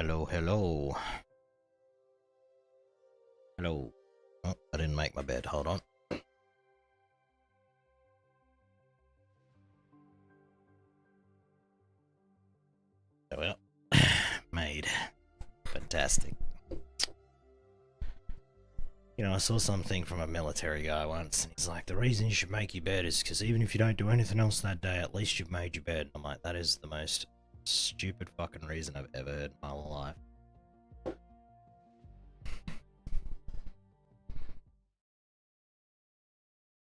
Hello, hello. Hello. Oh, I didn't make my bed. Hold on. There we are. Made. Fantastic. You know, I saw something from a military guy once, and he's like, the reason you should make your bed is because even if you don't do anything else that day, at least you've made your bed. And I'm like, that is the most stupid fucking reason I've ever heard in my life.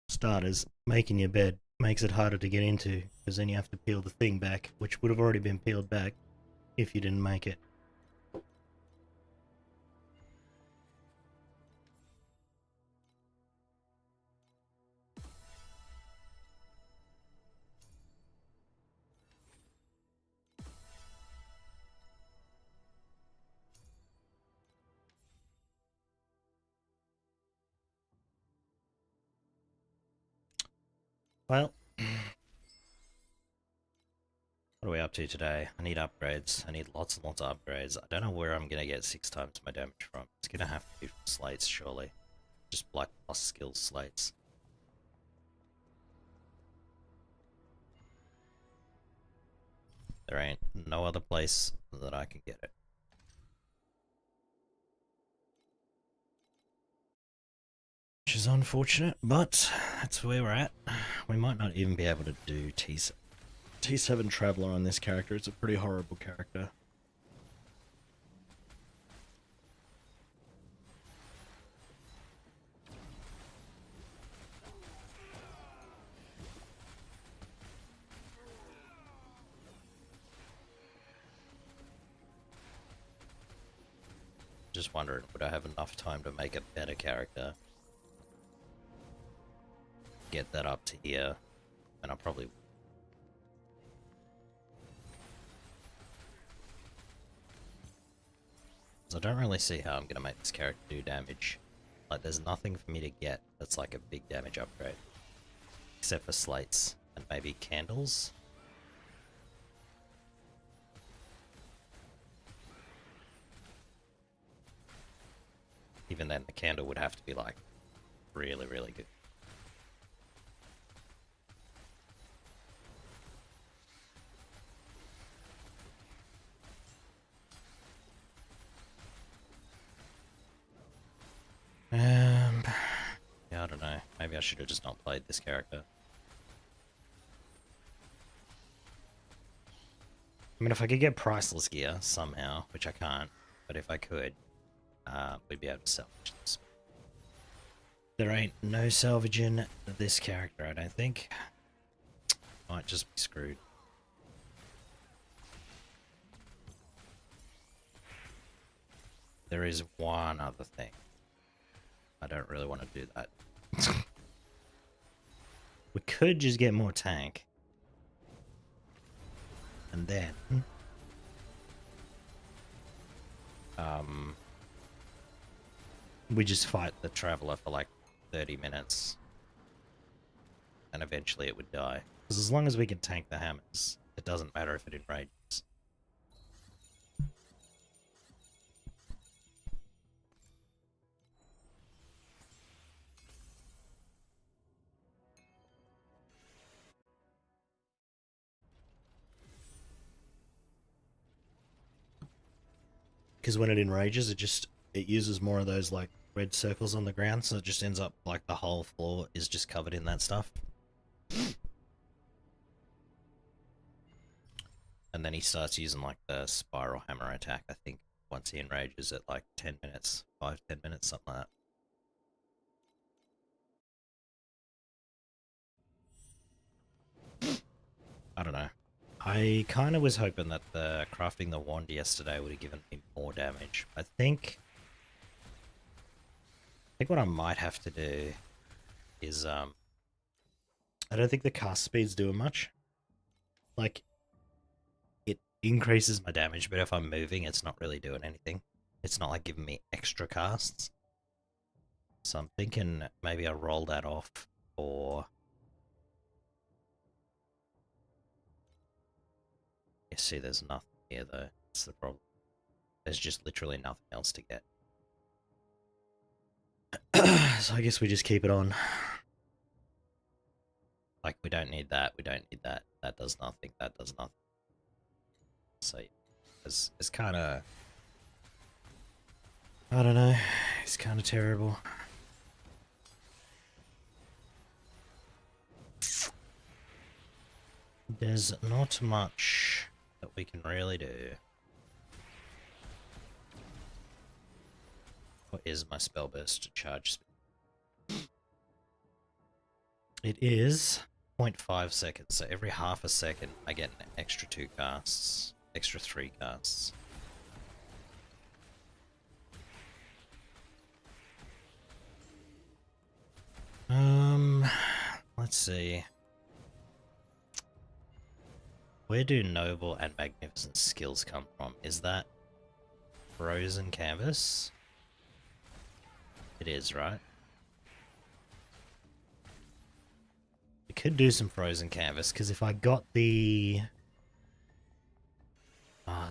Starters, making your bed makes it harder to get into, because then you have to peel the thing back, which would have already been peeled back if you didn't make it. Well, what are we up to today? I need upgrades. I need lots and lots of upgrades. I don't know where I'm going to get 6 times my damage from. It's going to have to be from slates, surely. Just black plus skill slates. There ain't no other place that I can get it. Which is unfortunate, but that's where we're at. We might not even be able to do T7 Traveler on this character. It's a pretty horrible character. Just wondering, would I have enough time to make a better character? Get that up to here, and I probably would. I don't really see how I'm gonna make this character do damage. Like, there's nothing for me to get that's like a big damage upgrade. Except for slates, and maybe candles? Even then, the candle would have to be like, really, really good. Yeah, I don't know. Maybe I should have just not played this character. I mean, if I could get priceless gear somehow, which I can't, but if I could, we'd be able to salvage this. There ain't no salvaging this character, I don't think. Might just be screwed. There is one other thing. I don't really want to do that. We could just get more tank. And then... we just fight the Traveler for like 30 minutes. And eventually it would die. Because as long as we can tank the hammers, it doesn't matter if it enrages. Because when it enrages, it uses more of those like red circles on the ground, so it just ends up like the whole floor is just covered in that stuff. And then he starts using like the spiral hammer attack, I think, once he enrages at like 10 minutes, 5-10 minutes, something like that. I don't know. I kind of was hoping that the crafting the wand yesterday would have given me more damage. I think what I might have to do is I don't think the cast speed's doing much. Like, it increases my damage, but if I'm moving, it's not really doing anything. It's not like giving me extra casts. So I'm thinking maybe I'll roll that off for... You see, there's nothing here though. That's the problem. there's just literally nothing else to get. So I guess we just keep it on. Like, we don't need that, we don't need that. That does nothing, that does nothing. So it's kind of... I don't know, it's kind of terrible. There's not much that we can really do. What is my Spellburst to charge speed? It is 0.5 seconds, so every half a second I get an extra 2 casts, extra 3 casts. Let's see. Where do noble and magnificent skills come from? Is that frozen canvas? It is, right? We could do some frozen canvas, because if I got the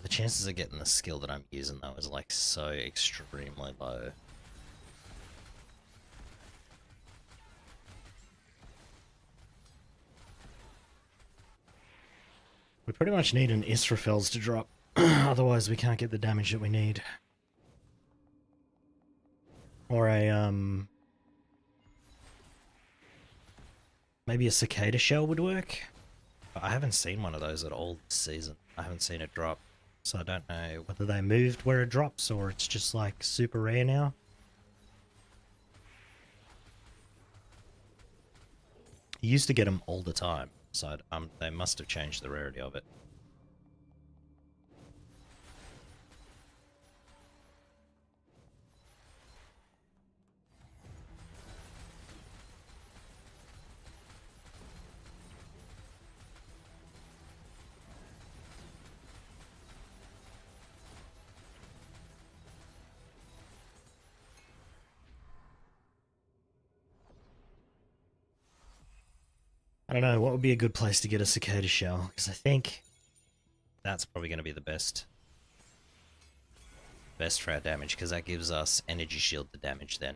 chances of getting the skill that I'm using though is like so extremely low. We pretty much need an Israfels to drop, otherwise we can't get the damage that we need. Or a, maybe a cicada shell would work? But I haven't seen one of those at all this season. I haven't seen it drop. So I don't know whether they moved where it drops or it's just like super rare now. You used to get them all the time, so they must have changed the rarity of it. I don't know, what would be a good place to get a cicada shell? Because I think that's probably going to be the best for our damage, because that gives us energy shield to damage then.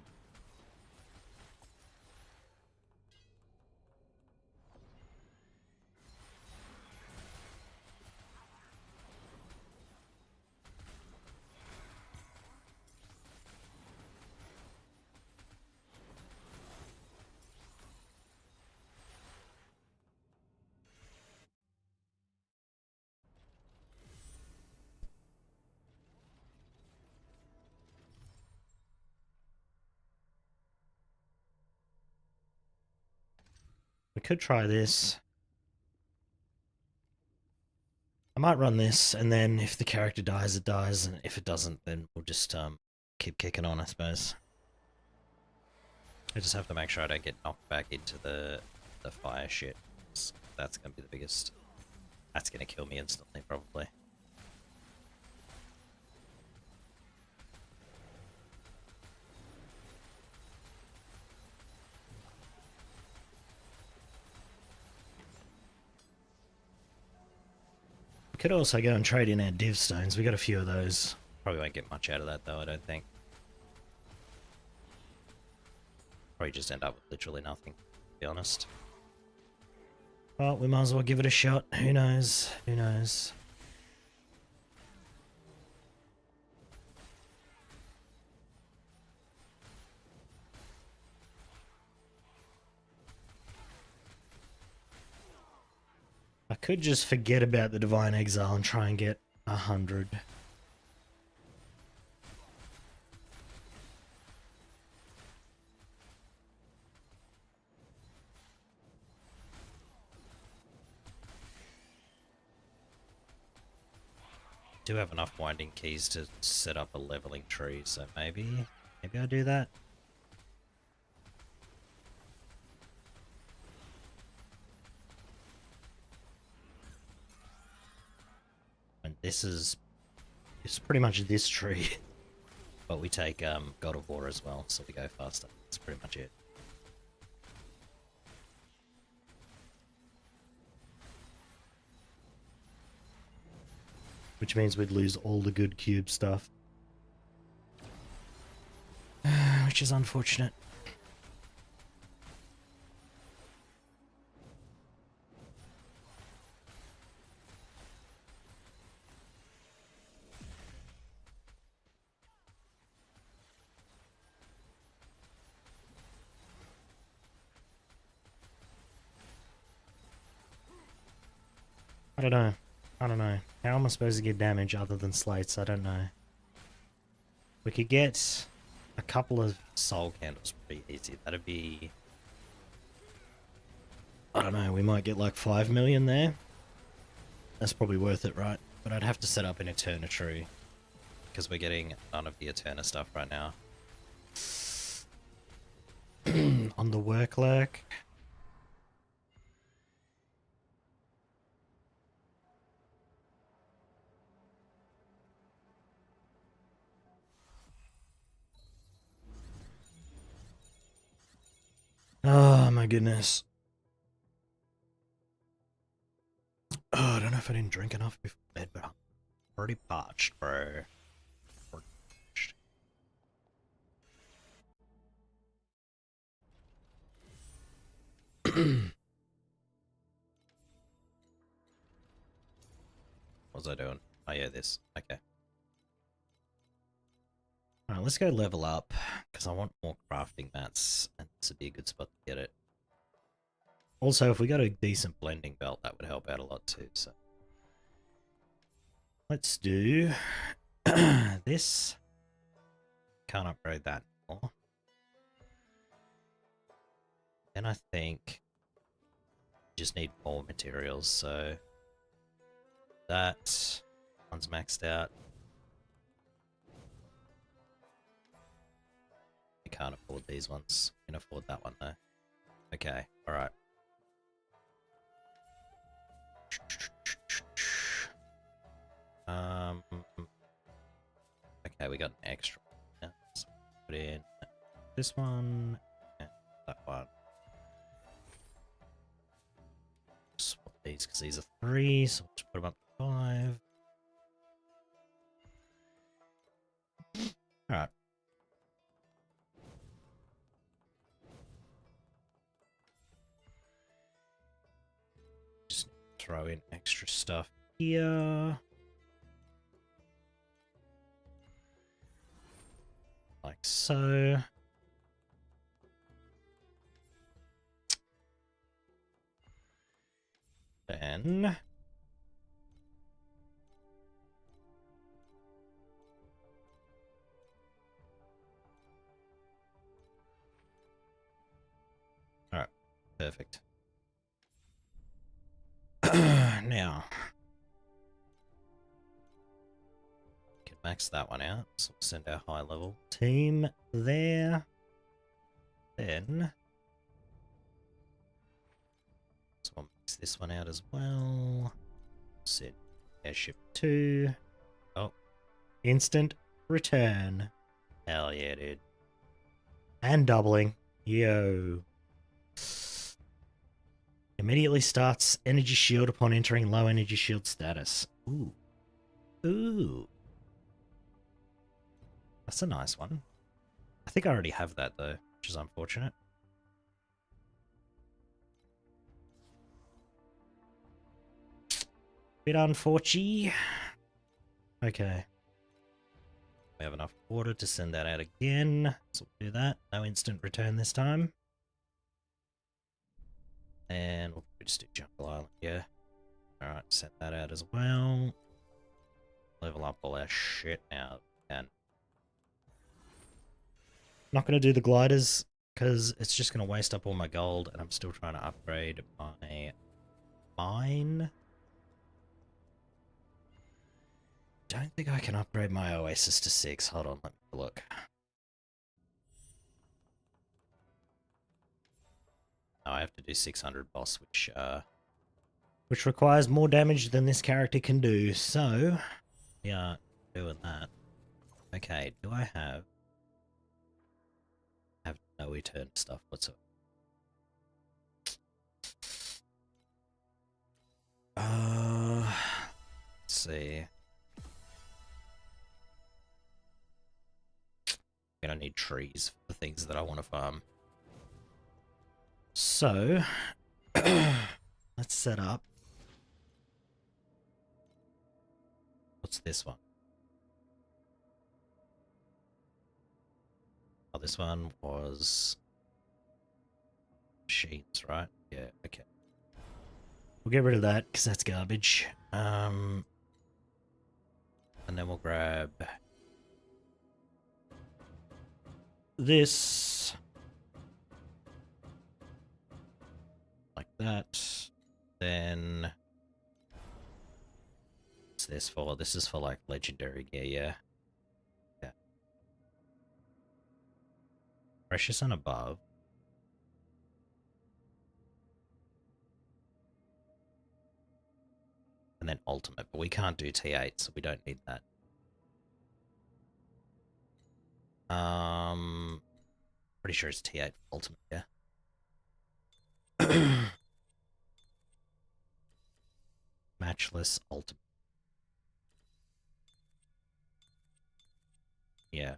We could try this. I might run this, and then if the character dies, it dies, and if it doesn't, then we'll just keep kicking on, I suppose. I just have to make sure I don't get knocked back into the fire shit. That's gonna be the biggest... That's gonna kill me instantly, probably. We could also go and trade in our div stones. We got a few of those. Probably won't get much out of that though, I don't think. Probably just end up with literally nothing, to be honest. Well, we might as well give it a shot. Who knows? Who knows? I could just forget about the Divine Exile and try and get 100. Do have enough winding keys to set up a leveling tree, so maybe I'll do that. And it's pretty much this tree, but we take God of War as well, so we go faster. That's pretty much it. which means we'd lose all the good cube stuff. Which is unfortunate. I don't know. I don't know. How am I supposed to get damage other than slates? I don't know. We could get a couple of soul candles pretty easy. That'd be... I don't know, we might get like 5 million there. That's probably worth it, right? But I'd have to set up an Eterna tree, because we're getting none of the Eterna stuff right now. On the work lurk. Oh my goodness. Oh, I don't know if I didn't drink enough before bed, but I'm pretty parched, bro. Parched. What was I doing? Oh yeah, this. Okay. Alright, let's go level up, because I want more crafting mats, and this would be a good spot to get it. Also, if we got a decent blending belt, that would help out a lot too, so. Let's do this. Can't upgrade that anymore. Then I think just need more materials, so that one's maxed out. We can't afford these ones. We can afford that one though. Okay, alright. Okay, we got an extra one. Let's put in this one and that one. Swap these because these are 3, so we'll just put them up to 5. Alright. Just throw in extra stuff here. Like so. Then alright, perfect. Now can max that one out, so we'll send our high level team there. Then so we'll max this one out as well. Set airship 2. Oh, instant return. Hell yeah, dude. And doubling. Yo. Immediately starts energy shield upon entering low energy shield status. Ooh. Ooh. That's a nice one. I think I already have that though, which is unfortunate. Bit unfortunate. Okay. We have enough water to send that out again, so we'll do that. No instant return this time. And we'll just do Jungle Island, yeah. Alright, send that out as well. Level up all our shit now. And not going to do the gliders, because it's just going to waste up all my gold, and I'm still trying to upgrade my mine. Don't think I can upgrade my Oasis to 6. Hold on, let me look. Oh, I have to do 600 boss, which requires more damage than this character can do. So, yeah, doing that. Okay, do I have no return stuff whatsoever? Let's see. gonna need trees for the things that I want to farm. So, let's set up. What's this one? Oh, this one was machines, right? Yeah, okay. We'll get rid of that because that's garbage. And then we'll grab this. Like that. Then what's this for? This is for like legendary gear, yeah. Yeah. Precious and above. And then ultimate, but we can't do T8, so we don't need that. Pretty sure it's T8 for ultimate, yeah. Matchless ultimate. Yeah.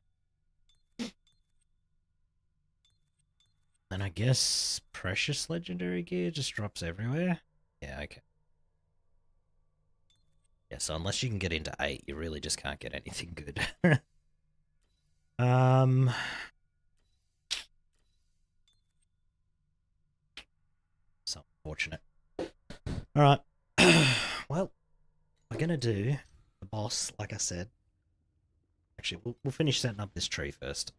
And I guess precious legendary gear just drops everywhere? Yeah, okay. Yeah, so unless you can get into 8, you really just can't get anything good. So unfortunate. Alright. Well, we're gonna do the boss, like I said. Actually, we'll finish setting up this tree first.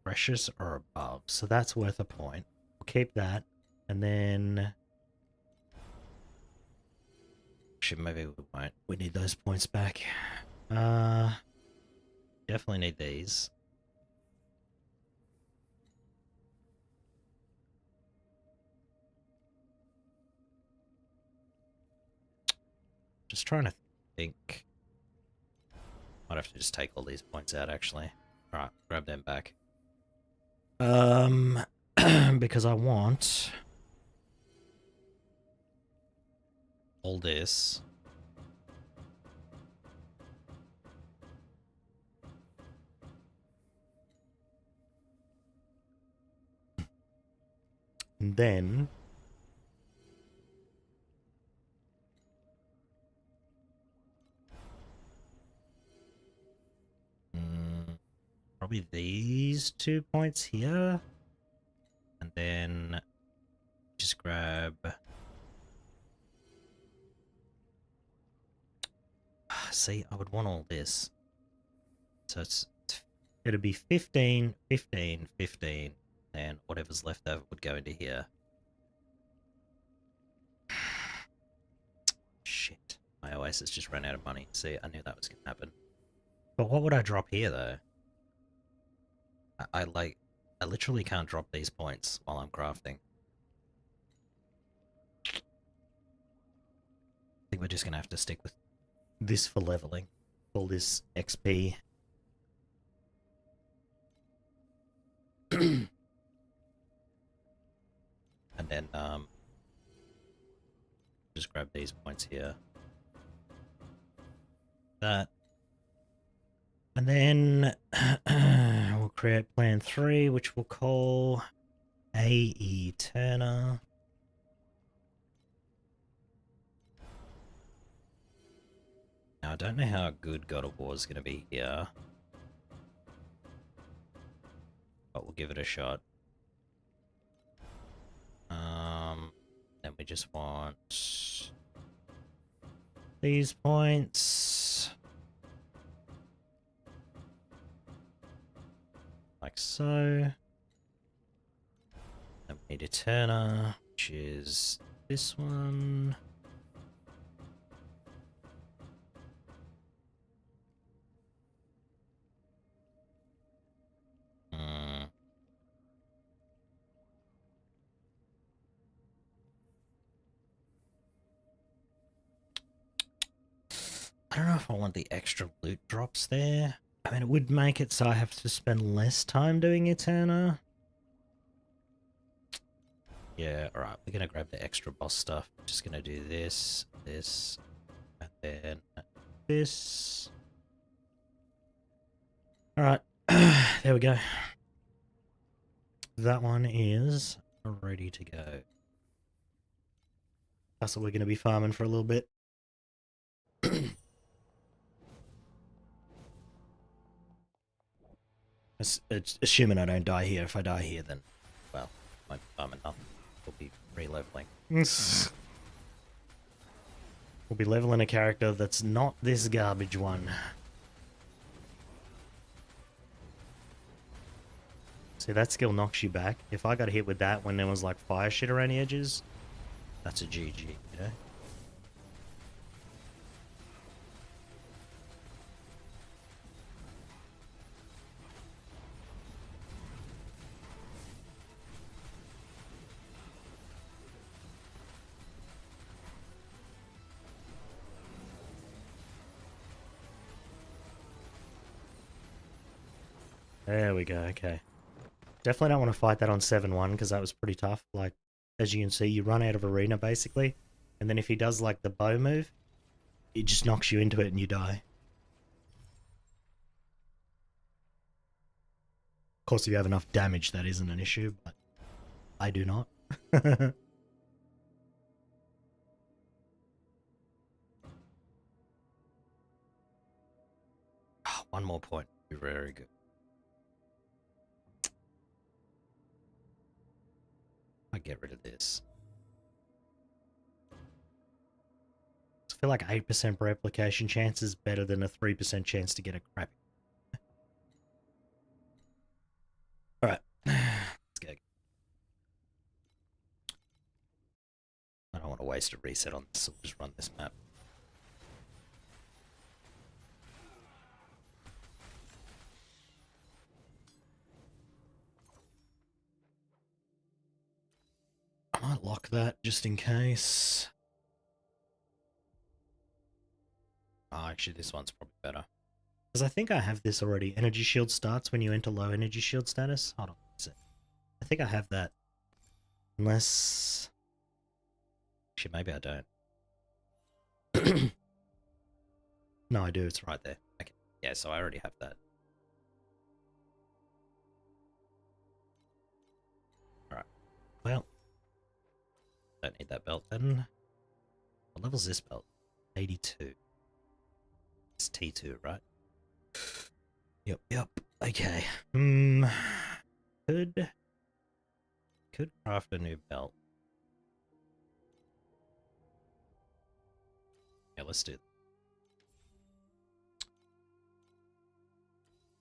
Precious or above, so that's worth a point. We'll keep that, and then actually maybe we won't. We need those points back. Definitely need these. Just trying to think. Might have to just take all these points out, actually. Alright, grab them back. Because I want all this. And then probably these 2 points here. And then just grab... See, I would want all this. So it'd be 15, 15, 15, and whatever's left over would go into here. Shit. My Oasis just ran out of money. See, I knew that was going to happen. But what would I drop here, though? I literally can't drop these points while I'm crafting. I think we're just going to have to stick with this for leveling. All this XP. And then, just grab these points here. That. And then we'll create plan 3, which we'll call AE Turner. Now, I don't know how good God of War is going to be here, but we'll give it a shot. Then we just want these points. Like so. Then we need a Turner, which is this one. I don't know if I want the extra loot drops there. I mean, it would make it so I have to spend less time doing Eterna. Yeah, alright, we're gonna grab the extra boss stuff. Just gonna do this, this, and then this. Alright, there we go. That one is ready to go. That's what we're gonna be farming for a little bit. Assuming I don't die here. If I die here, then, well, I won't be farming nothing. We'll be re-leveling. We'll be leveling a character that's not this garbage one. See, that skill knocks you back. If I got hit with that when there was like fire shit around the edges, that's a GG, you know? There we go, okay. Definitely don't want to fight that on 7-1 because that was pretty tough. Like, as you can see, you run out of arena basically, and then if he does like the bow move, it just knocks you into it and you die. Of course, if you have enough damage, that isn't an issue, but I do not. One more point. Very good. I get rid of this. I feel like 8% replication chance is better than a 3% chance to get a crappy. Alright, let's go. I don't want to waste a reset on this, so we'll just run this map. I might lock that just in case. Oh, actually, this one's probably better. Because I think I have this already. Energy shield starts when you enter low energy shield status. Hold on a sec. I think I have that. Unless... Actually, maybe I don't. No, I do. It's right there. Okay. Yeah, so I already have that. Alright. Well. Don't need that belt then. What level's this belt? 82. It's T2, right? Yep. Okay. Could craft a new belt. Yeah, let's do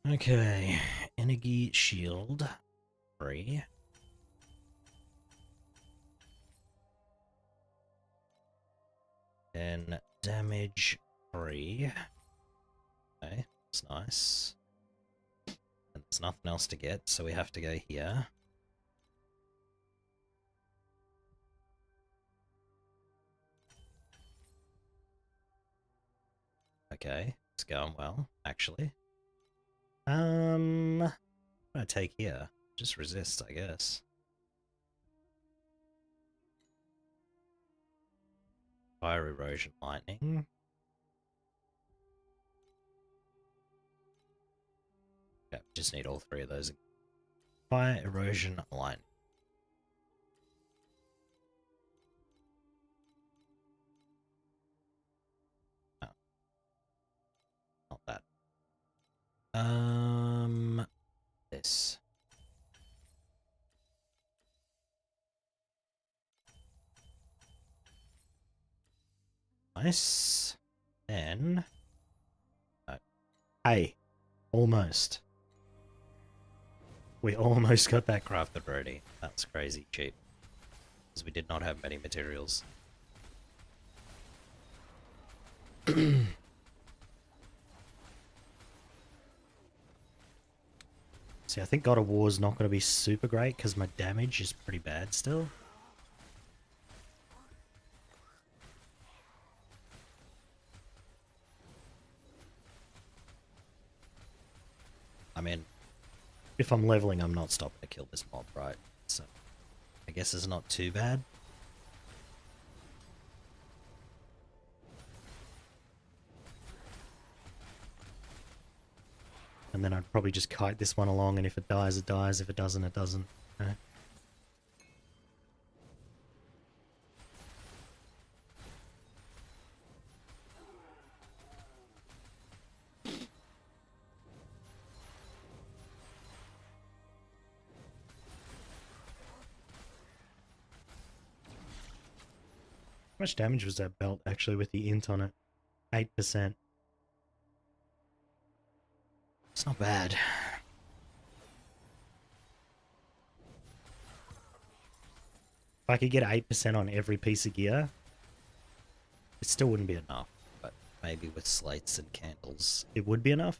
that. Okay. Energy shield. 3. Then damage 3. Okay, that's nice. And there's nothing else to get, so we have to go here. Okay, it's going well, actually. What do I take here? Just resist, I guess. Fire, erosion, lightning. Okay, just need all 3 of those. Fire, erosion, lightning. No. Not that. This. Nice. Then... No. Hey. Almost. We almost got that crafted already. That's crazy cheap. Because we did not have many materials. See, I think God of War is not going to be super great because my damage is pretty bad still. I mean, if I'm leveling, I'm not stopping to kill this mob, right? So, I guess is not too bad. And then I'd probably just kite this one along, and if it dies, it dies. If it doesn't, it doesn't. Okay. How much damage was that belt actually with the int on it? 8%. It's not bad. If I could get 8% on every piece of gear, it still wouldn't be enough. But maybe with slates and candles, it would be enough.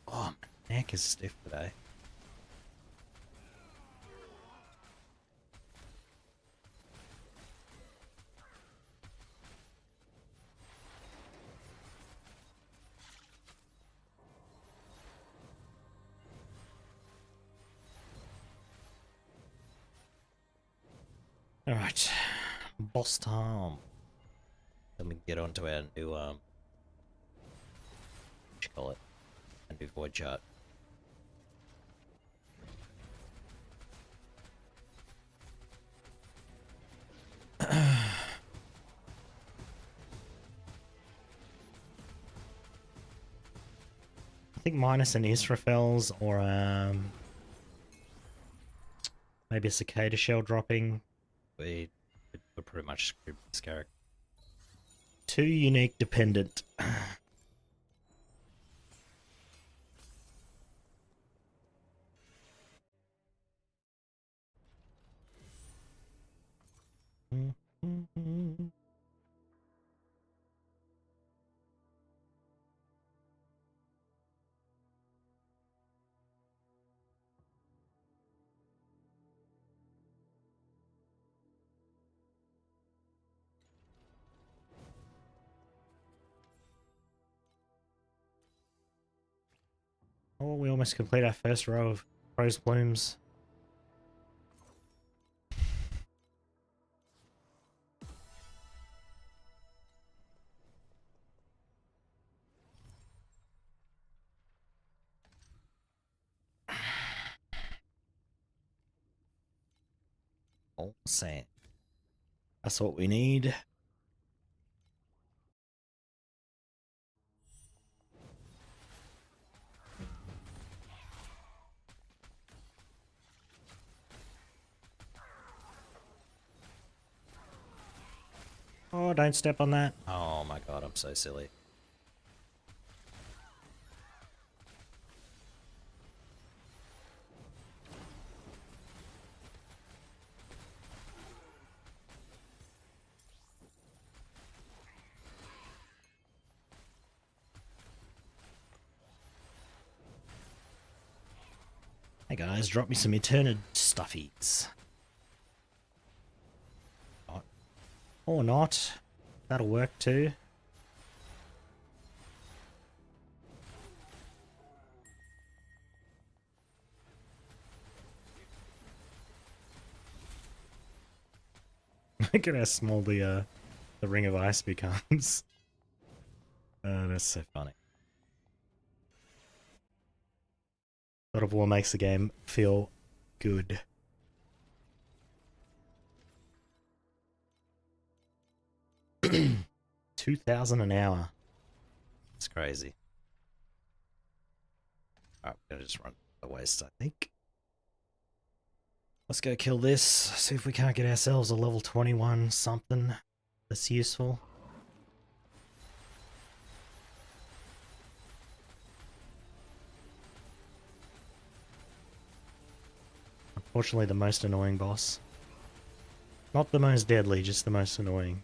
Oh, my neck is stiff today. Alright, boss time. Then we can get onto our new, what you call it? A new void chart. I think minus an Israfel's or maybe a cicada shell dropping. We're pretty much screwed with this character. Too unique dependent. Oh, we almost complete our first row of rose blooms. All sand. That's what we need. Oh, don't step on that. Oh my god, I'm so silly. Hey guys, drop me some Eternid stuffies. Or not. That'll work too. Look at how small the ring of ice becomes. That's so funny. God of War makes the game feel good. $2,000 an hour. It's crazy. Alright, we're gonna just run the waste, I think. Let's go kill this. See if we can't get ourselves a level 21 something that's useful. Unfortunately, the most annoying boss. Not the most deadly, just the most annoying.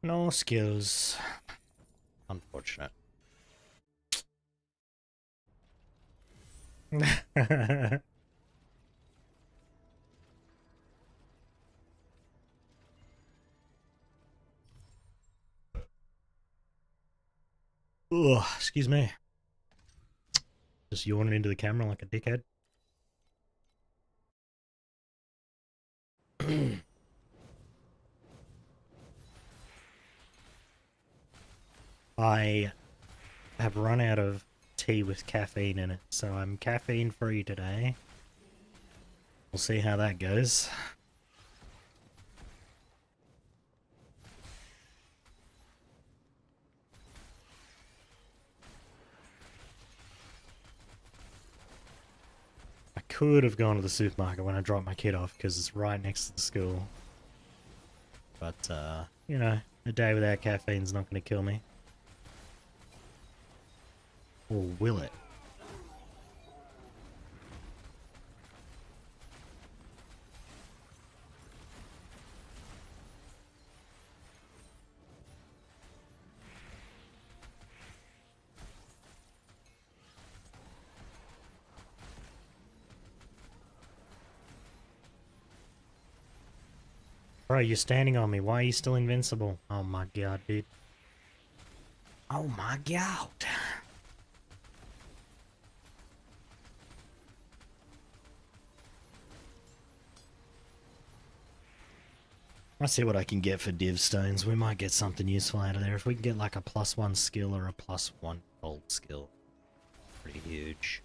No skills. Unfortunate. Ugh, excuse me. Just yawning into the camera like a dickhead. I have run out of tea with caffeine in it, so I'm caffeine free today. We'll see how that goes. I could have gone to the supermarket when I dropped my kid off because it's right next to the school. But, you know, a day without caffeine's not going to kill me. Or will it? Bro, you're standing on me. Why are you still invincible? Oh my god, dude. Oh my god. I see what I can get for div stones. We might get something useful out of there. If we can get like a +1 skill or a +1 gold skill. Pretty huge.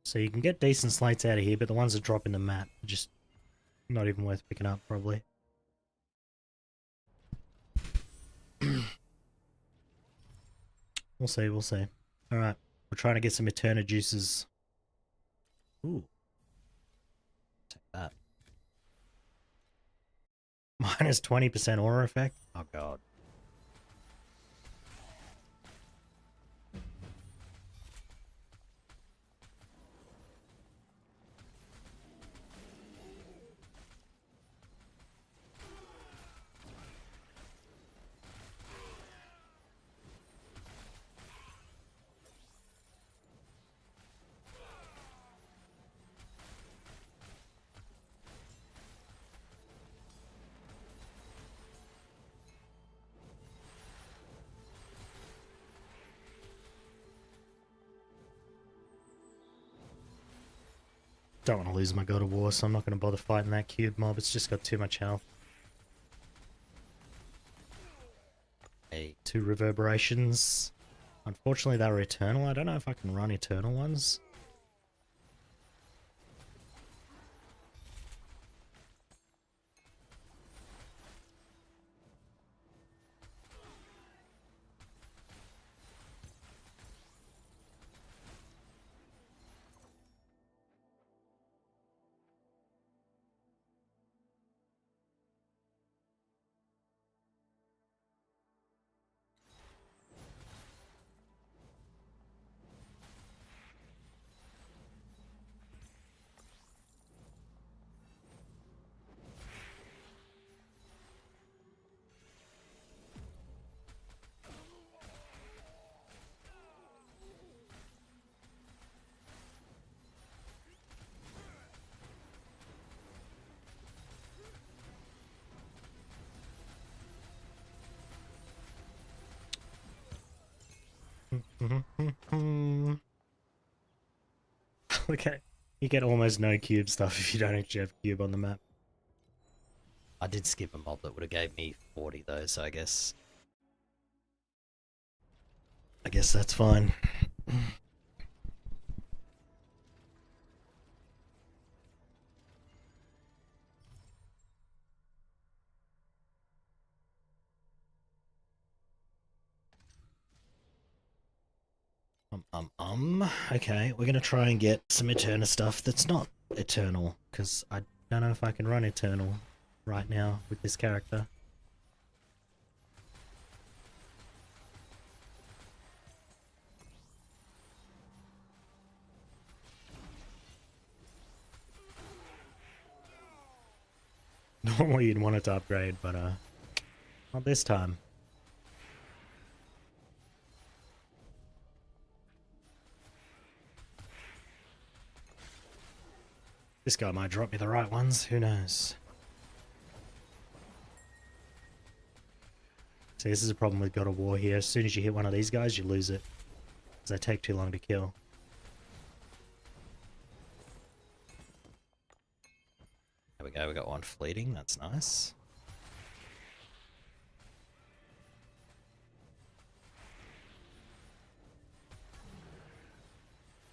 So you can get decent slates out of here, but the ones that drop in the map are just not even worth picking up, probably. We'll see, we'll see. Alright, we're trying to get some Eterna juices. Ooh. Take that. Minus 20% aura effect? Oh god. Don't want to lose my God of War, so I'm not going to bother fighting that cube mob. It's just got too much health. Hey, 2 reverberations. Unfortunately, they were eternal. I don't know if I can run eternal ones. Okay, you get almost no cube stuff if you don't actually have cube on the map. I did skip a mob that would have gave me 40 though, so I guess that's fine. Okay, we're gonna try and get some Eterna stuff that's not Eternal, because I don't know if I can run Eternal right now with this character. Normally you'd want it to upgrade, but not this time. This guy might drop me the right ones, who knows? See, this is a problem with God of War here. As soon as you hit one of these guys, you lose it. Because they take too long to kill. There we go, we got one fleeting, that's nice.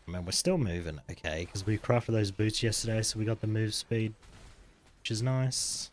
I mean, we're still moving okay, because we crafted those boots yesterday, so we got the move speed, which is nice.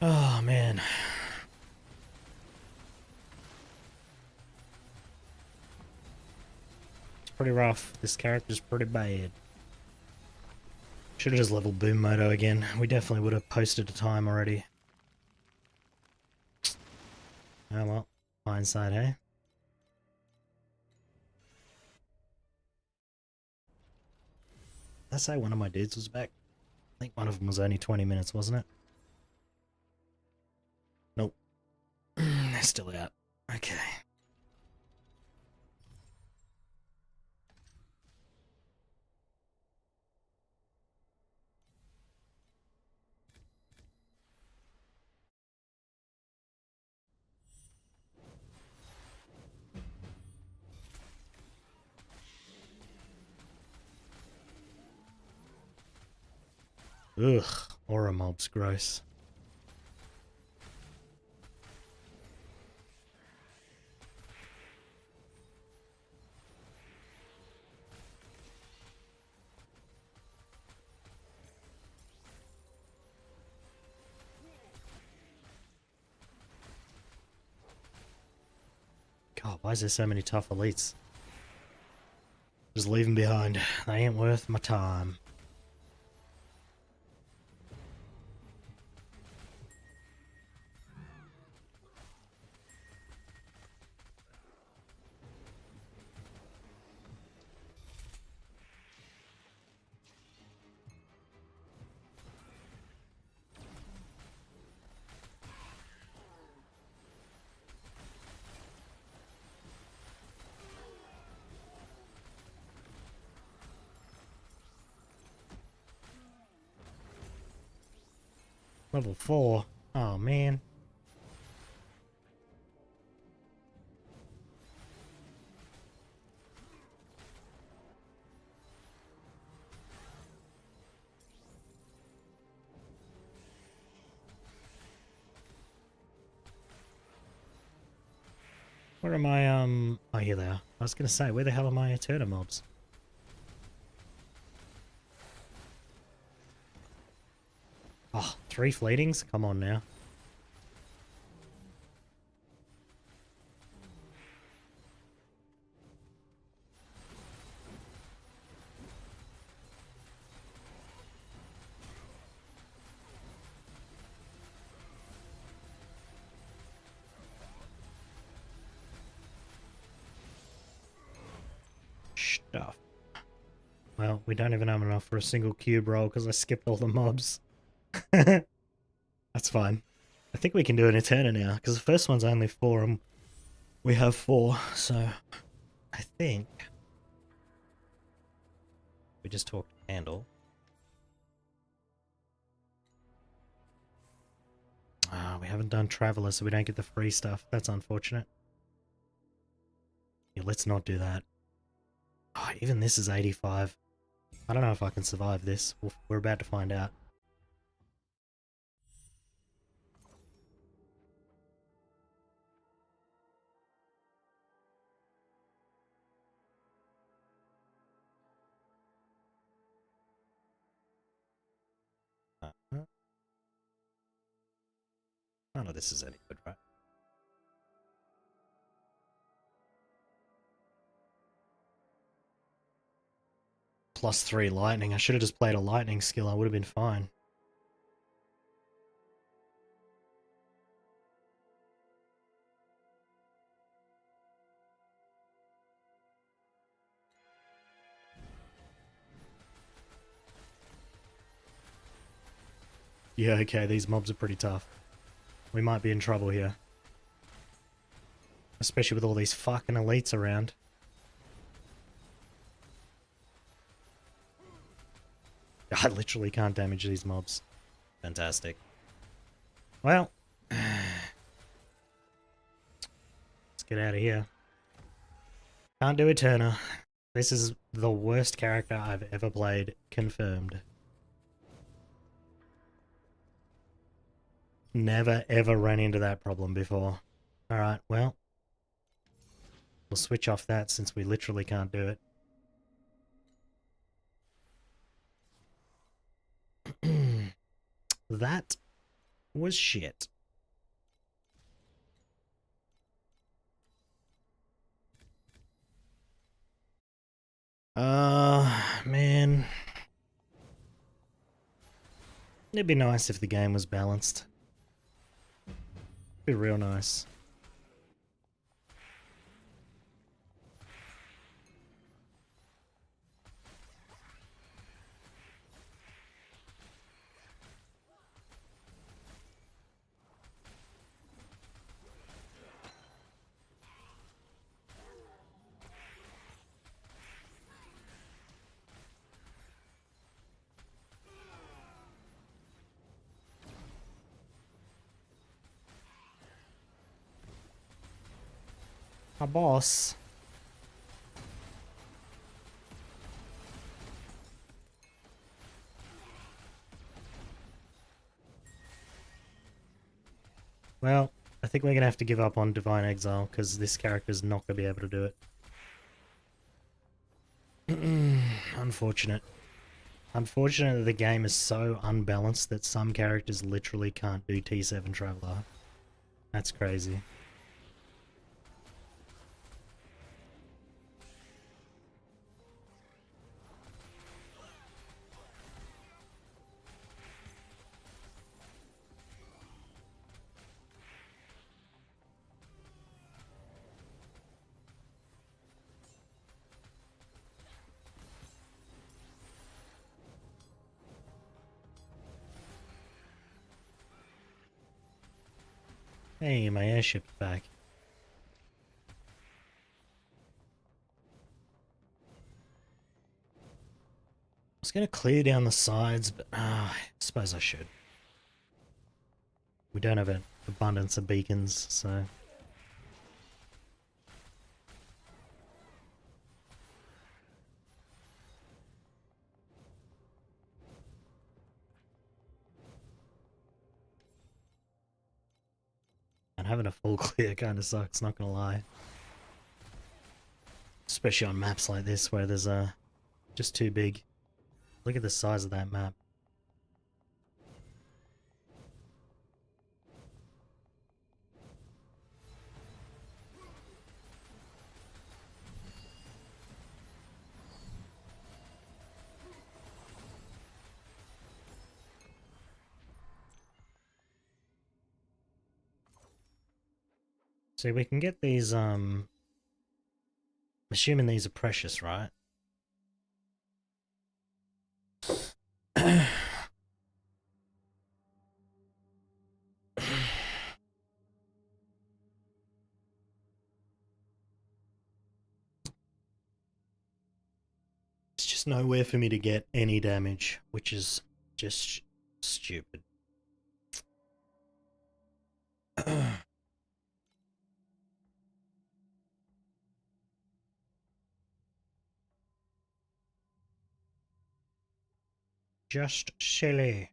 Oh, man. It's pretty rough. This character's pretty bad. Should have just leveled Boom Moto again. We definitely would have posted a time already. Oh well, hindsight, hey? Did I say one of my dudes was back? I think one of them was only 20 minutes, wasn't it? Nope. They're still out. Okay. Ugh, aura mob's gross. God, why is there so many tough elites? Just leave them behind. They ain't worth my time. Level 4. Oh, man. Where are my, oh, here they are. I was gonna say, where the hell are my Eterna mobs? Oh, 3 fleetings? Come on now. Stuff. Well, we don't even have enough for a single cube roll because I skipped all the mobs. That's fine. I think we can do an Eterna now because the first one's only 4 and we have 4, so I think We just talked handle. Ah, we haven't done Traveler, so we don't get the free stuff. That's unfortunate. Yeah, let's not do that. Oh, even this is 85. I don't know if I can survive this. We're about to find out. None of this is any good, right? +3 lightning. I should have just played a lightning skill. I would have been fine. Yeah, okay, these mobs are pretty tough. We might be in trouble here. Especially with all these fucking elites around. I literally can't damage these mobs. Fantastic. Well, let's get out of here. Can't do Eterna. This is the worst character I've ever played, confirmed. Never ever ran into that problem before. Alright, well, we'll switch off that since we literally can't do it. That was shit. Man. It'd be nice if the game was balanced. Be real nice. My boss. Well, I think we're gonna have to give up on Divine Exile, because this character's not gonna be able to do it. Unfortunate. Unfortunate that the game is so unbalanced that some characters literally can't do T7 Traveler. That's crazy. Hey, my airship's back. I was gonna clear down the sides, but I suppose I should. We don't have an abundance of beacons, so... And having a full clear kind of sucks, not gonna lie. Especially on maps like this where there's just too big. Look at the size of that map. So we can get these, assuming these are precious, right? It's just nowhere for me to get any damage, which is just stupid. Just silly.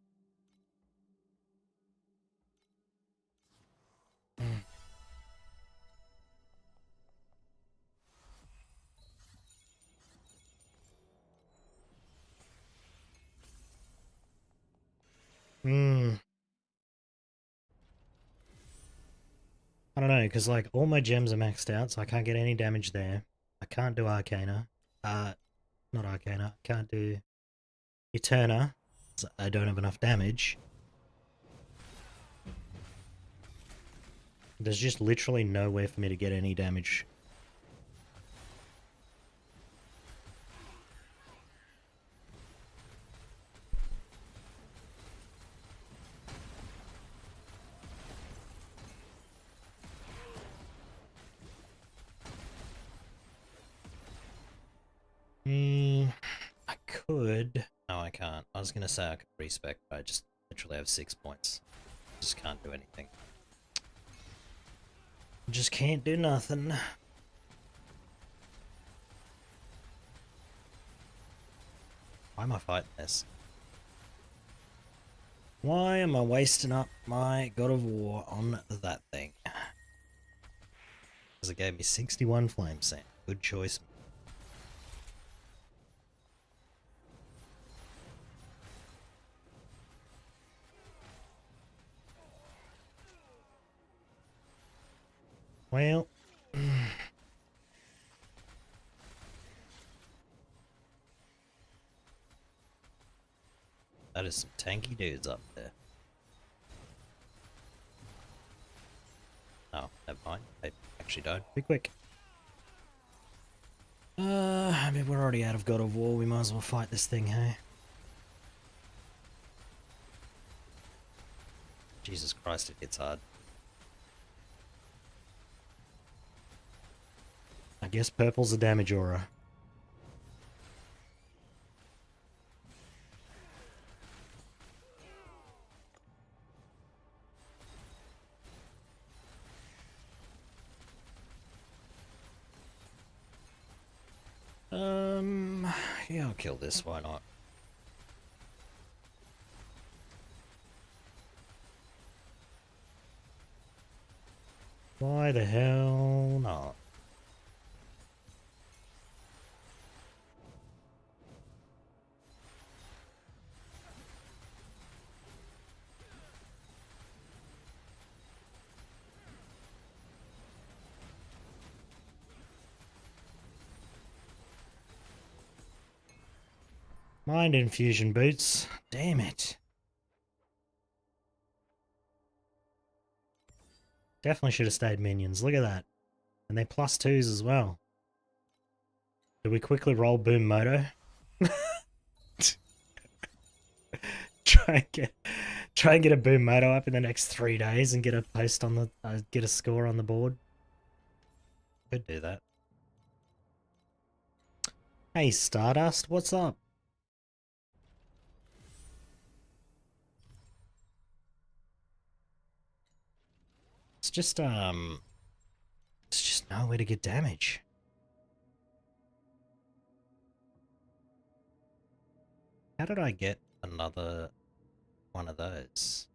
I don't know, because like all my gems are maxed out, so I can't get any damage there. I can't do Arcana. Not Arcana. I can't do Eterna. So I don't have enough damage. There's just literally nowhere for me to get any damage. I could. No, I can't. I was gonna say I could respec, but I just literally have 6 points. Just can't do anything. Just can't do nothing. Why am I fighting this? Why am I wasting up my God of War on that thing? Because it gave me 61 flame sand. Good choice. Well, that is some tanky dudes up there. Oh, never mind. They actually died pretty quick. I mean, we're already out of God of War. We might as well fight this thing, hey? Jesus Christ, it hits hard. I guess purple's a damage aura. Yeah, I'll kill this, why not? Why the hell not? Mind infusion boots. Damn it. Definitely should have stayed minions. Look at that. And they're +2s as well. Do we quickly roll Boom Moto? try and get a Boom Moto up in the next 3 days and get a post on the get a score on the board. Could do that. Hey Stardust, what's up? It's just nowhere to get damage. How did I get another one of those?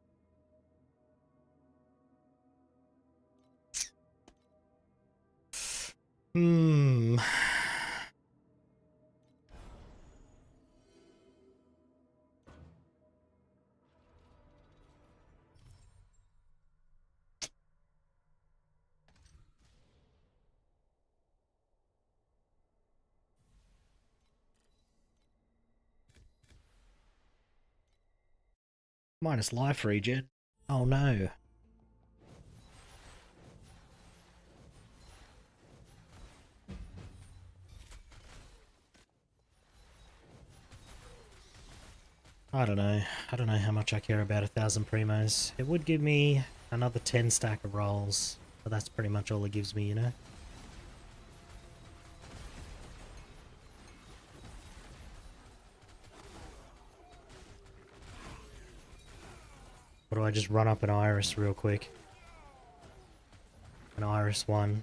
Minus life regen. Oh no. I don't know. I don't know how much I care about 1,000 primos. It would give me another 10 stack of rolls, but that's pretty much all it gives me, you know? Or do I just run up an Iris real quick? An Iris 1.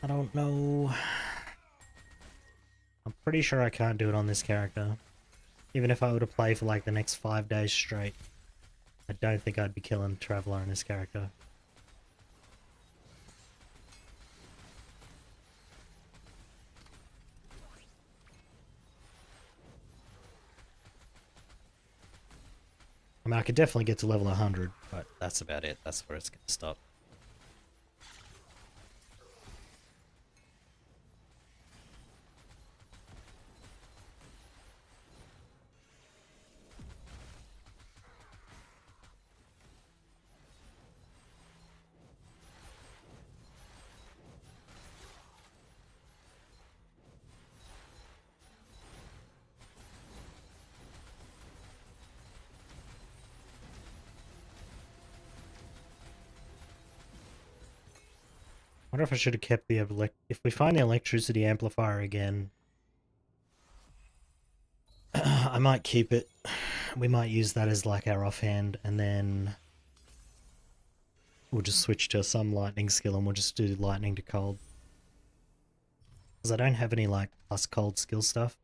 I don't know. I'm pretty sure I can't do it on this character. Even if I were to play for like the next 5 days straight, I don't think I'd be killing Traveler on this character. I mean, I could definitely get to level 100, but that's about it. That's where it's going to stop. I wonder if I should have kept the if we find the electricity amplifier again, I might keep it. We might use that as like our offhand, and then we'll just switch to some lightning skill and we'll just do lightning to cold. Because I don't have any like plus cold skill stuff.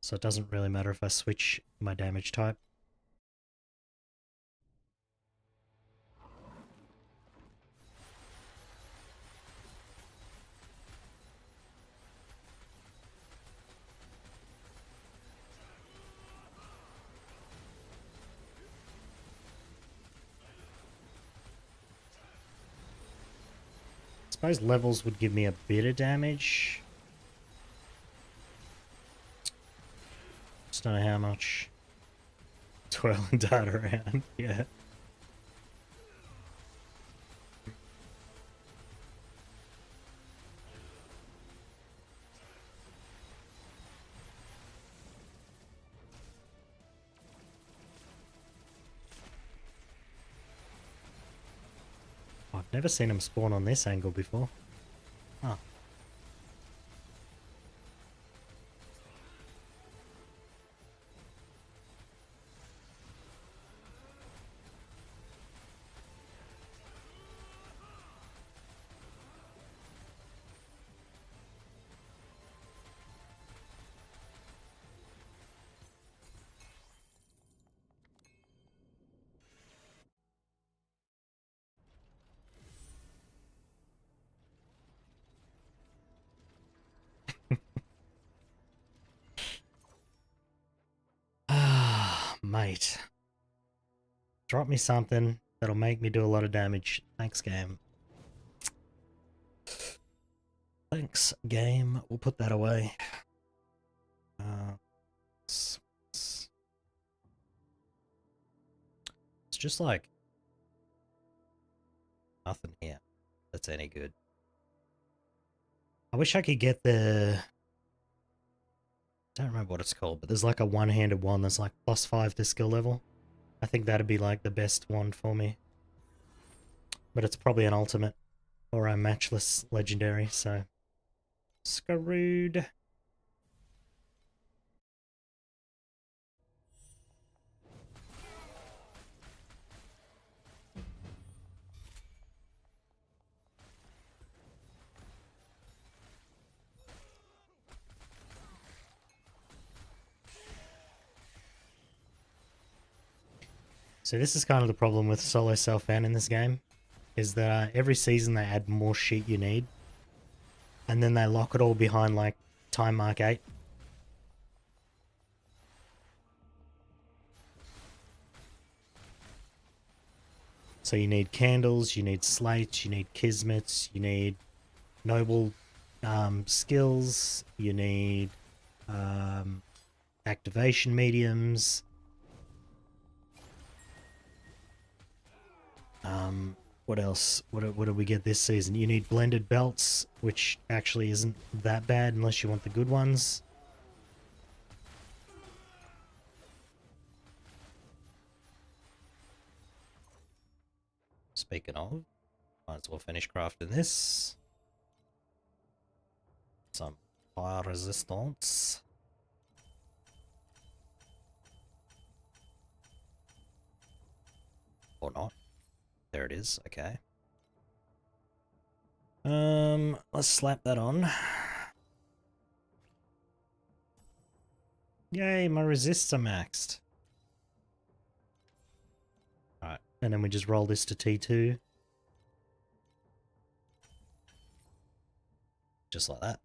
So it doesn't really matter if I switch my damage type. I suppose levels would give me a bit of damage. Just don't know how much. Twirling dart around, yeah. I've never seen him spawn on this angle before. Huh. Ah, mate. Drop me something that'll make me do a lot of damage. Thanks, game. Thanks, game. We'll put that away. It's just like nothing here that's any good. I wish I could get the... I don't remember what it's called, but there's like a one-handed wand that's like +5 to skill level. I think that'd be like the best wand for me. But it's probably an ultimate or a matchless legendary, so screwed. So this is kind of the problem with solo self-ban in this game, is that every season they add more shit you need, and then they lock it all behind like Timemark 8. So you need candles, you need slates, you need kismets, you need noble skills, you need activation mediums. What else? What do we get this season? You need blended belts, which actually isn't that bad unless you want the good ones. speaking of, might as well finish crafting this. Some fire resistance. Or not. There it is, okay. Let's slap that on. Yay, my resists are maxed. Alright, and then we just roll this to T2. Just like that.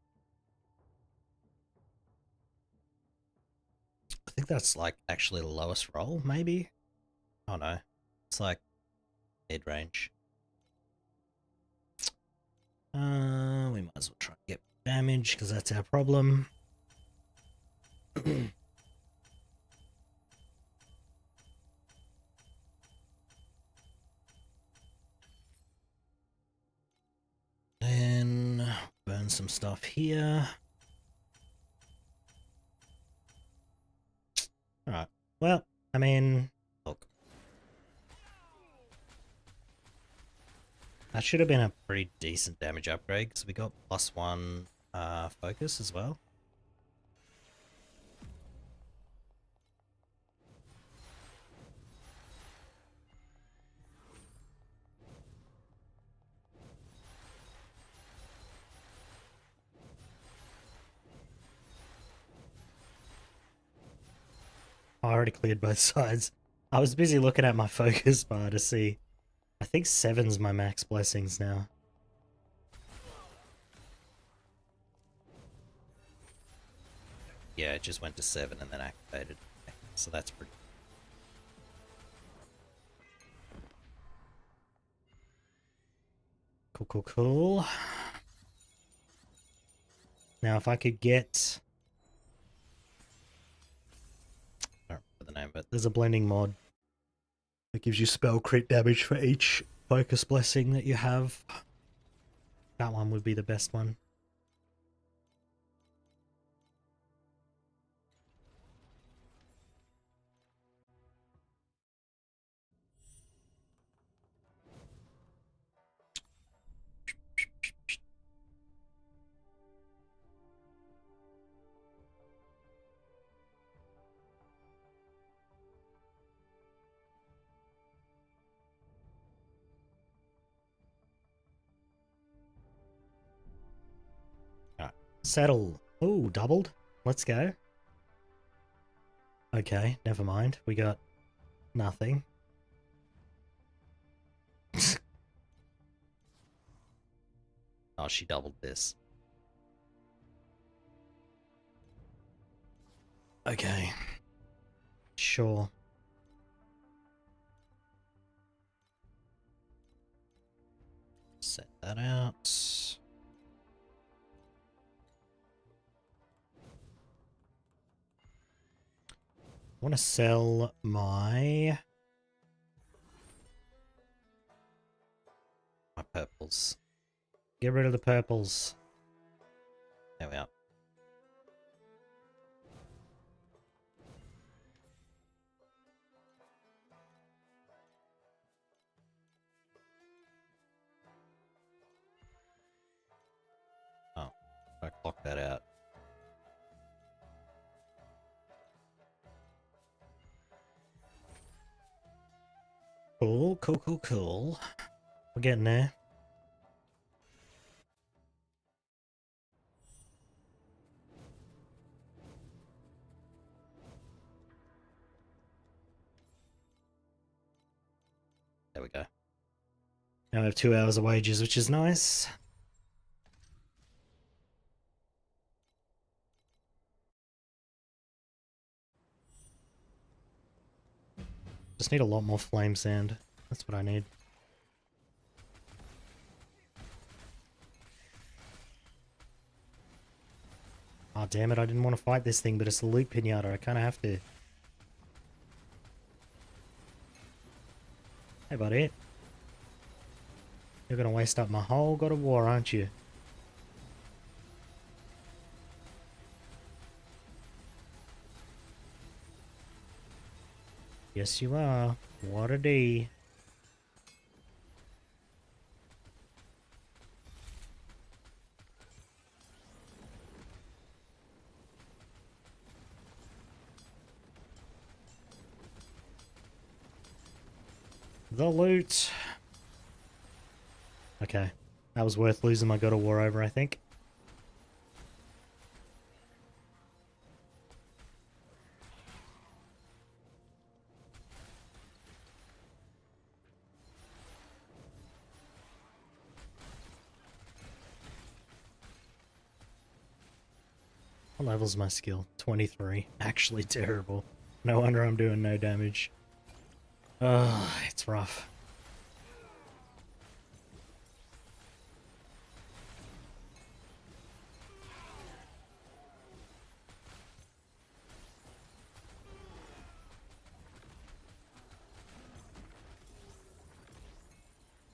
I think that's like actually the lowest roll, maybe? Oh no. It's like mid-range. We might as well try and get damage because that's our problem. Then burn some stuff here. Alright. Well, I mean, look. That should have been a pretty decent damage upgrade because we got +1 focus as well. I already cleared both sides. I was busy looking at my focus bar to see. I think 7's my max blessings now. Yeah, it just went to 7 and then activated. So that's pretty. Cool, cool, cool. Now if I could get... I don't remember the name, but there's a blending mod that gives you spell crit damage for each focus blessing that you have. That one would be the best one. Settle. Ooh, doubled. Let's go. Okay, never mind. We got nothing. Oh, she doubled this. Okay. Sure. Set that out. I want to sell my purples. Get rid of the purples. There we are. Oh, I clocked that out. Cool, cool, cool, cool. We're getting there. There we go. Now we have 2 hours of wages, which is nice. Just need a lot more flame sand. That's what I need. Oh damn it, I didn't want to fight this thing, but it's a loot pinata. I kind of have to. Hey buddy. You're gonna waste up my whole God of War, aren't you? Yes you are. What a day. The loot. Okay. That was worth losing my God of War over, I think. What level's my skill? 23. Actually terrible. No wonder I'm doing no damage. Ugh, it's rough.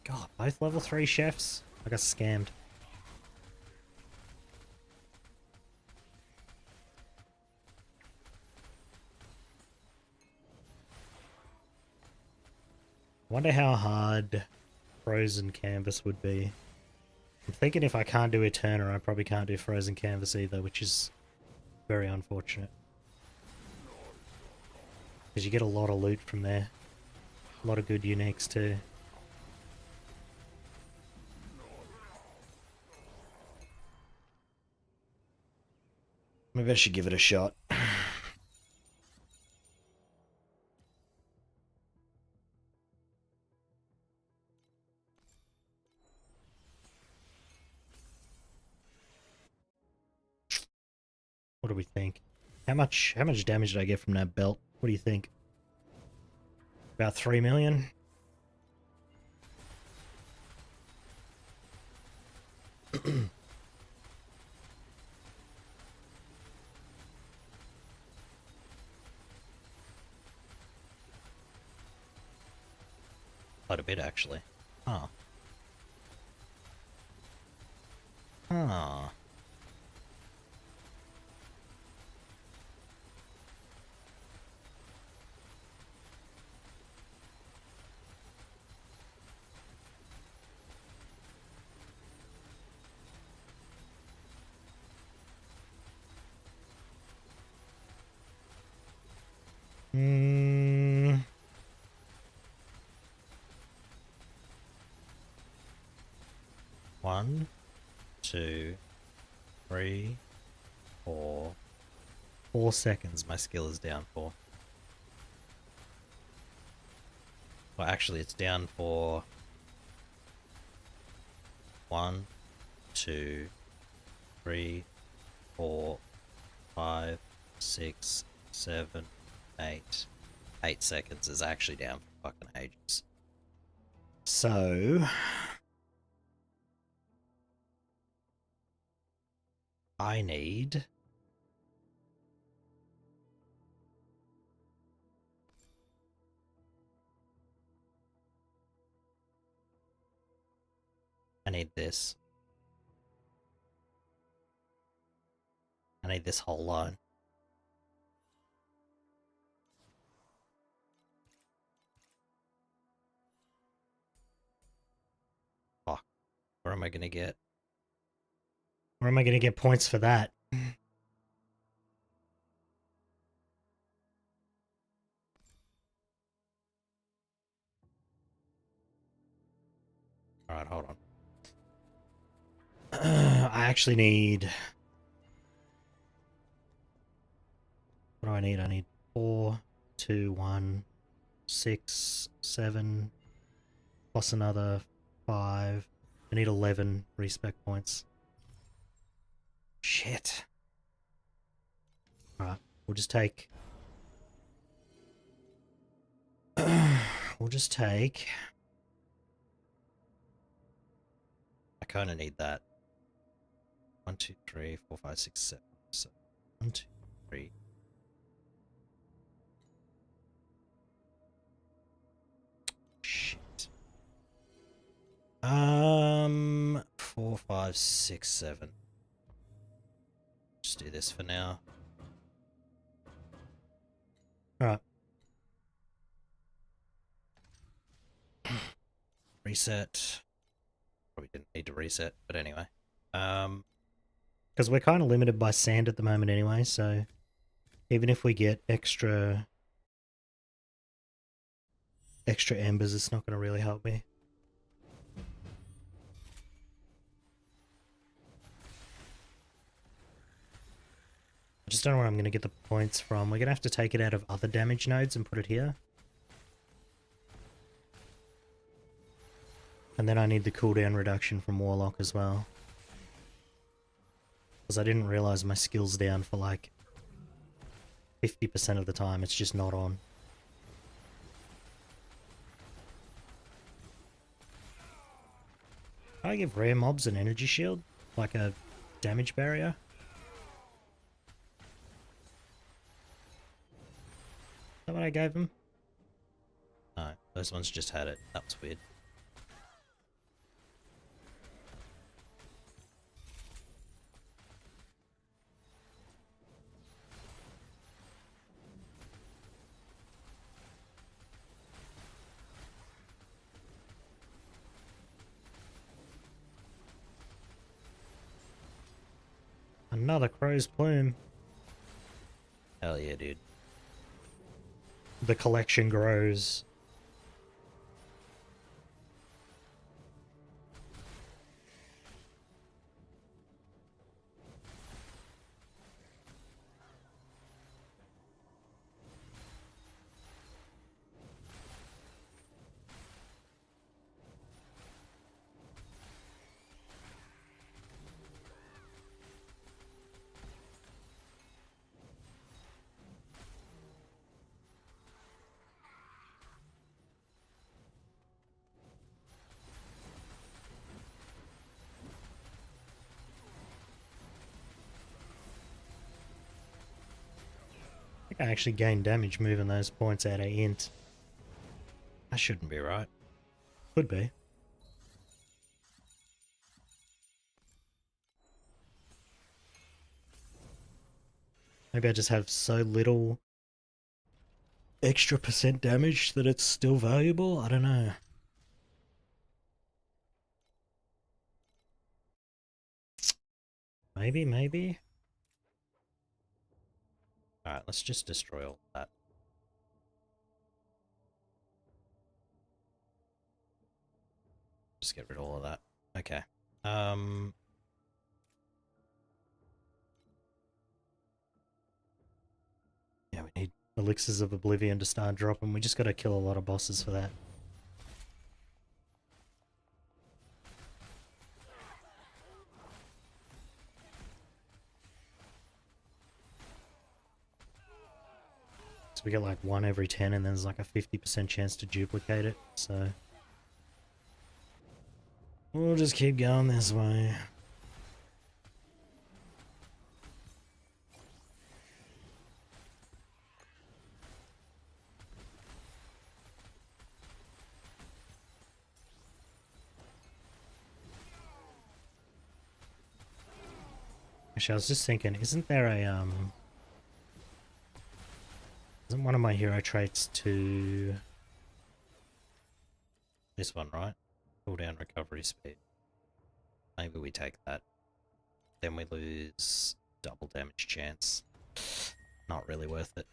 God, both level 3 chefs? I got scammed. Wonder how hard frozen canvas would be. I'm thinking if I can't do Eterna, I probably can't do frozen canvas either, which is very unfortunate. Because you get a lot of loot from there. A lot of good uniques too. Maybe I should give it a shot. What do we think? How much damage did I get from that belt? What do you think? About 3 million? Quite a bit, actually. Huh. Huh. Hmm. One, 2, 3, 4. 4 seconds my skill is down for. Well, actually, it's down for 1, 2, 3, 4, 5, 6, 7, 8. 8 seconds is actually down for fucking ages. So I need this. I need this whole line. Fuck. Where am I gonna get? Where am I gonna get points for that? Alright, hold on. I actually need... What do I need? I need 4, 2, 1, 6, 7, plus another 5. I need 11 respec points. Shit. Alright, we'll just take... we'll just take... I kinda need that. 1, 2, 3, 4, 5, 6, 7. So 1, 2, 3. Shit. 4, 5, 6, 7. Just do this for now. Alright. Reset. Probably didn't need to reset, but anyway. Because we're kind of limited by sand at the moment anyway, so even if we get extra extra embers, it's not going to really help me. I just don't know where I'm going to get the points from. We're going to have to take it out of other damage nodes and put it here. And then I need the cooldown reduction from Warlock as well. Because I didn't realize my skill's down for like 50% of the time. It's just not on. Can I give rare mobs an energy shield? Like a damage barrier? Is that what I gave them? No, those ones just had it. That was weird. Another crow's plume. Hell yeah, dude. The collection grows. I think I actually gained damage moving those points out of int. That shouldn't be right. Could be. Maybe I just have so little extra percent damage that it's still valuable? I don't know. Maybe. Alright, let's just destroy all that. Just get rid of all of that. Okay. Yeah, we need elixirs of oblivion to start dropping. We just gotta kill a lot of bosses for that. So we get like 1 every 10 and there's like a 50% chance to duplicate it, so we'll just keep going this way. Actually, I was just thinking, isn't there a, isn't one of my hero traits to this one, right? Cooldown recovery speed. Maybe we take that. Then we lose double damage chance. Not really worth it.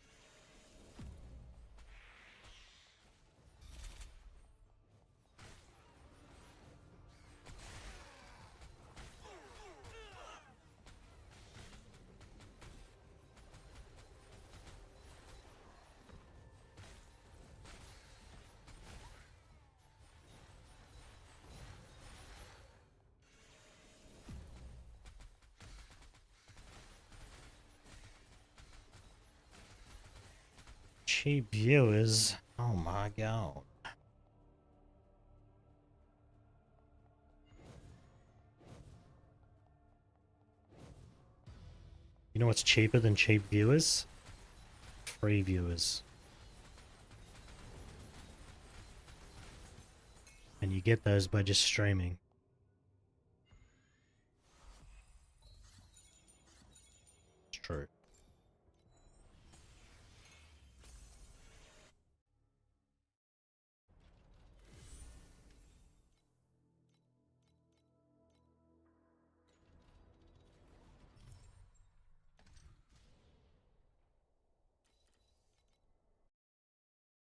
Cheap viewers. Oh my god. You know what's cheaper than cheap viewers? Free viewers. And you get those by just streaming. It's true.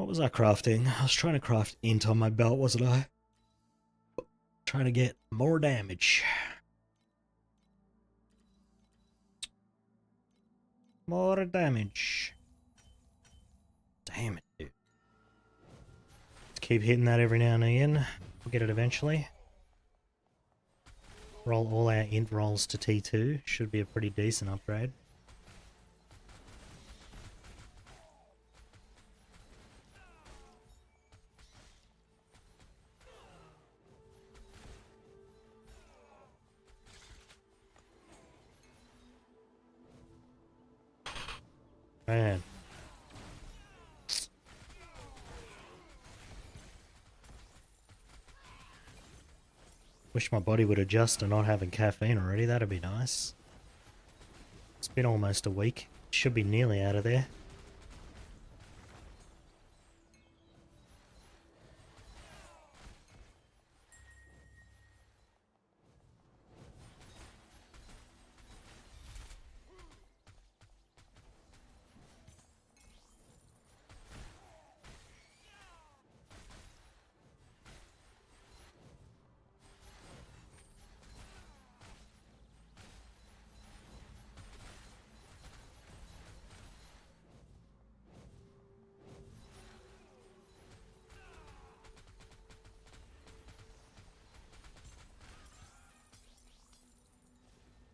What was I crafting? I was trying to craft int on my belt, wasn't I? Trying to get more damage. More damage. Damn it, dude. Let's keep hitting that every now and again. We'll get it eventually. Roll all our int rolls to T2. Should be a pretty decent upgrade. Man. Wish my body would adjust to not having caffeine already. That'd be nice. It's been almost a week. Should be nearly out of there.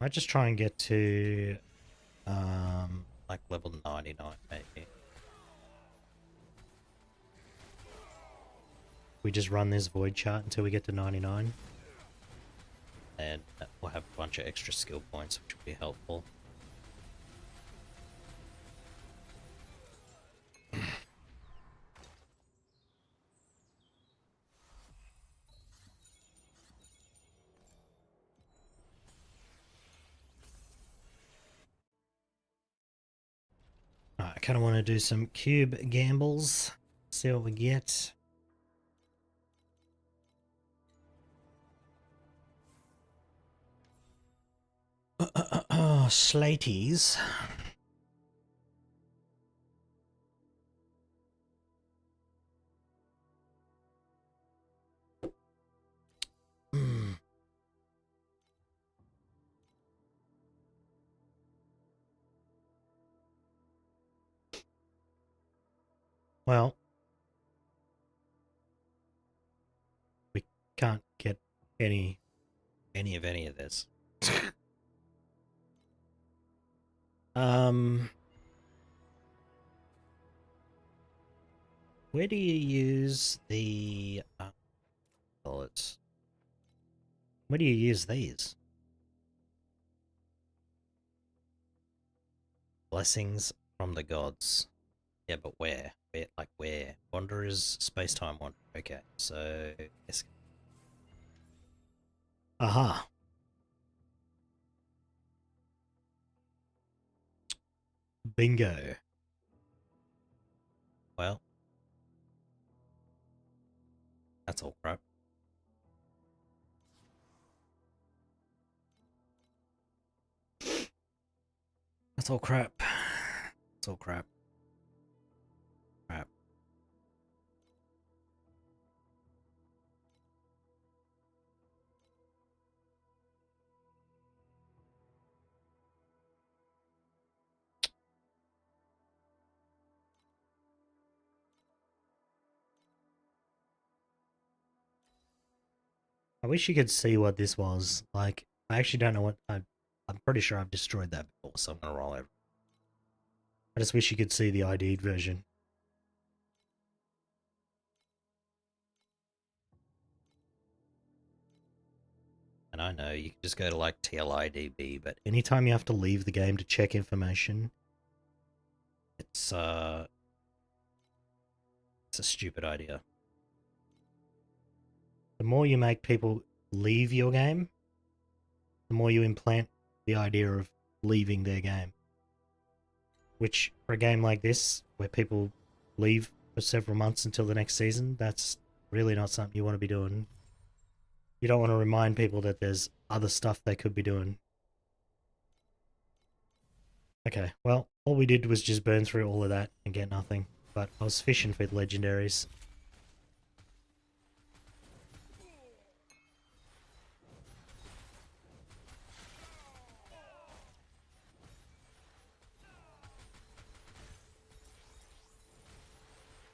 I just try and get to like level 99 maybe. We just run this void chart until we get to 99. And we'll have a bunch of extra skill points, which will be helpful. I kind of want to do some cube gambles, see what we get. Slaties. Well, we can't get any of this. Where do you use the bullets? Where do you use these? Blessings from the gods. Yeah, but where? Like where? Wanderers, space-time wander. Okay, so yes. Aha. Bingo. Well, that's all crap. That's all crap. That's all crap. Crap. I wish you could see what this was. Like, I actually don't know what... I'm pretty sure I've destroyed that before, so I'm going to roll over. I just wish you could see the ID'd version. And I know you can just go to like TLIDB, but anytime you have to leave the game to check information, it's a stupid idea. The more you make people leave your game, the more you implant the idea of leaving their game. Which, for a game like this, where people leave for several months until the next season, that's really not something you want to be doing. You don't want to remind people that there's other stuff they could be doing. Okay, well, all we did was just burn through all of that and get nothing. but I was fishing for legendaries.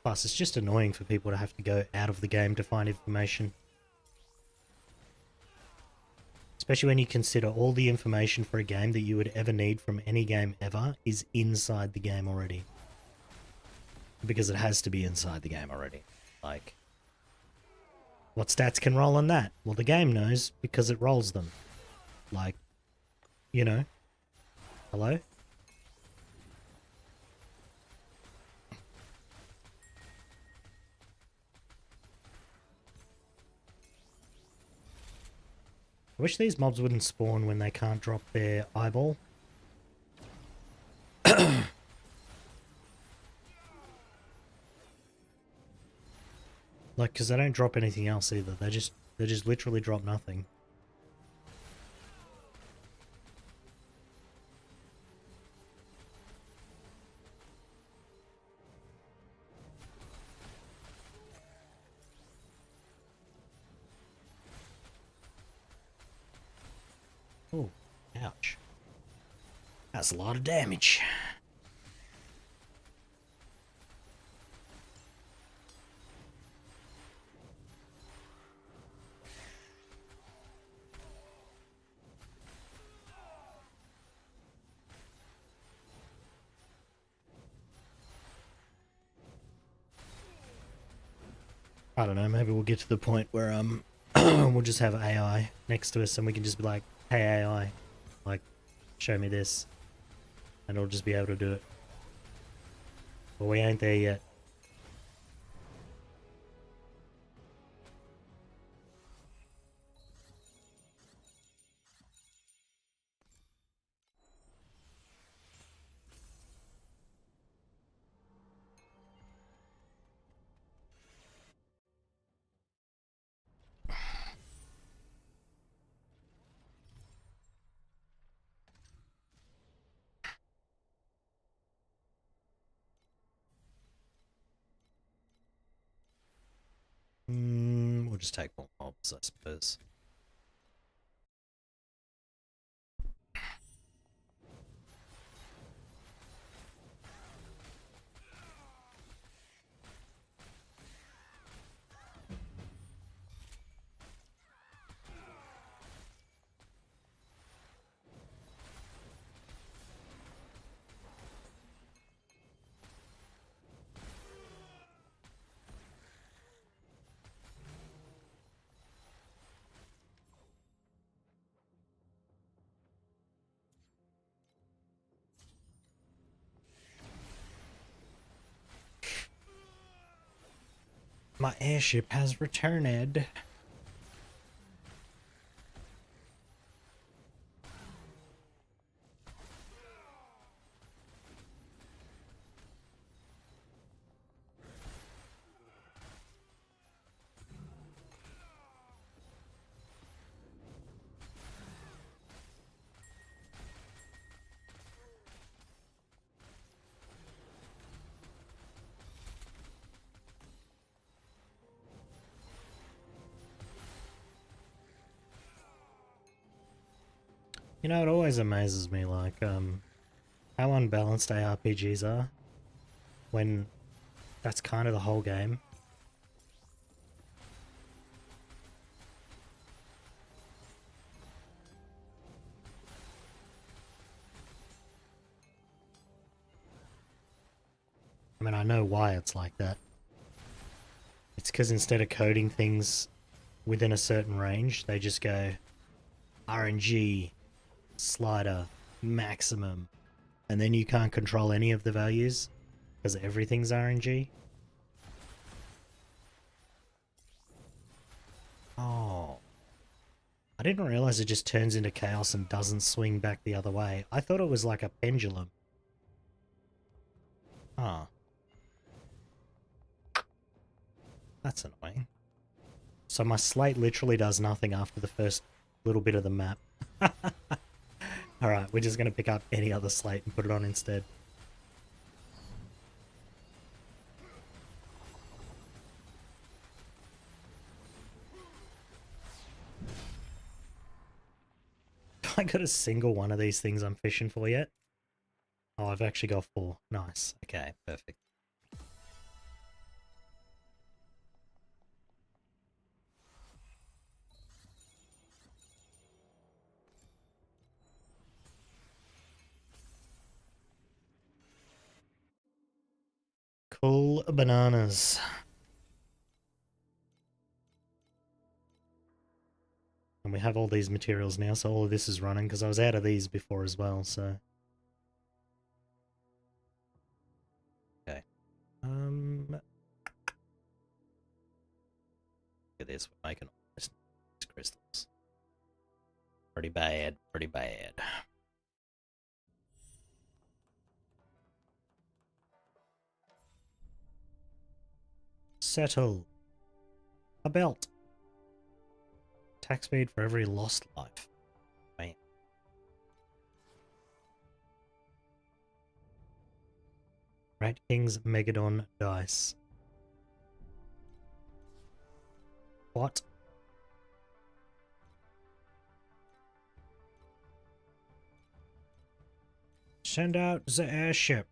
Plus, it's just annoying for people to have to go out of the game to find information. Especially when you consider all the information for a game that you would ever need from any game ever is inside the game already. Because it has to be inside the game already. Like, what stats can roll on that? Well, the game knows because it rolls them. Like, you know. Hello? I wish these mobs wouldn't spawn when they can't drop their eyeball. Like, because they don't drop anything else either. They just literally drop nothing. Oh, ouch. That's a lot of damage. I don't know, maybe we'll get to the point where we'll just have AI next to us and we can just be like, hey AI, like, show me this. And it'll just be able to do it. But we ain't there yet. We'll just take more mobs, I suppose. My airship has returned. You know, it always amazes me, like, how unbalanced ARPGs are when that's kind of the whole game. I mean, I know why it's like that. It's because instead of coding things within a certain range, they just go RNG, slider, maximum, and then you can't control any of the values because everything's RNG. Oh. I didn't realize it just turns into chaos and doesn't swing back the other way. I thought it was like a pendulum. Huh. That's annoying. So my slate literally does nothing after the first little bit of the map. Alright, we're just going to pick up any other slate and put it on instead. I got a single one of these things I'm fishing for yet? Oh, I've actually got 4. Nice. Okay, perfect. Cool bananas. And we have all these materials now, so all of this is running, because I was out of these before as well, so... Okay. Look at this, we're making all these crystals. Pretty bad, pretty bad. Settle. A belt. Attack speed for every lost life. Man. Rat King's Megadon dice. What? Send out the airship.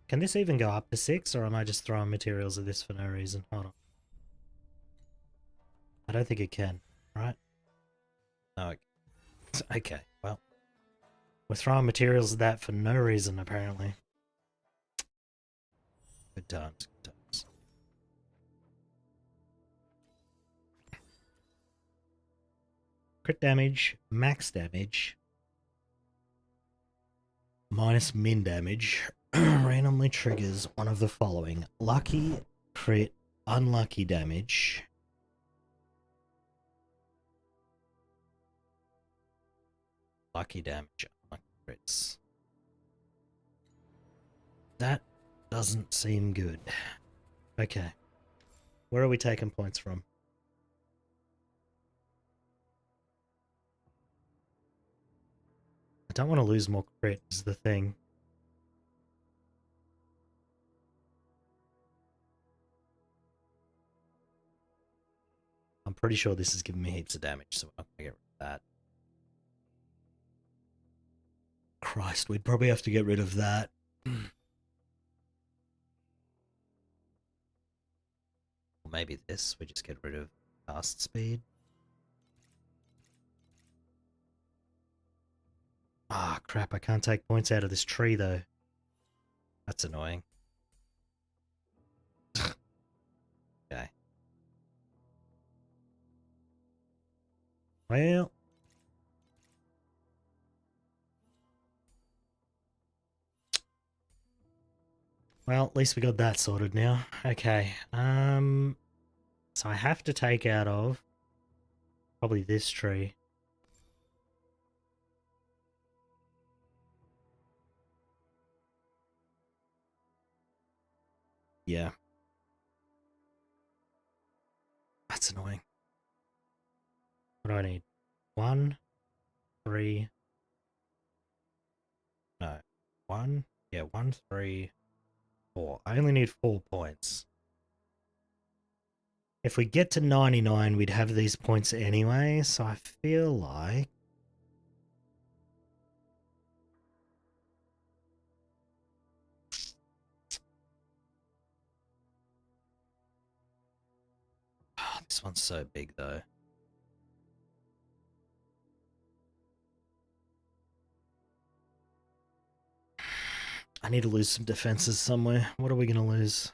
Can this even go up to 6, or am I just throwing materials at this for no reason? Hold on. I don't think it can, right? No. Okay, well. We're throwing materials at that for no reason, apparently. Good times, good times. Crit damage, max damage, minus min damage, randomly triggers one of the following. Lucky, crit, unlucky damage. Lucky damage, unlucky crits. That doesn't seem good. Okay. Where are we taking points from? I don't want to lose more crit is the thing. I'm pretty sure this is giving me heaps of damage, so I'm not going to get rid of that. Christ, we'd probably have to get rid of that. Or maybe this, we just get rid of cast speed. Ah, crap, I can't take points out of this tree, though. That's annoying. Okay. Well... Well, at least we got that sorted now. Okay, so I have to take out of probably this tree. Yeah. That's annoying. What do I need? 1, 3... No. 1? Yeah, 1, 3, 4. I only need 4 points. If we get to 99, we'd have these points anyway, so I feel like... Oh, this one's so big, though. I need to lose some defenses somewhere. What are we going to lose?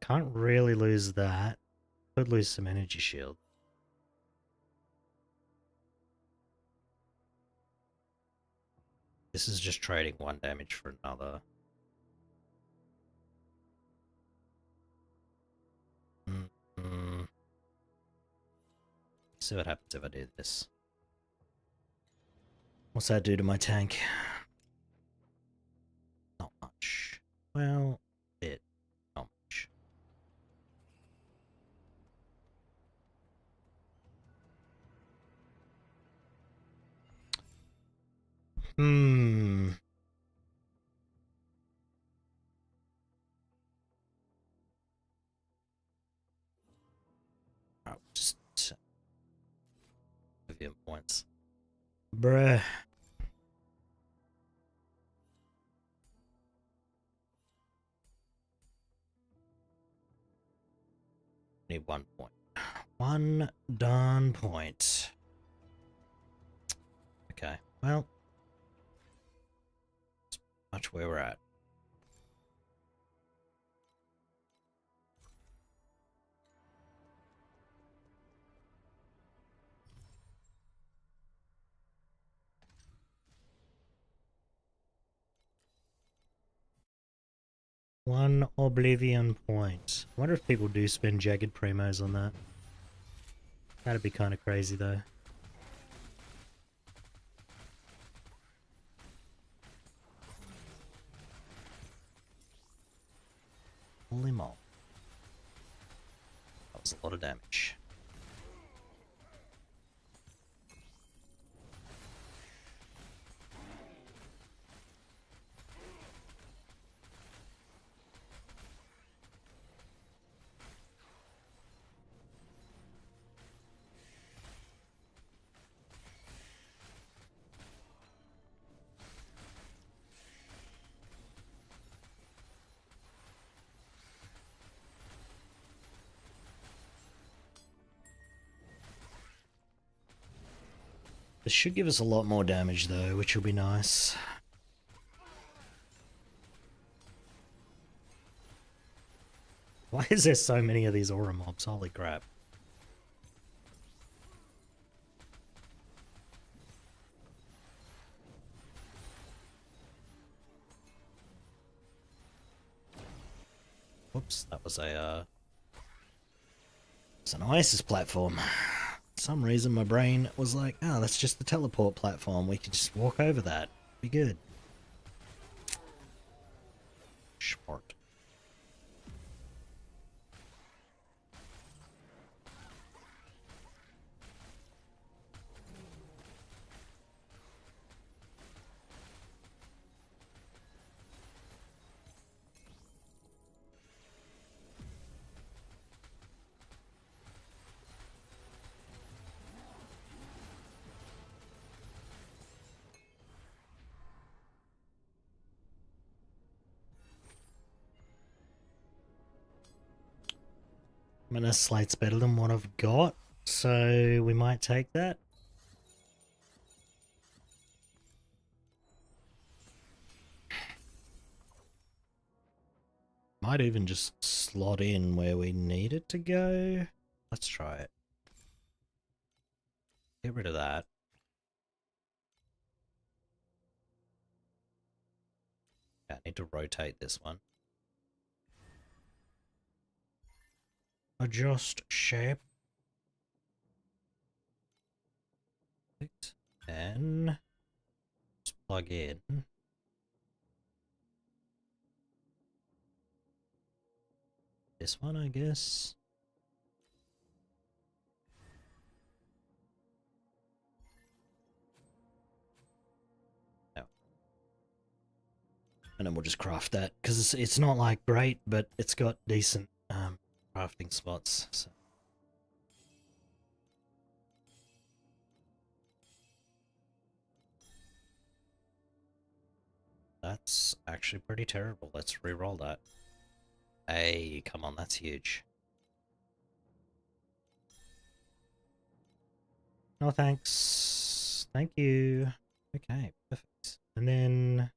Can't really lose that. Could lose some energy shield. This is just trading 1 damage for another. See what happens if I do this. What's that do to my tank? Not much. Well, bit. Not much. I'll just Oblivion points. Bruh. Need 1 point. 1 darn point. Okay, well. That's much where we're at. One Oblivion point. I wonder if people do spend Jagged Primos on that. That'd be kind of crazy though. lmao. That was a lot of damage. This should give us a lot more damage though, which will be nice. Why is there so many of these aura mobs? Holy crap. Whoops, that was it's an Oasis platform. For some reason my brain was like, oh, that's just the teleport platform. We can just walk over that. Be good. Smart. I mean, a slate's better than what I've got, so we might take that. Might even just slot in where we need it to go. Let's try it. Get rid of that. Yeah, I need to rotate this one. Adjust shape. And just plug in. This one, I guess. No. And then we'll just craft that, because it's not like great, but it's got decent crafting spots. So. That's actually pretty terrible. Let's re-roll that. Hey, come on, that's huge. No thanks. Thank you. Okay, perfect. And then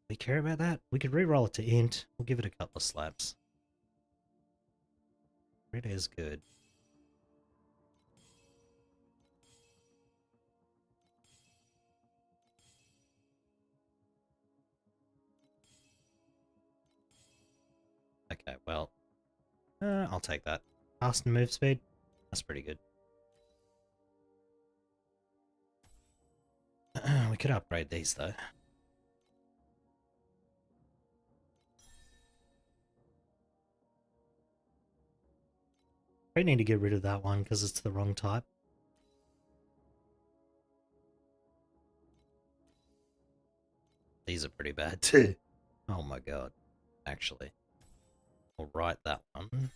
we care about that? We could re-roll it to int. We'll give it a couple of slaps. It is good. Okay, well, I'll take that. Fast and move speed. That's pretty good. We could upgrade these though. I need to get rid of that one because it's the wrong type. These are pretty bad too. Oh my god. Actually. We'll write that one.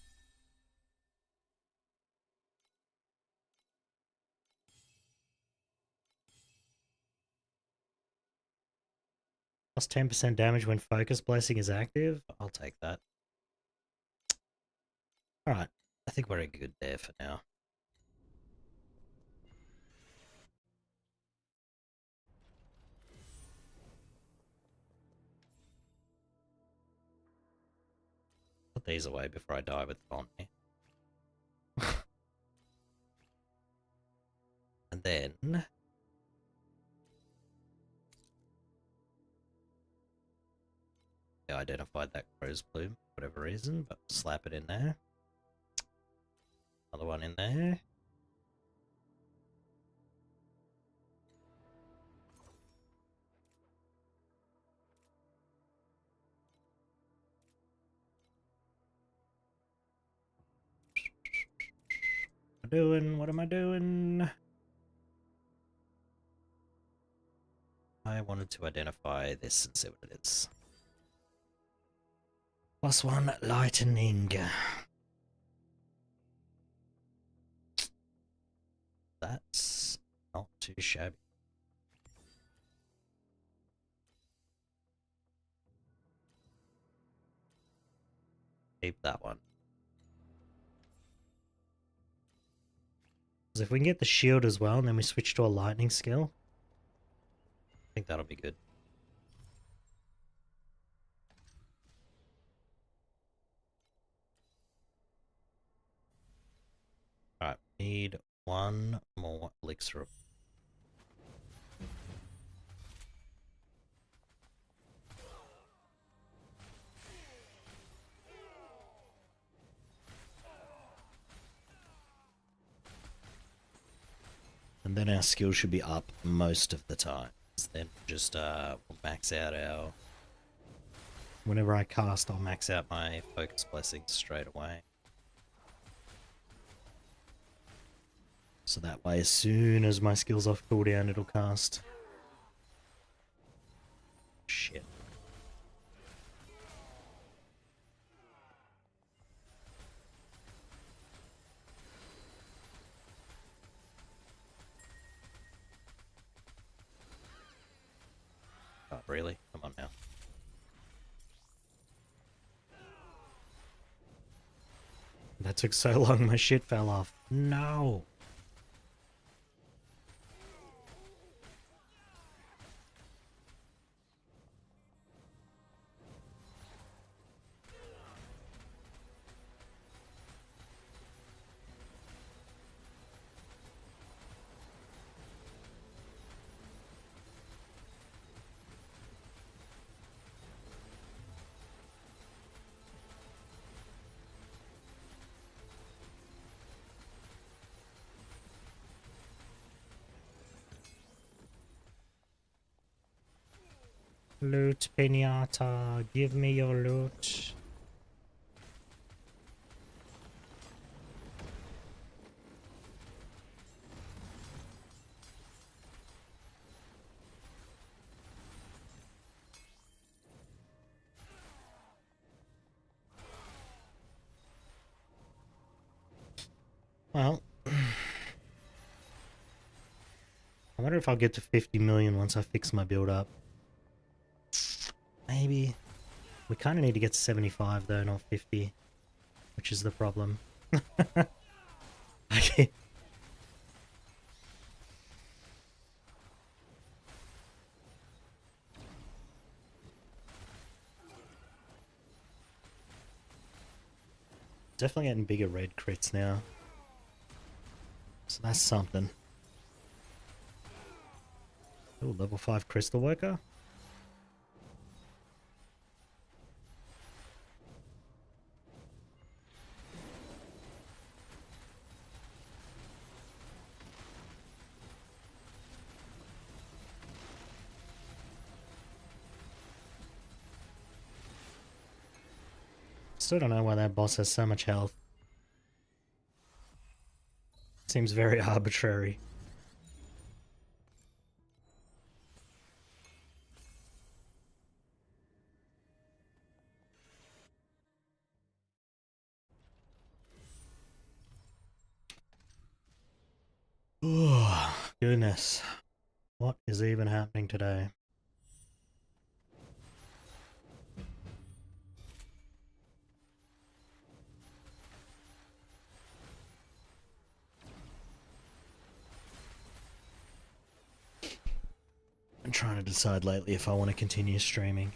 Plus 10% damage when Focus Blessing is active. I'll take that. Alright, I think we're good there for now. Put these away before I die with Bonnie. And then... I identified that crow's plume for whatever reason, but slap it in there. Another one in there. What am I doing? I wanted to identify this and see what it is. +1 lightning. That's not too shabby. Keep that one. Because if we can get the shield as well and then we switch to a lightning skill, I think that'll be good. Alright, need one more elixir. And then our skill should be up most of the time. Then just we'll max out our... Whenever I cast, I'll max out my Focus Blessings straight away. So that way, as soon as my skill's off cooldown, it'll cast. Shit. Oh, really? Come on now. That took so long, my shit fell off. No! Loot, Pinata, give me your loot. Well, I wonder if I'll get to 50 million once I fix my build up. Maybe. We kind of need to get to 75 though, not 50, which is the problem. Okay. Definitely getting bigger red crits now. So that's something. Oh, level 5 crystal worker. Still don't know why that boss has so much health. Seems very arbitrary. Oh, goodness. What is even happening today? I'm trying to decide lately if I want to continue streaming.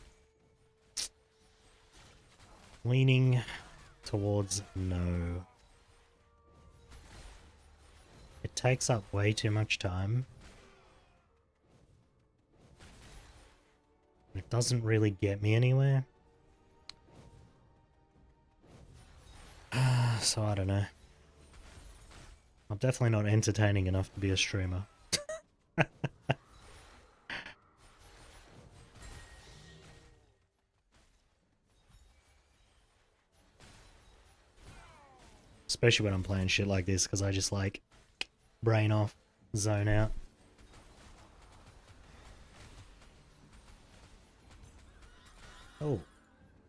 Leaning towards no. It takes up way too much time. It doesn't really get me anywhere. So I don't know. I'm definitely not entertaining enough to be a streamer. Especially when I'm playing shit like this, because I just like brain off, zone out. Oh,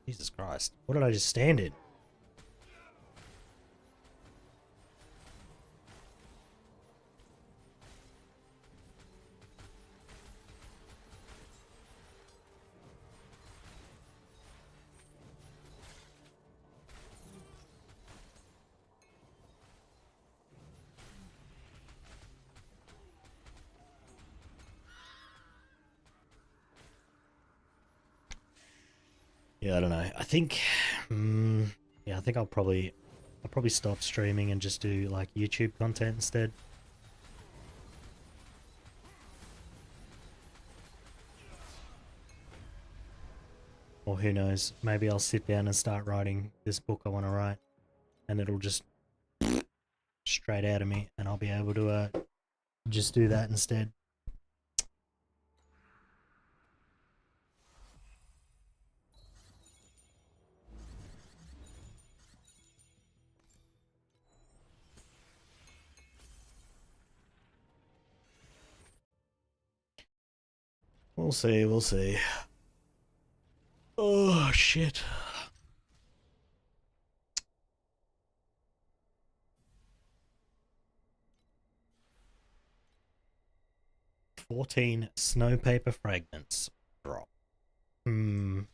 Jesus Christ. What did I just stand in? Yeah, I don't know. I think, yeah, I think I'll probably stop streaming and just do like YouTube content instead. Or who knows? Maybe I'll sit down and start writing this book I want to write, and it'll just straight out of me, and I'll be able to just do that instead. We'll see, we'll see. Oh, shit. "14 snow paper fragments drop." I'd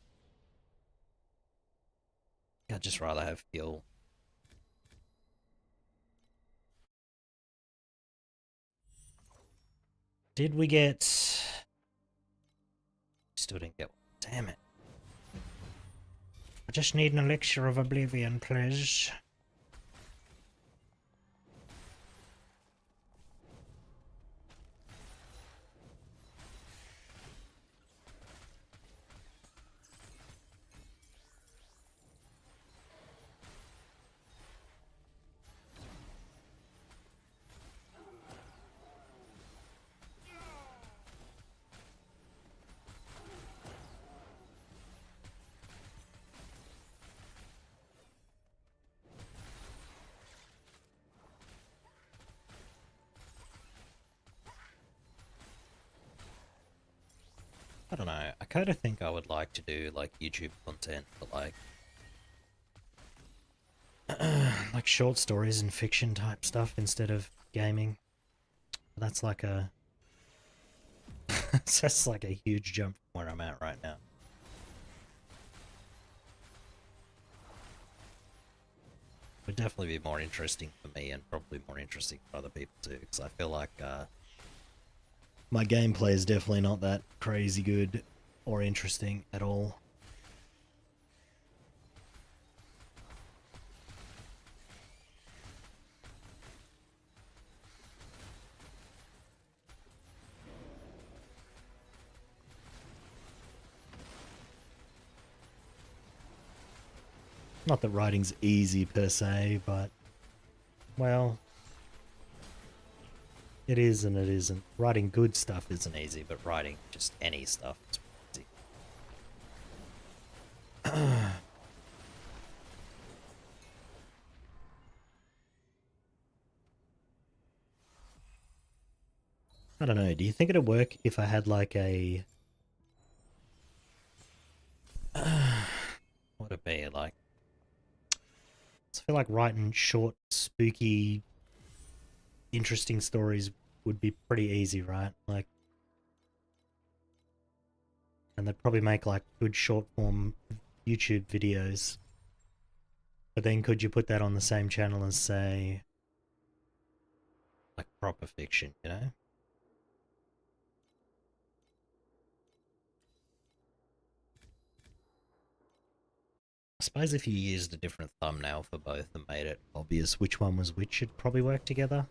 just rather have fuel. Did we get... Still didn't get one. Damn it. I just need an elixir of oblivion, please. I don't know. I kind of think I would like to do like YouTube content, but like like short stories and fiction type stuff instead of gaming. That's like a that's like a huge jump from where I'm at right now. Would definitely be more interesting for me and probably more interesting for other people too, because I feel like my gameplay is definitely not that crazy good or interesting at all. Not that writing's easy per se, but, well, it is and it isn't. Writing good stuff isn't easy, but writing just any stuff is easy. I don't know, do you think it'd work if I had like a... what would it be, like... I feel like writing short, spooky, interesting stories would be pretty easy, right? Like... and they'd probably make like good short form YouTube videos. But then could you put that on the same channel as, say, like proper fiction, you know? I suppose if you used a different thumbnail for both and made it obvious which one was which, it'd probably work together.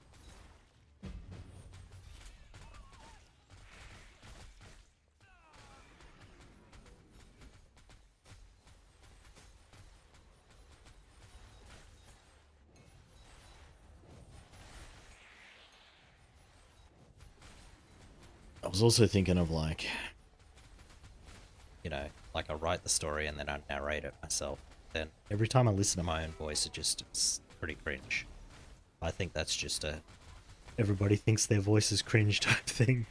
I was also thinking of like, you know, like I write the story and then I narrate it myself. Then every time I listen to my own voice, it's pretty cringe. I think that's just a everybody thinks their voice is cringe type thing.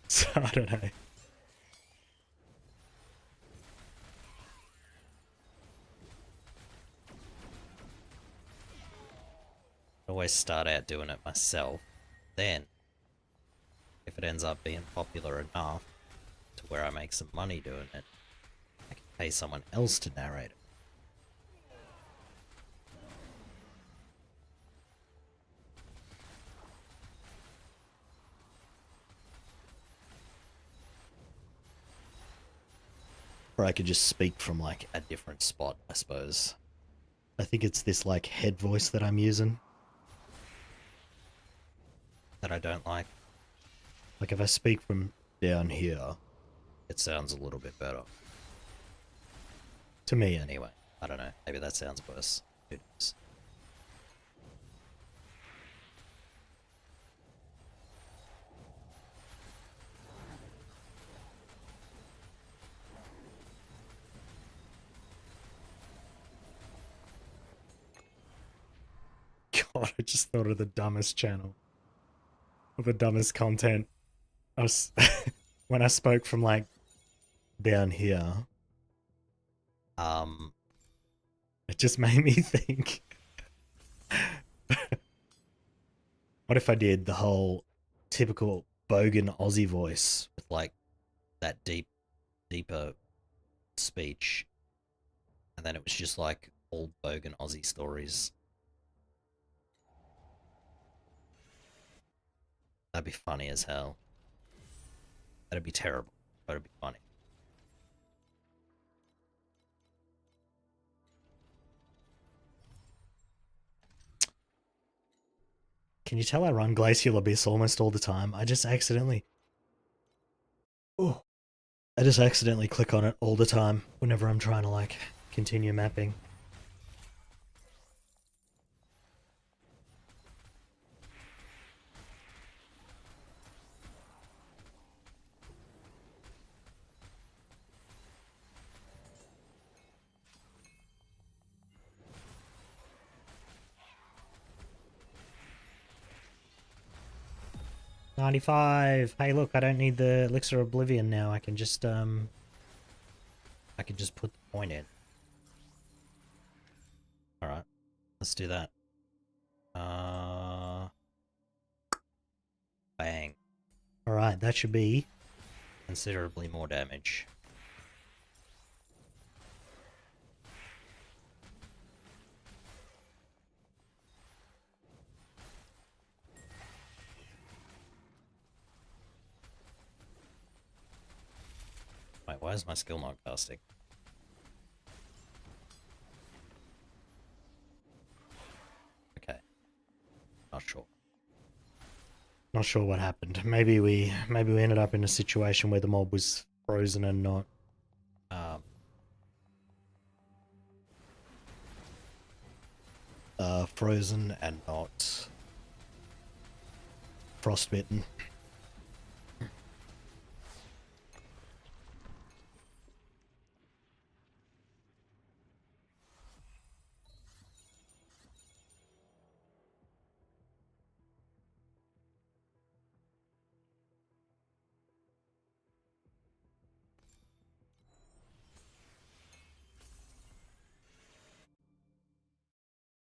So I don't know. I always start out doing it myself. Then, if it ends up being popular enough to where I make some money doing it, I can pay someone else to narrate it. Or I could just speak from like a different spot, I suppose. I think it's this like head voice that I'm using that I don't like. Like if I speak from down here, it sounds a little bit better. To me anyway. I don't know. Maybe that sounds worse. Who knows? God, I just thought of the dumbest channel. Of the dumbest content. I was when I spoke from like down here, it just made me think. What if I did the whole typical bogan Aussie voice with like that deeper speech, and then it was just like old bogan Aussie stories? That'd be funny as hell. That'd be terrible, but it'd be funny. Can you tell I run Glacial Abyss almost all the time? I just accidentally... Oh. I just accidentally click on it all the time whenever I'm trying to, like, continue mapping. $95. Hey, look, I don't need the Elixir of Oblivion now. I can just put the point in. Alright, let's do that. Bang. Alright, that should be considerably more damage. Wait, why is my skill not casting? Okay. Not sure. Not sure what happened. Maybe we ended up in a situation where the mob was frozen and not frozen and not frostbitten.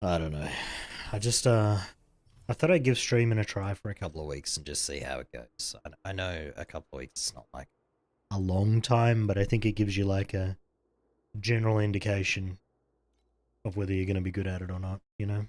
I don't know. I just I thought I'd give streaming a try for a couple of weeks and just see how it goes. I know a couple of weeks is not like a long time, but I think it gives you like a general indication of whether you're going to be good at it or not, you know?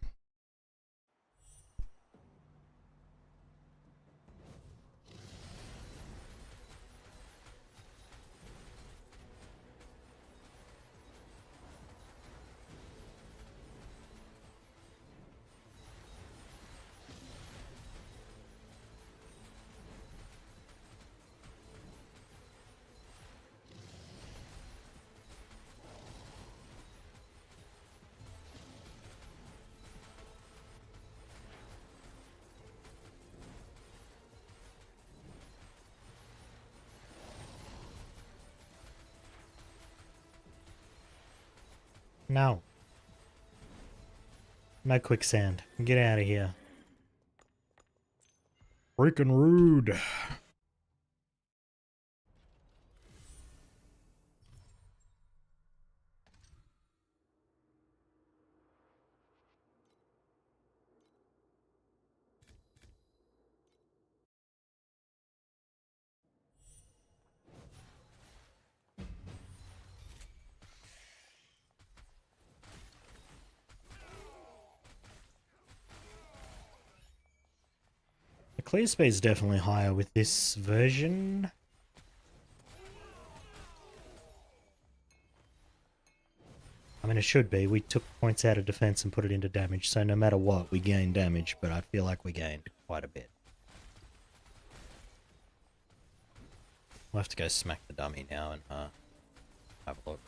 No. No quicksand. Get out of here. Freaking rude. The clear speed's definitely higher with this version. I mean, it should be. We took points out of defense and put it into damage, so no matter what, we gained damage, but I feel like we gained quite a bit. We'll have to go smack the dummy now and have a look.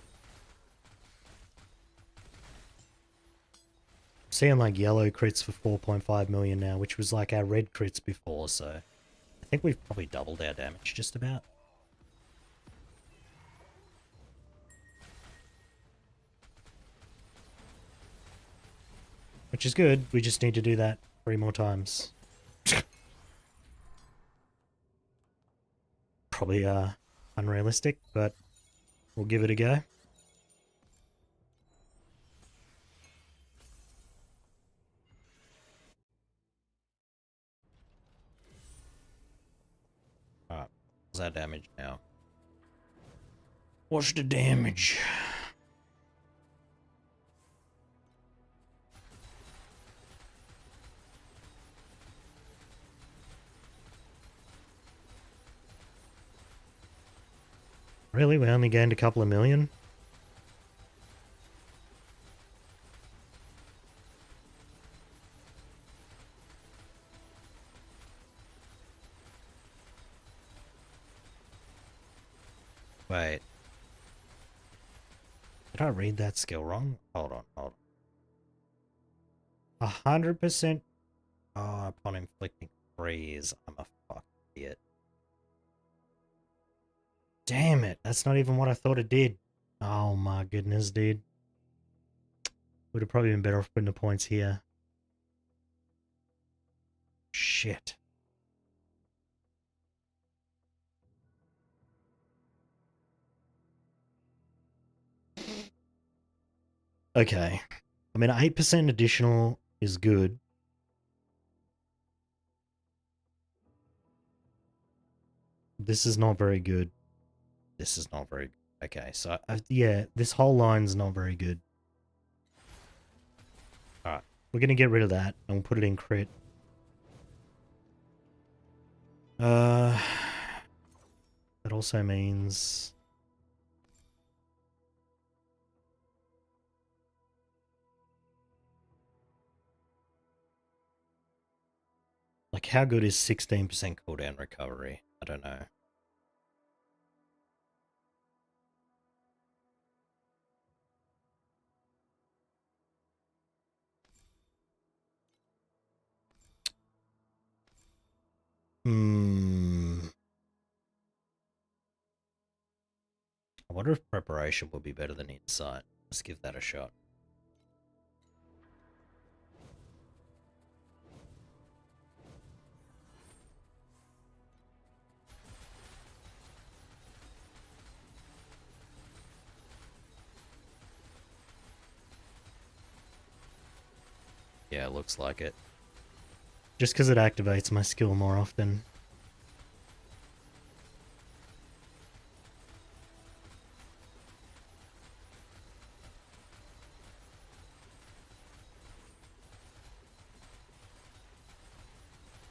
I'm seeing like yellow crits for 4.5 million now, which was like our red crits before, so I think we've probably doubled our damage just about. Which is good, we just need to do that 3 more times. Probably unrealistic, but we'll give it a go. Alright, what's our damage now? What's the damage? Really? We only gained a couple of million? Wait. Did I read that skill wrong? Hold on. 100%. Oh, upon inflicting freeze. I'm a fucking idiot. Damn it. That's not even what I thought it did. Oh my goodness, dude. Would have probably been better off putting the points here. Shit. Okay. I mean, 8% additional is good. This is not very good. This is not very good. Okay, so, yeah, this whole line's not very good. Alright, we're going to get rid of that, and we'll put it in crit. That also means... Like, how good is 16% cooldown recovery? I don't know. I wonder if preparation would be better than insight. Let's give that a shot. Yeah, looks like it. Just because it activates my skill more often.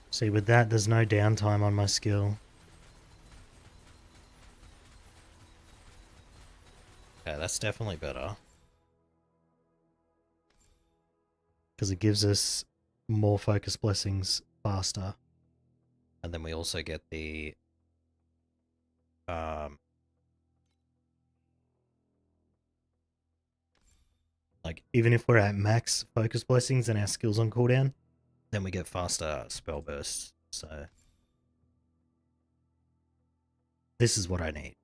See, with that, there's no downtime on my skill. Okay, that's definitely better. Because it gives us more focus blessings faster. And then we also get the... like, even if we're at max focus blessings and our skill's on cooldown, then we get faster spell bursts. So... this is what I need.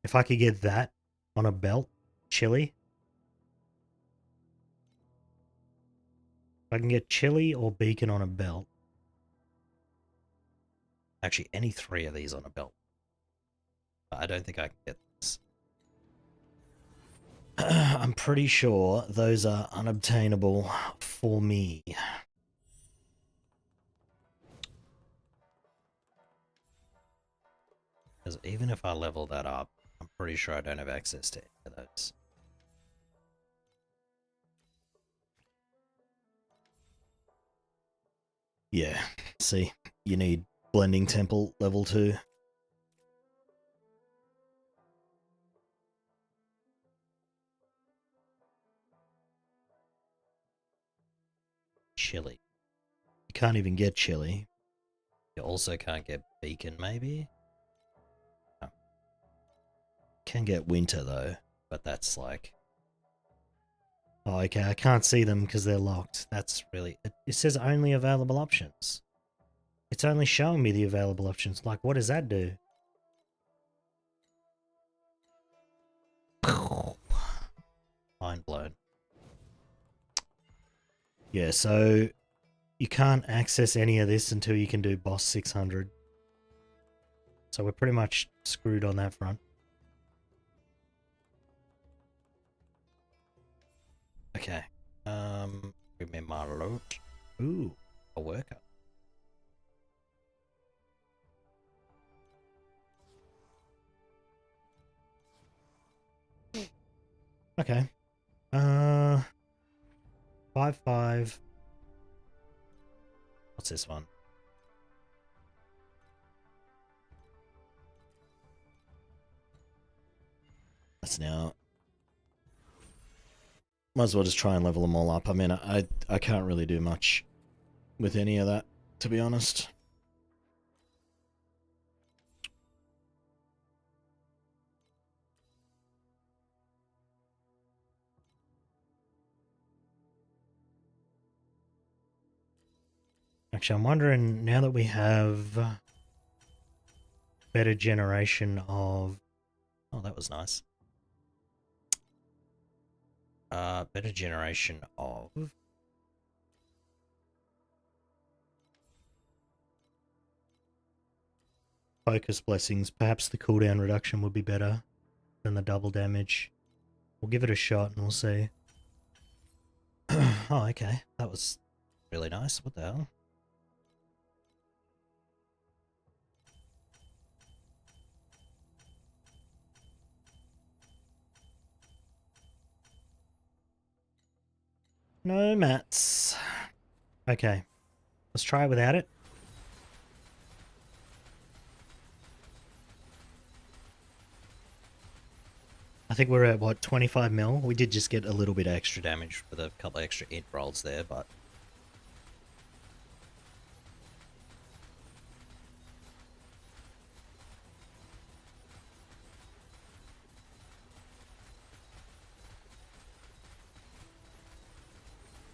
If I could get that on a belt, chili, I can get chili or beacon on a belt. Actually, any three of these on a belt. I don't think I can get this. I'm pretty sure those are unobtainable for me. Because even if I level that up, I'm pretty sure I don't have access to any of those. Yeah, see, you need Blending Temple level 2. Chili. You can't even get chili. You also can't get beacon, maybe? No. Can get winter, though, but that's like... Oh, okay, I can't see them because they're locked. That's really... It says only available options. It's only showing me the available options. Like, what does that do? Mind blown. Yeah, so you can't access any of this until you can do boss 600. So we're pretty much screwed on that front. Okay. Give me my loot. Ooh, a worker. Okay. 5-5. What's this one? That's now. Might as well just try and level them all up. I mean, I can't really do much with any of that, to be honest. Actually, I'm wondering, now that we have better generation of... Oh, that was nice. Better generation of... Focus blessings. Perhaps the cooldown reduction would be better than the double damage. We'll give it a shot and we'll see. Oh, okay. That was really nice. What the hell? No mats. Okay. Let's try it without it. I think we're at, what, 25 mil? We did just get a little bit extra damage with a couple extra int rolls there, but...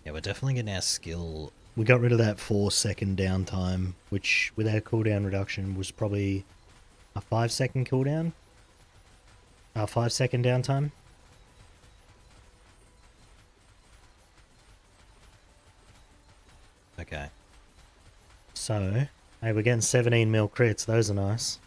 Yeah, we're definitely getting our skill... We got rid of that 4-second downtime, which with our cooldown reduction was probably a 5-second cooldown. 5-second downtime. Okay. So, hey, we're getting 17 mil crits. Those are nice.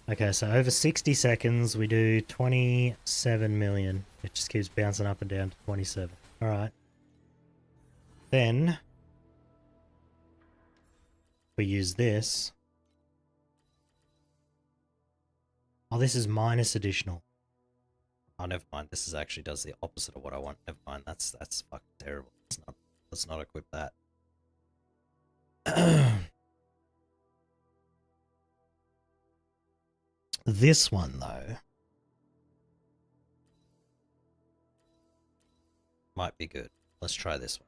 Okay, so over 60 seconds, we do 27 million. It just keeps bouncing up and down to 27. Alright. Then, we use this. Oh, this is minus additional. Oh, never mind. This is actually does the opposite of what I want. Never mind. That's fucking terrible. Let's not equip that. This one, though, might be good. Let's try this one.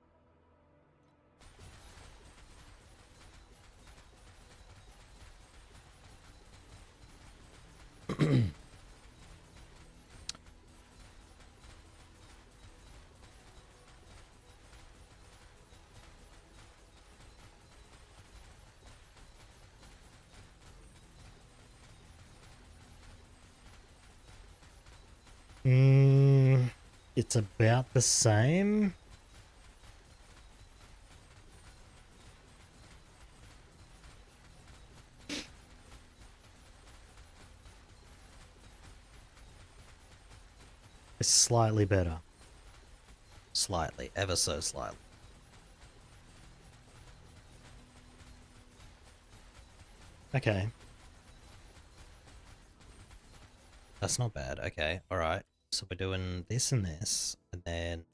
It's about the same. It's slightly better. Slightly, ever so slightly. Okay. That's not bad. Okay, alright. So we're doing this and this, and then...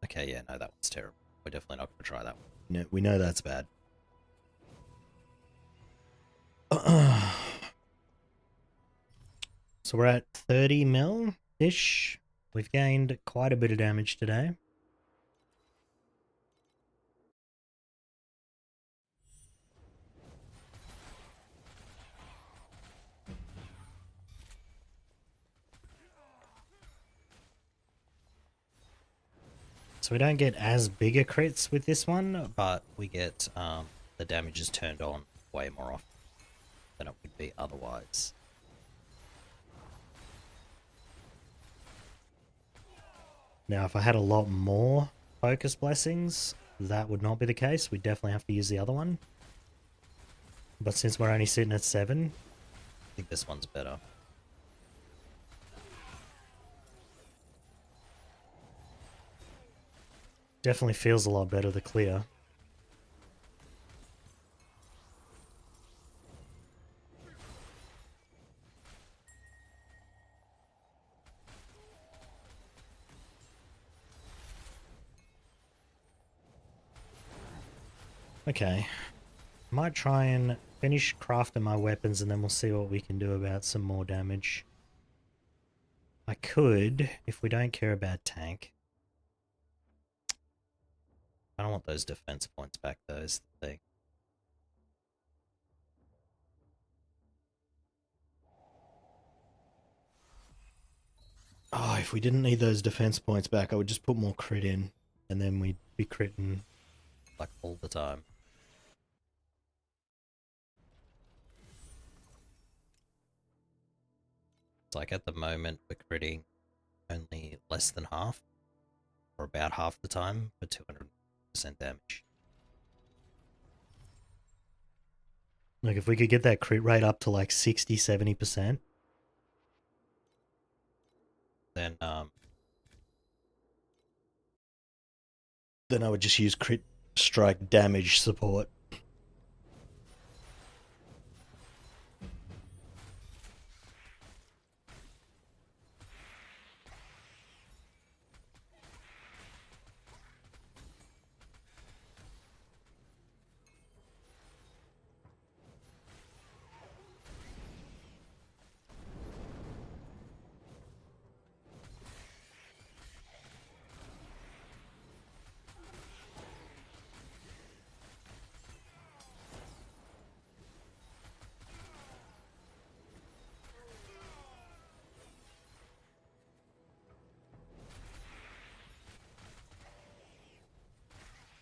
Okay, yeah, no, that one's terrible. We're definitely not going to try that one. No, we know that's bad. So we're at 30 mil-ish. We've gained quite a bit of damage today. So we don't get as big a crits with this one, but we get the damage is turned on way more often than it would be otherwise. Now, if I had a lot more focus blessings, that would not be the case. We definitely have to use the other one. But since we're only sitting at 7, I think this one's better. Definitely feels a lot better, the clear. Okay. Might try and finish crafting my weapons and then we'll see what we can do about some more damage. I could, if we don't care about tank. I don't want those defense points back though, is the thing. Oh, if we didn't need those defense points back, I would just put more crit in, and then we'd be critting like all the time. It's like at the moment we're critting only less than half, or about half the time, for 200% damage. Like if we could get that crit rate up to like 60-70%, then I would just use crit strike damage support.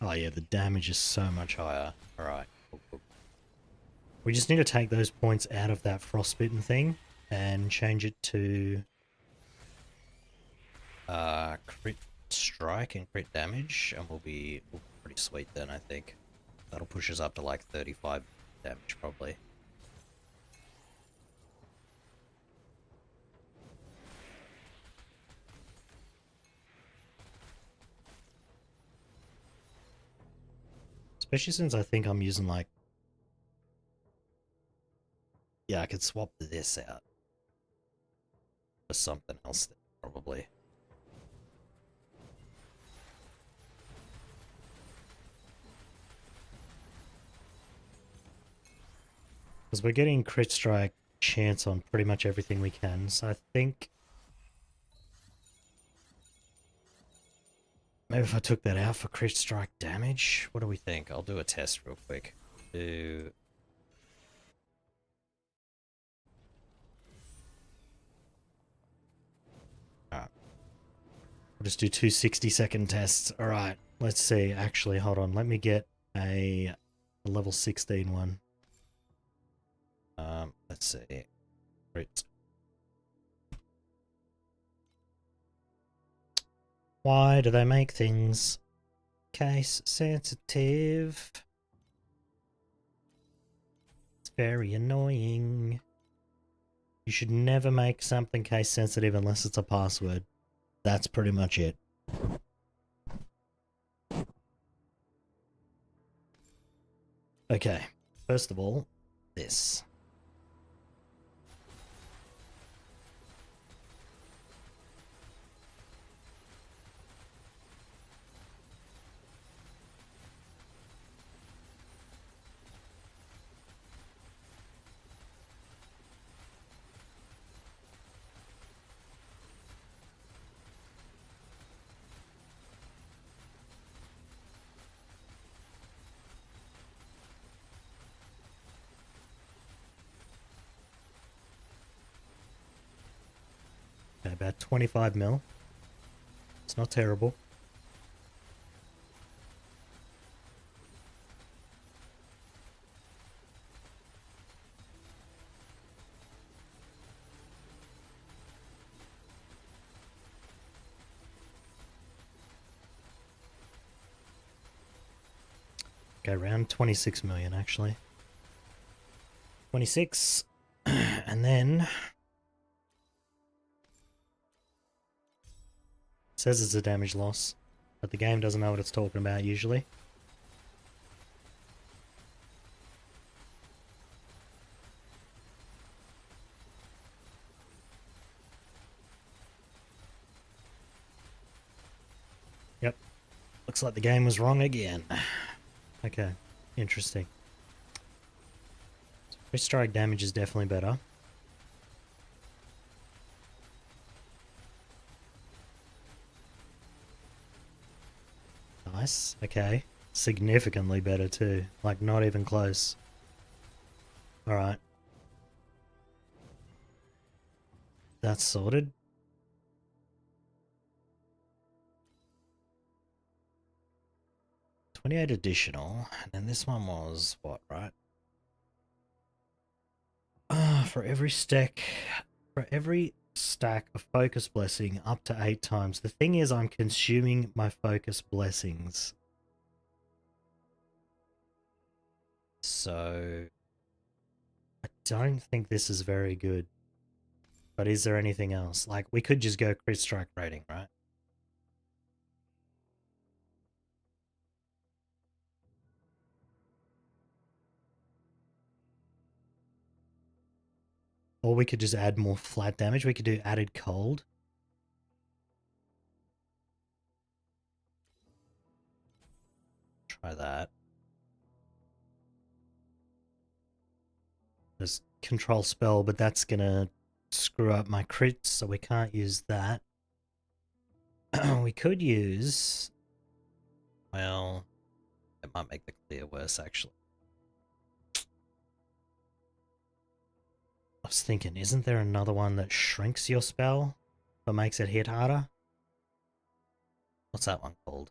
Oh yeah, the damage is so much higher. Alright, cool. We just need to take those points out of that frostbitten thing and change it to crit strike and crit damage, and we'll be pretty sweet then, I think. That'll push us up to like 35 damage probably. Especially since I think I'm using like... Yeah, I could swap this out for something else then, probably. Because we're getting crit strike chance on pretty much everything we can, so I think... Maybe if I took that out for crit strike damage? What do we think? I'll do a test real quick. Alright. We'll just do two 60-second tests. Alright, let's see. Actually, hold on. Let me get a level 16 one. Let's see. Crit. Why do they make things case sensitive? It's very annoying. You should never make something case sensitive unless it's a password. That's pretty much it. Okay, first of all, this. Okay, about 25 mil. It's not terrible. Okay, around 26 million actually. 26, and then it says it's a damage loss, but the game doesn't know what it's talking about usually. Yep, looks like the game was wrong again. Okay, interesting. Free strike damage is definitely better. Nice, okay. Significantly better too, like not even close. Alright. That's sorted. $28 additional, and then this one was what, right? For every stack of focus blessing up to 8 times. The thing is, I'm consuming my focus blessings. So I don't think this is very good. But is there anything else? Like, we could just go crit strike rating, right? Or we could just add more flat damage. We could do added cold. Try that. There's control spell, but that's gonna screw up my crits, so we can't use that. We could use... Well, it might make the clear worse, actually. I was thinking, isn't there another one that shrinks your spell, but makes it hit harder? What's that one called?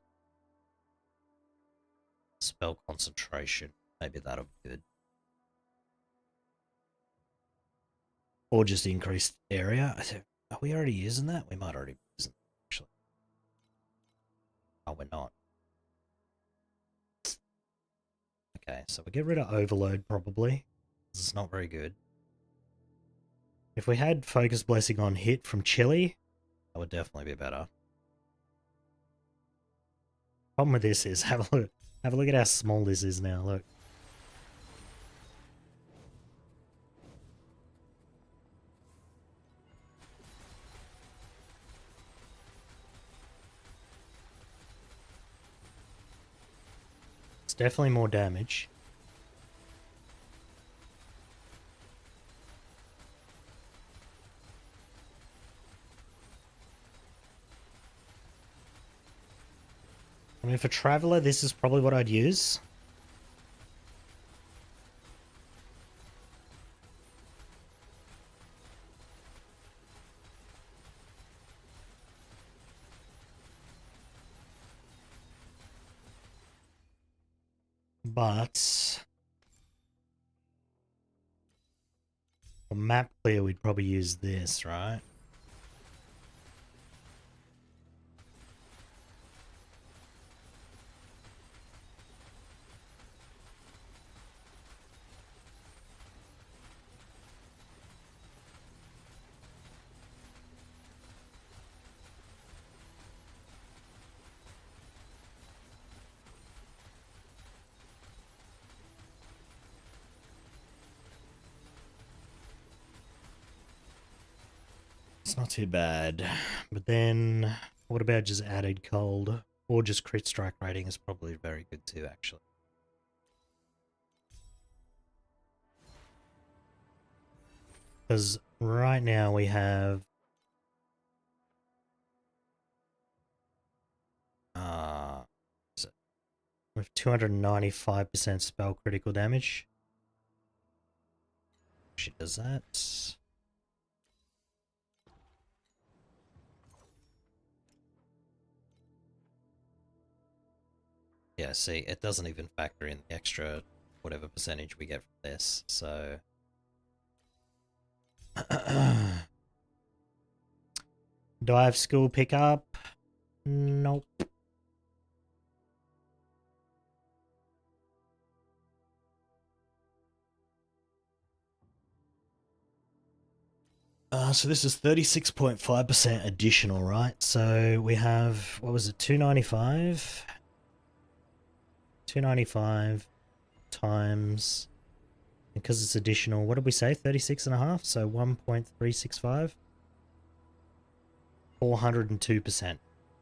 Spell concentration. Maybe that'll be good. Or just increased area. Are we already using that? We might already be using that, actually. Oh, we're not. Okay, so we get rid of overload, probably. It's not very good. If we had Focus Blessing on hit from Chili, that would definitely be better. Problem with this is, have a look at how small this is now, look. It's definitely more damage. I mean, for Traveler, this is probably what I'd use. But map clear, we'd probably use this, right? It's not too bad. But then, what about just added cold? Or just crit strike rating is probably very good too, actually. Because right now we have... we have 295% spell critical damage. She does that. Yeah, see, it doesn't even factor in the extra whatever percentage we get from this, so... Do I have school pickup? Nope. So this is 36.5% additional, right? So we have, what was it, 295? 295 times, because it's additional, what did we say, 36.5? So 1.365? 402%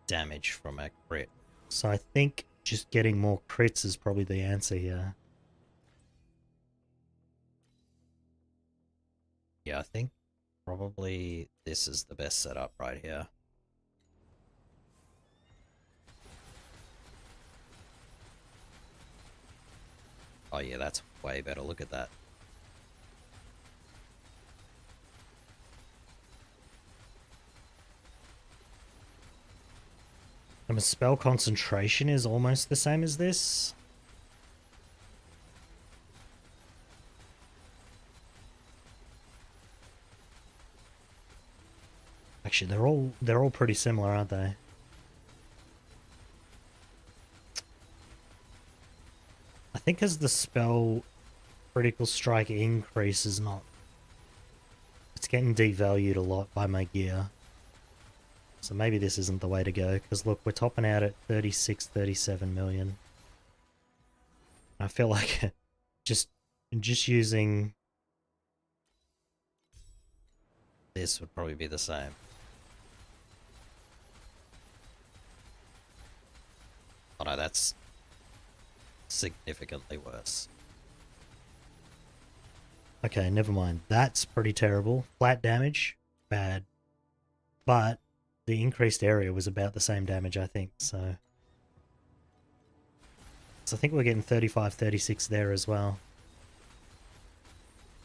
damage from a crit. So I think just getting more crits is probably the answer here. Yeah, I think probably this is the best setup right here. Oh yeah, that's way better. Look at that. And a spell concentration is almost the same as this. Actually, they're all pretty similar, aren't they? I think as the spell critical strike increase is not... It's getting devalued a lot by my gear. So maybe this isn't the way to go, because look, we're topping out at 36, 37 million. I feel like just using this would probably be the same. Oh no, that's significantly worse. Okay, never mind. That's pretty terrible. Flat damage, bad. But the increased area was about the same damage, I think, so... So I think we're getting 35, 36 there as well.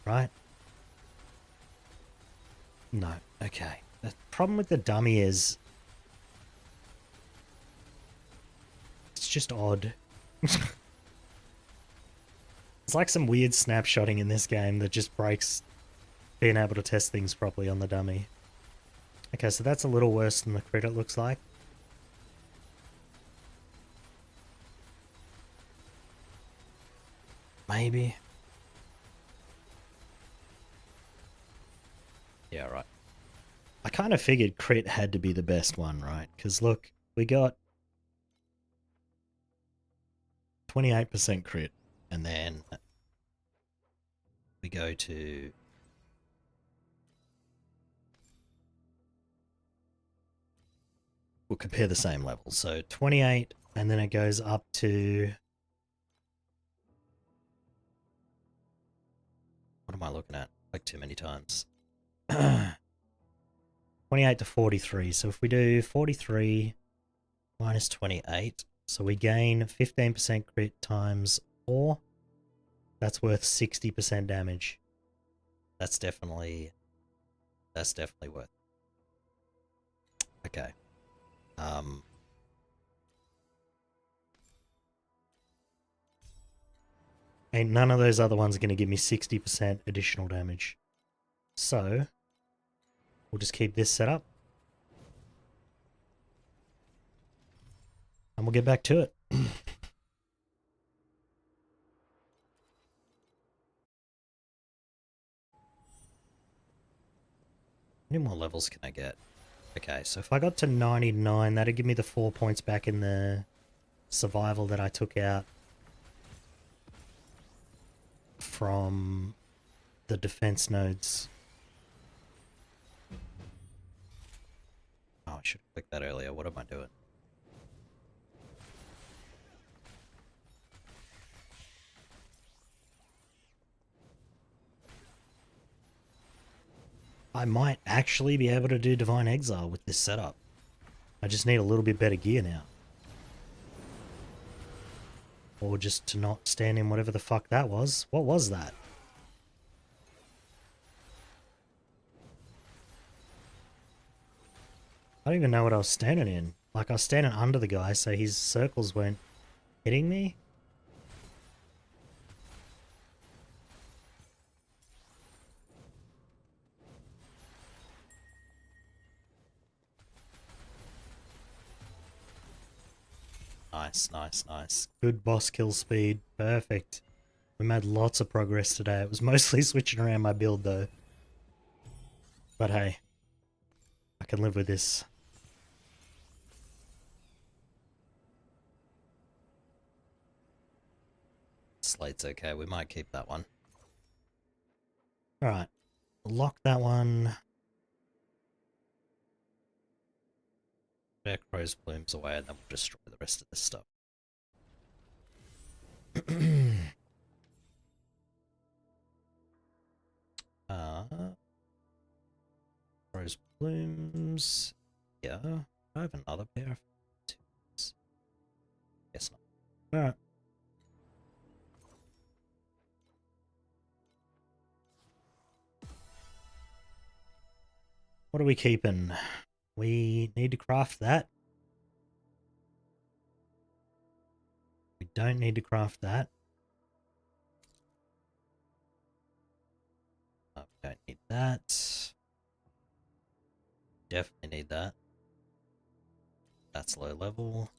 Right? No. Okay. The problem with the dummy is... It's just odd. It's like some weird snapshotting in this game that just breaks being able to test things properly on the dummy. Okay, so that's a little worse than the crit, it looks like. Maybe. Yeah, right. I kind of figured crit had to be the best one, right? Because look, we got 28% crit, and then we go to... We'll compare the same levels. So 28, and then it goes up to... What am I looking at? Like too many times. 28 to 43. So if we do 43 minus 28, so we gain 15% crit times 4. That's worth 60% damage. That's definitely worth it. Okay. Ain't none of those other ones are going to give me 60% additional damage. So, we'll just keep this set up. And we'll get back to it. How many more levels can I get? Okay, so if I got to 99, that'd give me the 4 points back in the survival that I took out from the defense nodes. Oh, I should have clicked that earlier. What am I doing? I might actually be able to do Divine Exile with this setup. I just need a little bit better gear now. Or just to not stand in whatever the fuck that was. What was that? I don't even know what I was standing in. Like, I was standing under the guy, so his circles weren't hitting me. Nice, nice, nice. Good boss kill speed. Perfect. We made lots of progress today. It was mostly switching around my build, though. But hey, I can live with this. Slate's okay. We might keep that one. Alright. Lock that one. Crow's plumes away, and then we'll destroy the rest of this stuff. Crow's plumes. Yeah. I have another pair of tools. Guess not. Alright. What are we keeping? We need to craft that. We don't need to craft that. We don't need that. Definitely need that. That's low level.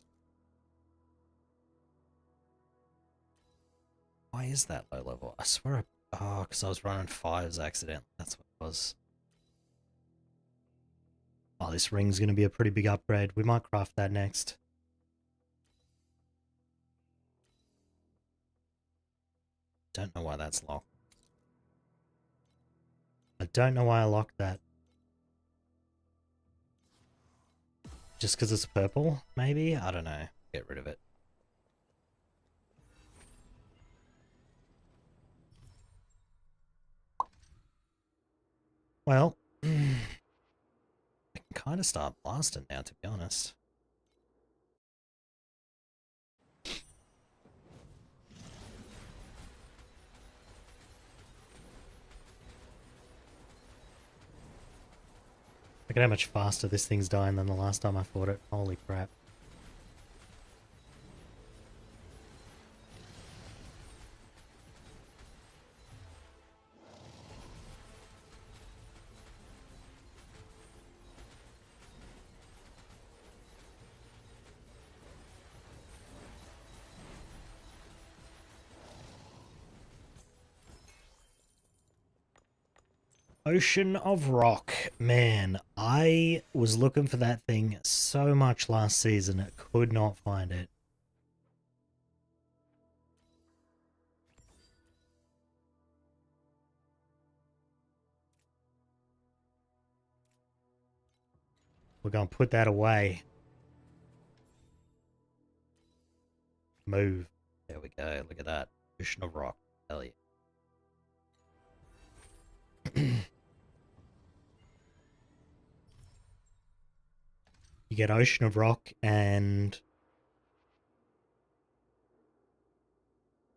Why is that low level? I swear oh, because I was running 5s accidentally. That's what it was. Oh, this ring's going to be a pretty big upgrade. We might craft that next. Don't know why that's locked. I don't know why I locked that. Just because it's purple, maybe? I don't know. Get rid of it. Well, I can kind of start blasting now, to be honest. Look at how much faster this thing's dying than the last time I fought it. Holy crap. Ocean of Rock. Man, I was looking for that thing so much last season. I could not find it. We're going to put that away. Move. There we go. Look at that. Ocean of Rock. Hell yeah. You get Ocean of Rock and...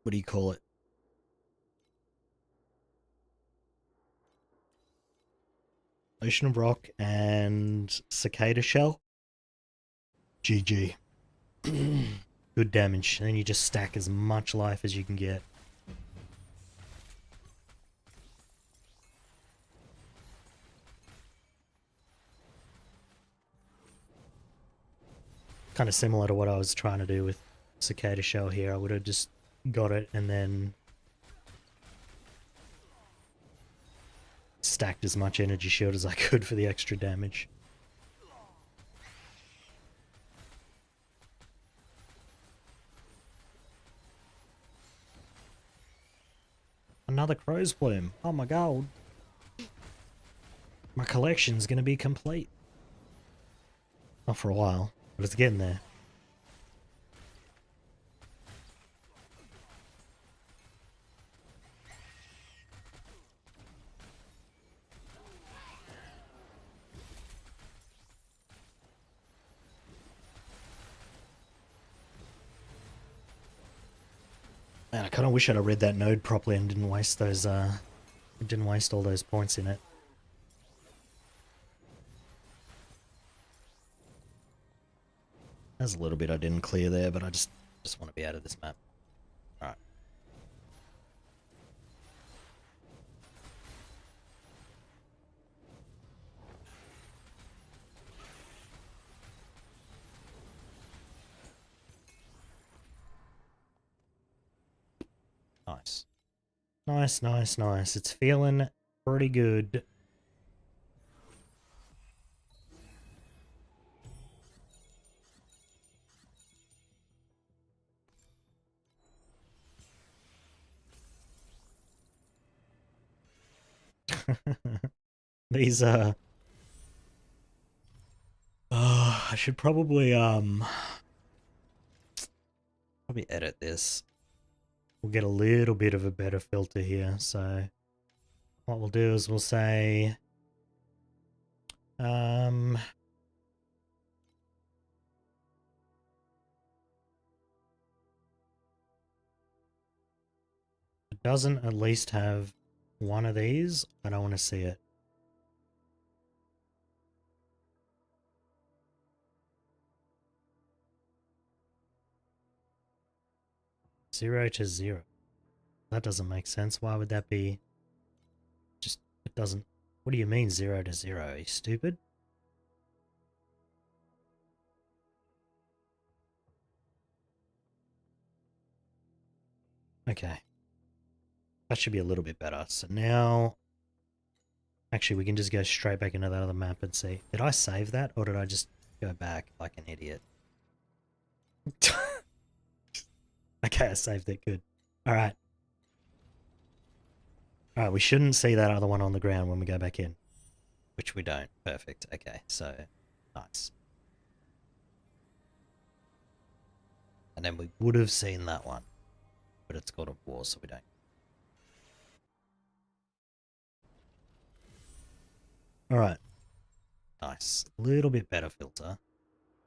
what do you call it? Ocean of Rock and Cicada Shell. GG. Good damage. And then you just stack as much life as you can get. Kind of similar to what I was trying to do with Cicada Shell here. I would have just got it and then stacked as much energy shield as I could for the extra damage. Another crow's plume. Oh my god. My collection's gonna be complete. Not for a while, but it's getting there. Man, I kind of wish I'd have read that node properly and didn't waste those, didn't waste all those points in it. There's a little bit I didn't clear there, but I just want to be out of this map. Alright. Nice. Nice, nice, nice. It's feeling pretty good. These, I should probably edit this. We'll get a little bit of a better filter here. So what we'll do is we'll say, it doesn't at least have one of these, I don't want to see it. Zero to zero. That doesn't make sense. Why would that be? Just, it doesn't. What do you mean 0 to 0? Are you stupid? Okay. That should be a little bit better. So now, actually we can just go straight back into that other map and see. Did I save that or did I just go back like an idiot? Okay, I saved it. Good. Alright. Alright, we shouldn't see that other one on the ground when we go back in. Which we don't. Perfect. Okay, so nice. And then we would have seen that one. But it's God of War, so we don't. Alright. Nice. A little bit better filter.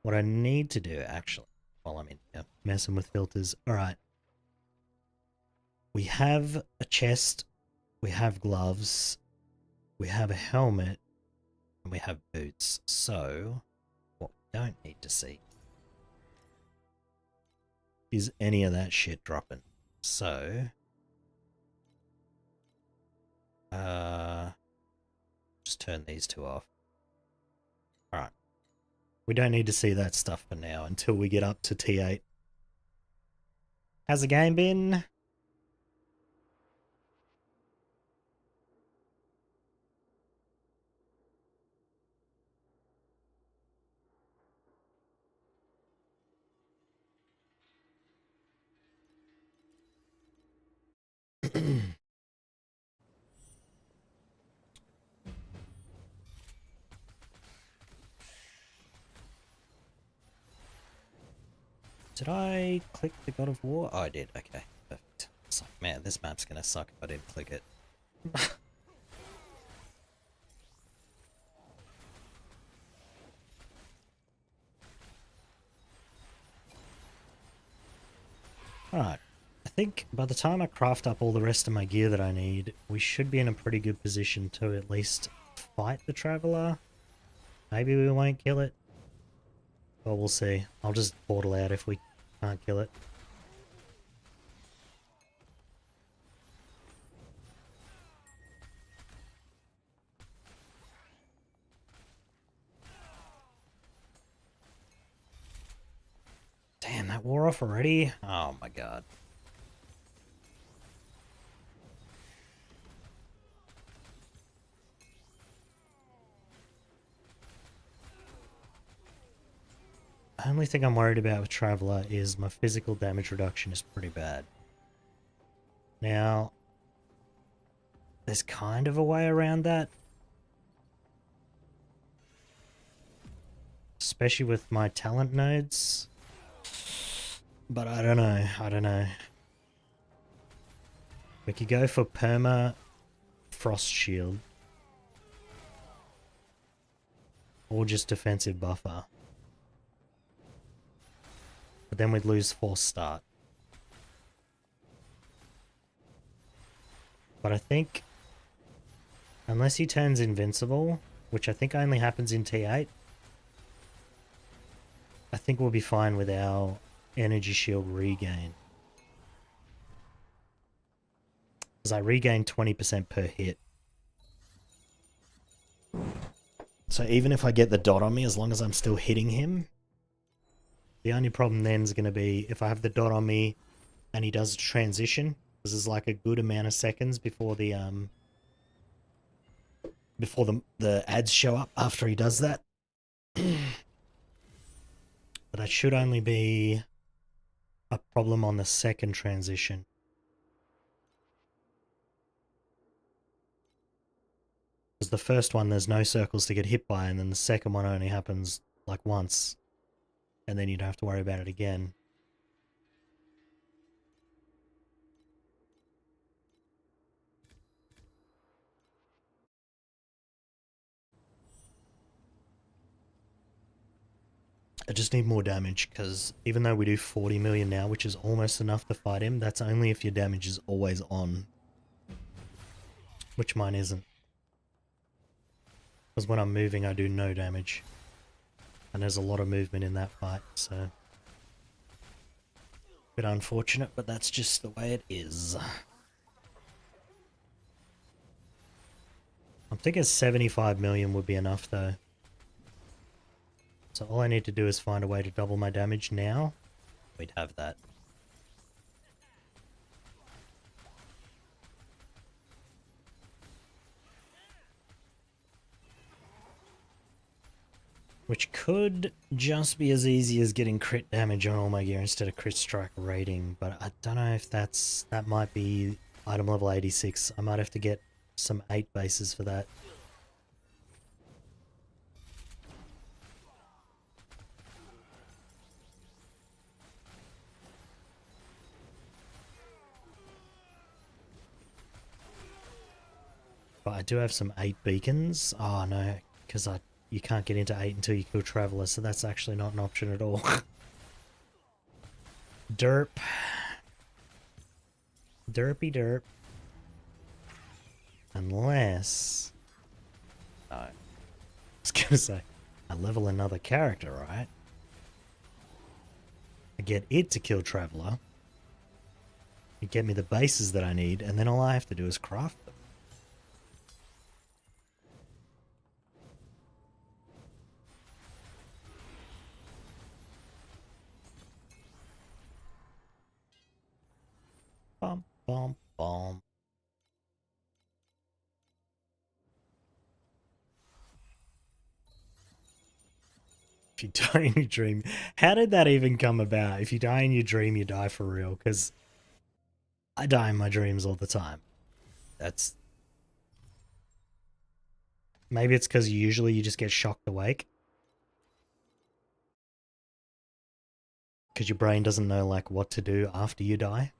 What I need to do, actually, while I'm in here, messing with filters. Alright. We have a chest, we have gloves, we have a helmet, and we have boots. So, what we don't need to see is any of that shit dropping. So, just turn these two off. Alright. We don't need to see that stuff for now until we get up to T8. How's the game been? Did I click the God of War? Oh, I did. Okay, perfect. It's like, man, this map's gonna suck if I didn't click it. Alright. I think by the time I craft up all the rest of my gear that I need, we should be in a pretty good position to at least fight the Traveler. Maybe we won't kill it. But we'll see. I'll just portal out if we can't kill it. that wore off already? Oh my god. The only thing I'm worried about with Traveler is my physical damage reduction is pretty bad. Now, there's kind of a way around that. Especially with my talent nodes. But I don't know. We could go for Perma Frost Shield. Or just defensive buffer. But then we'd lose Force Start. But I think, unless he turns invincible, which I think only happens in T8, I think we'll be fine with our energy shield regain. Because I regain 20% per hit. So even if I get the dot on me, as long as I'm still hitting him, the only problem then is going to be if I have the dot on me and he does transition, because there's like a good amount of seconds before the ads show up after he does that. But that should only be a problem on the second transition. Because the first one there's no circles to get hit by, and then the second one only happens like once. And then you don't have to worry about it again. I just need more damage, because even though we do 40 million now, which is almost enough to fight him, that's only if your damage is always on. Which mine isn't. Because when I'm moving, I do no damage. And there's a lot of movement in that fight, so... Bit unfortunate, but that's just the way it is. I'm thinking 75 million would be enough, though. So all I need to do is find a way to double my damage now. We'd have that. Which could just be as easy as getting crit damage on all my gear instead of crit strike rating, but I don't know if that might be item level 86. I might have to get some 8 bases for that. But I do have some 8 beacons. Oh no, because you can't get into 8 until you kill Traveler, so that's actually not an option at all. Derp. Derpy derp. Unless... No. I was gonna say, I level another character, right? I get it to kill Traveler. You get me the bases that I need, and then all I have to do is craft them. Bum, bum, bum. If you die in your dream... How did that even come about? If you die in your dream, you die for real, because I die in my dreams all the time. That's... Maybe it's because usually you just get shocked awake. Because your brain doesn't know, like, what to do after you die.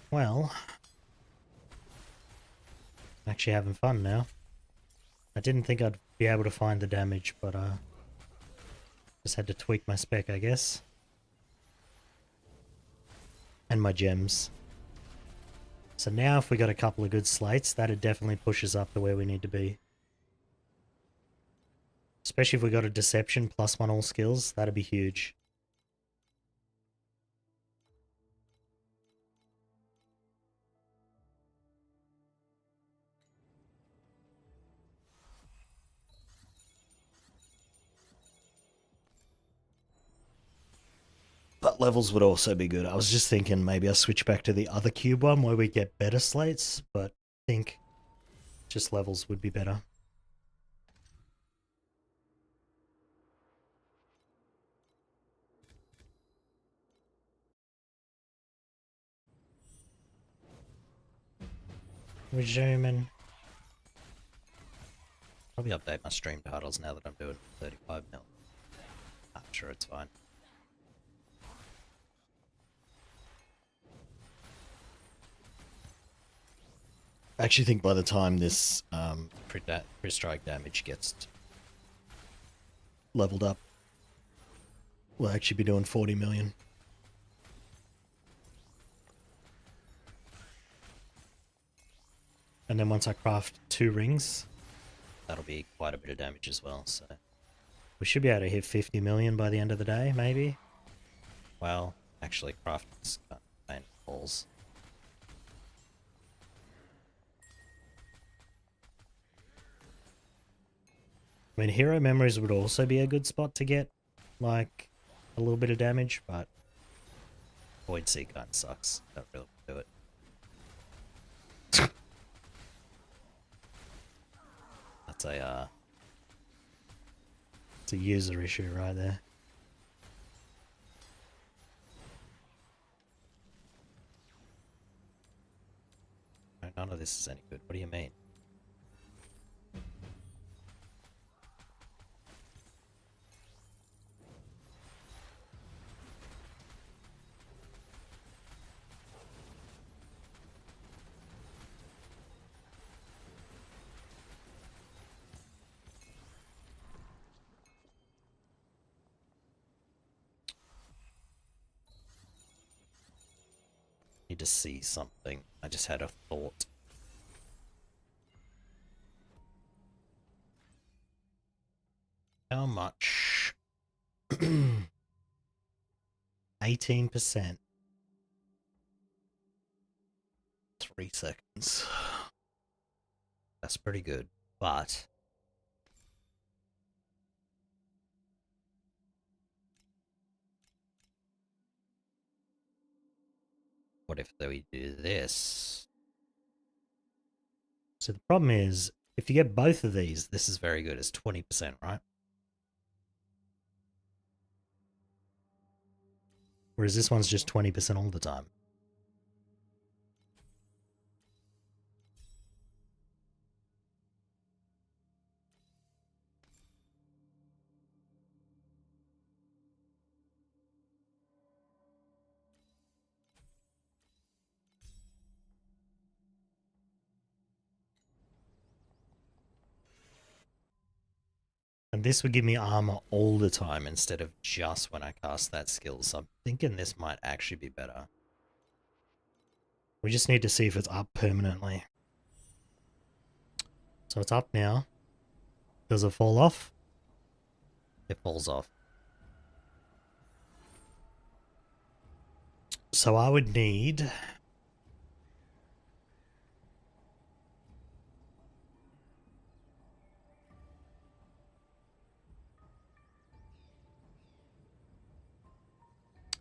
Well, I'm actually having fun now. I didn't think I'd be able to find the damage, but just had to tweak my spec, I guess. And my gems. So now if we got a couple of good slates, that'd definitely push us up to where we need to be. Especially if we got a deception +1 all skills, that'd be huge. But levels would also be good. I was just thinking maybe I switch back to the other cube one where we get better slates, but I think just levels would be better. Resuming. Probably update my stream titles now that I'm doing 35 mil. I'm sure it's fine. I actually think by the time this pre-strike damage gets leveled up, we'll actually be doing 40 million. And then once I craft 2 rings, that'll be quite a bit of damage as well, so we should be able to hit 50 million by the end of the day, maybe. Well, actually craft paint balls. I mean, hero memories would also be a good spot to get, like, a little bit of damage, but Void Sea kind of sucks. Don't really do it. That's it's a user issue right there. No, none of this is any good. What do you mean? Need to see something. I just had a thought. How much? 18%. 3 seconds. That's pretty good, but what if we do this? So the problem is, if you get both of these, this is very good. It's 20%, right? Whereas this one's just 20% all the time. And this would give me armor all the time instead of just when I cast that skill. So I'm thinking this might actually be better. We just need to see if it's up permanently. So it's up now. Does it fall off? It falls off. So I would need...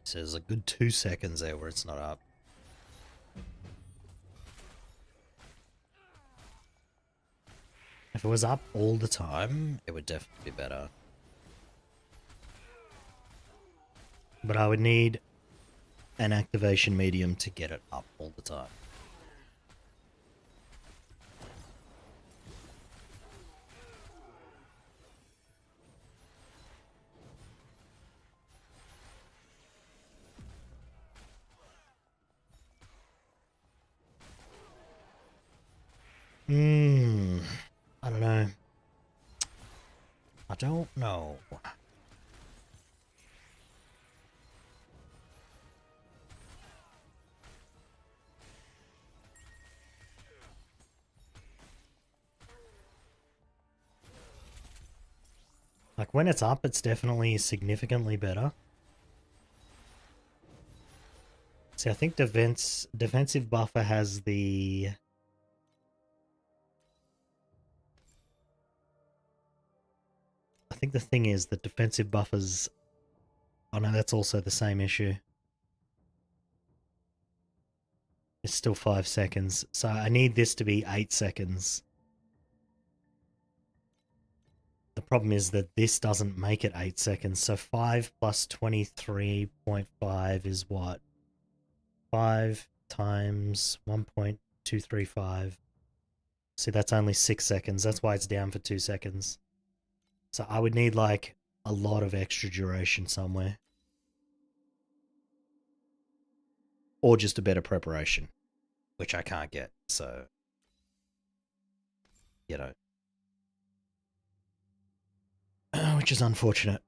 So there's a good 2 seconds there where it's not up. If it was up all the time, it would definitely be better. But I would need an activation medium to get it up all the time. I don't know. I don't know. Like, when it's up, it's definitely significantly better. See, I think defensive buffer has the... I think the thing is that defensive buffers... Oh no, that's also the same issue. It's still 5 seconds. So I need this to be 8 seconds. The problem is that this doesn't make it 8 seconds. So 5 plus 23.5 is what? 5 times 1.235. See, that's only 6 seconds. That's why it's down for 2 seconds. So I would need like a lot of extra duration somewhere. Or just a better preparation, which I can't get. So, you know, which is unfortunate.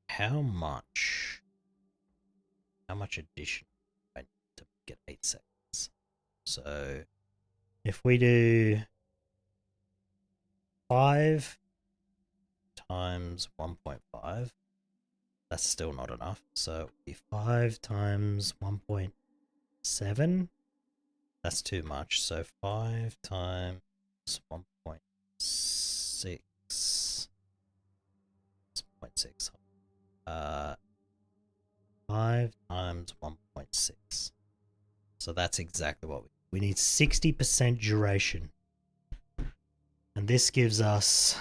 How much addition I need to get 8 seconds? So if we do 5 times 1.5, that's still not enough. So it'd be 5 times 1.7. That's too much. So 5 times 1.6. 0.6. 5 times 1.6. So that's exactly what we need. 60% duration. And this gives us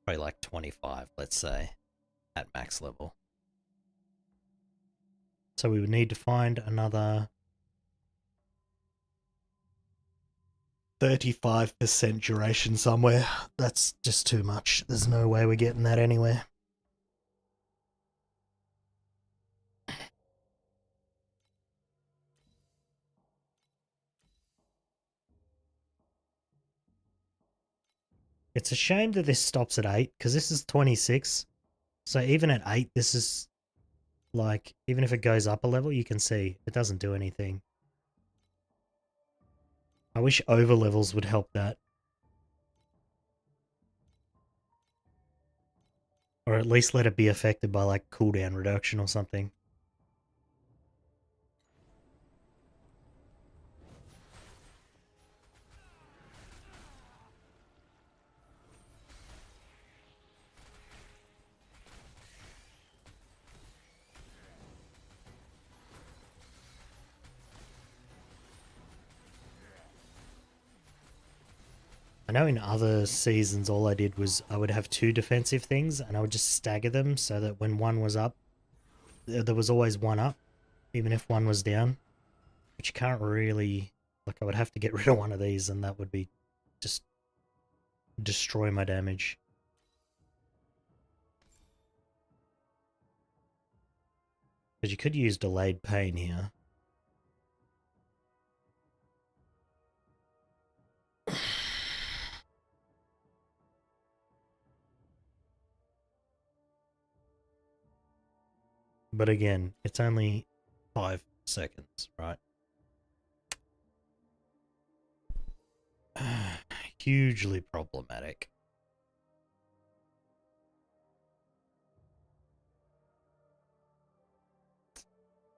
probably like 25, let's say, at max level. So we would need to find another 35% duration somewhere. That's just too much. There's no way we're getting that anywhere. It's a shame that this stops at 8, because this is 26. So even at 8, this is like, even if it goes up a level, you can see it doesn't do anything. I wish over levels would help that. Or at least let it be affected by like cooldown reduction or something. I know in other seasons all I did was I would have 2 defensive things and I would just stagger them so that when one was up, there was always one up, even if one was down. But you can't really... Like, I would have to get rid of one of these and that would be just destroy my damage. Because you could use delayed pain here. But again, it's only 5 seconds, right? Hugely problematic.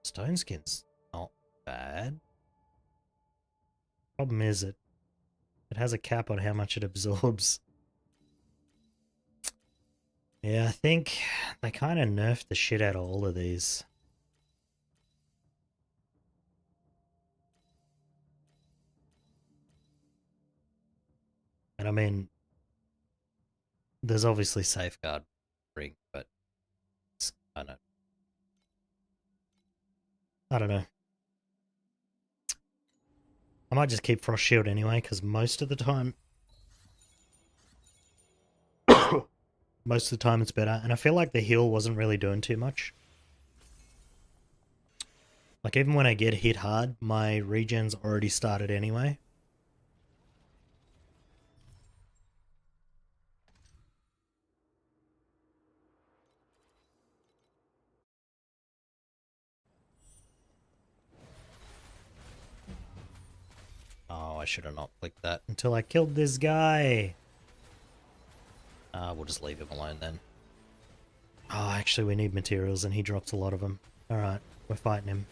Stone skin's not bad. Problem is it has a cap on how much it absorbs. Yeah, I think they kind of nerfed the shit out of all of these. And And I mean, there's obviously safeguard ring, but it's kind of, I don't know. I might just keep Frost Shield anyway, because most of the time it's better. And I feel like the heal wasn't really doing too much. Like, even when I get hit hard, my regen's already started anyway. Oh, I should have not clicked that until I killed this guy. We'll just leave him alone then. Oh, actually, we need materials, and he drops a lot of them. Alright, we're fighting him.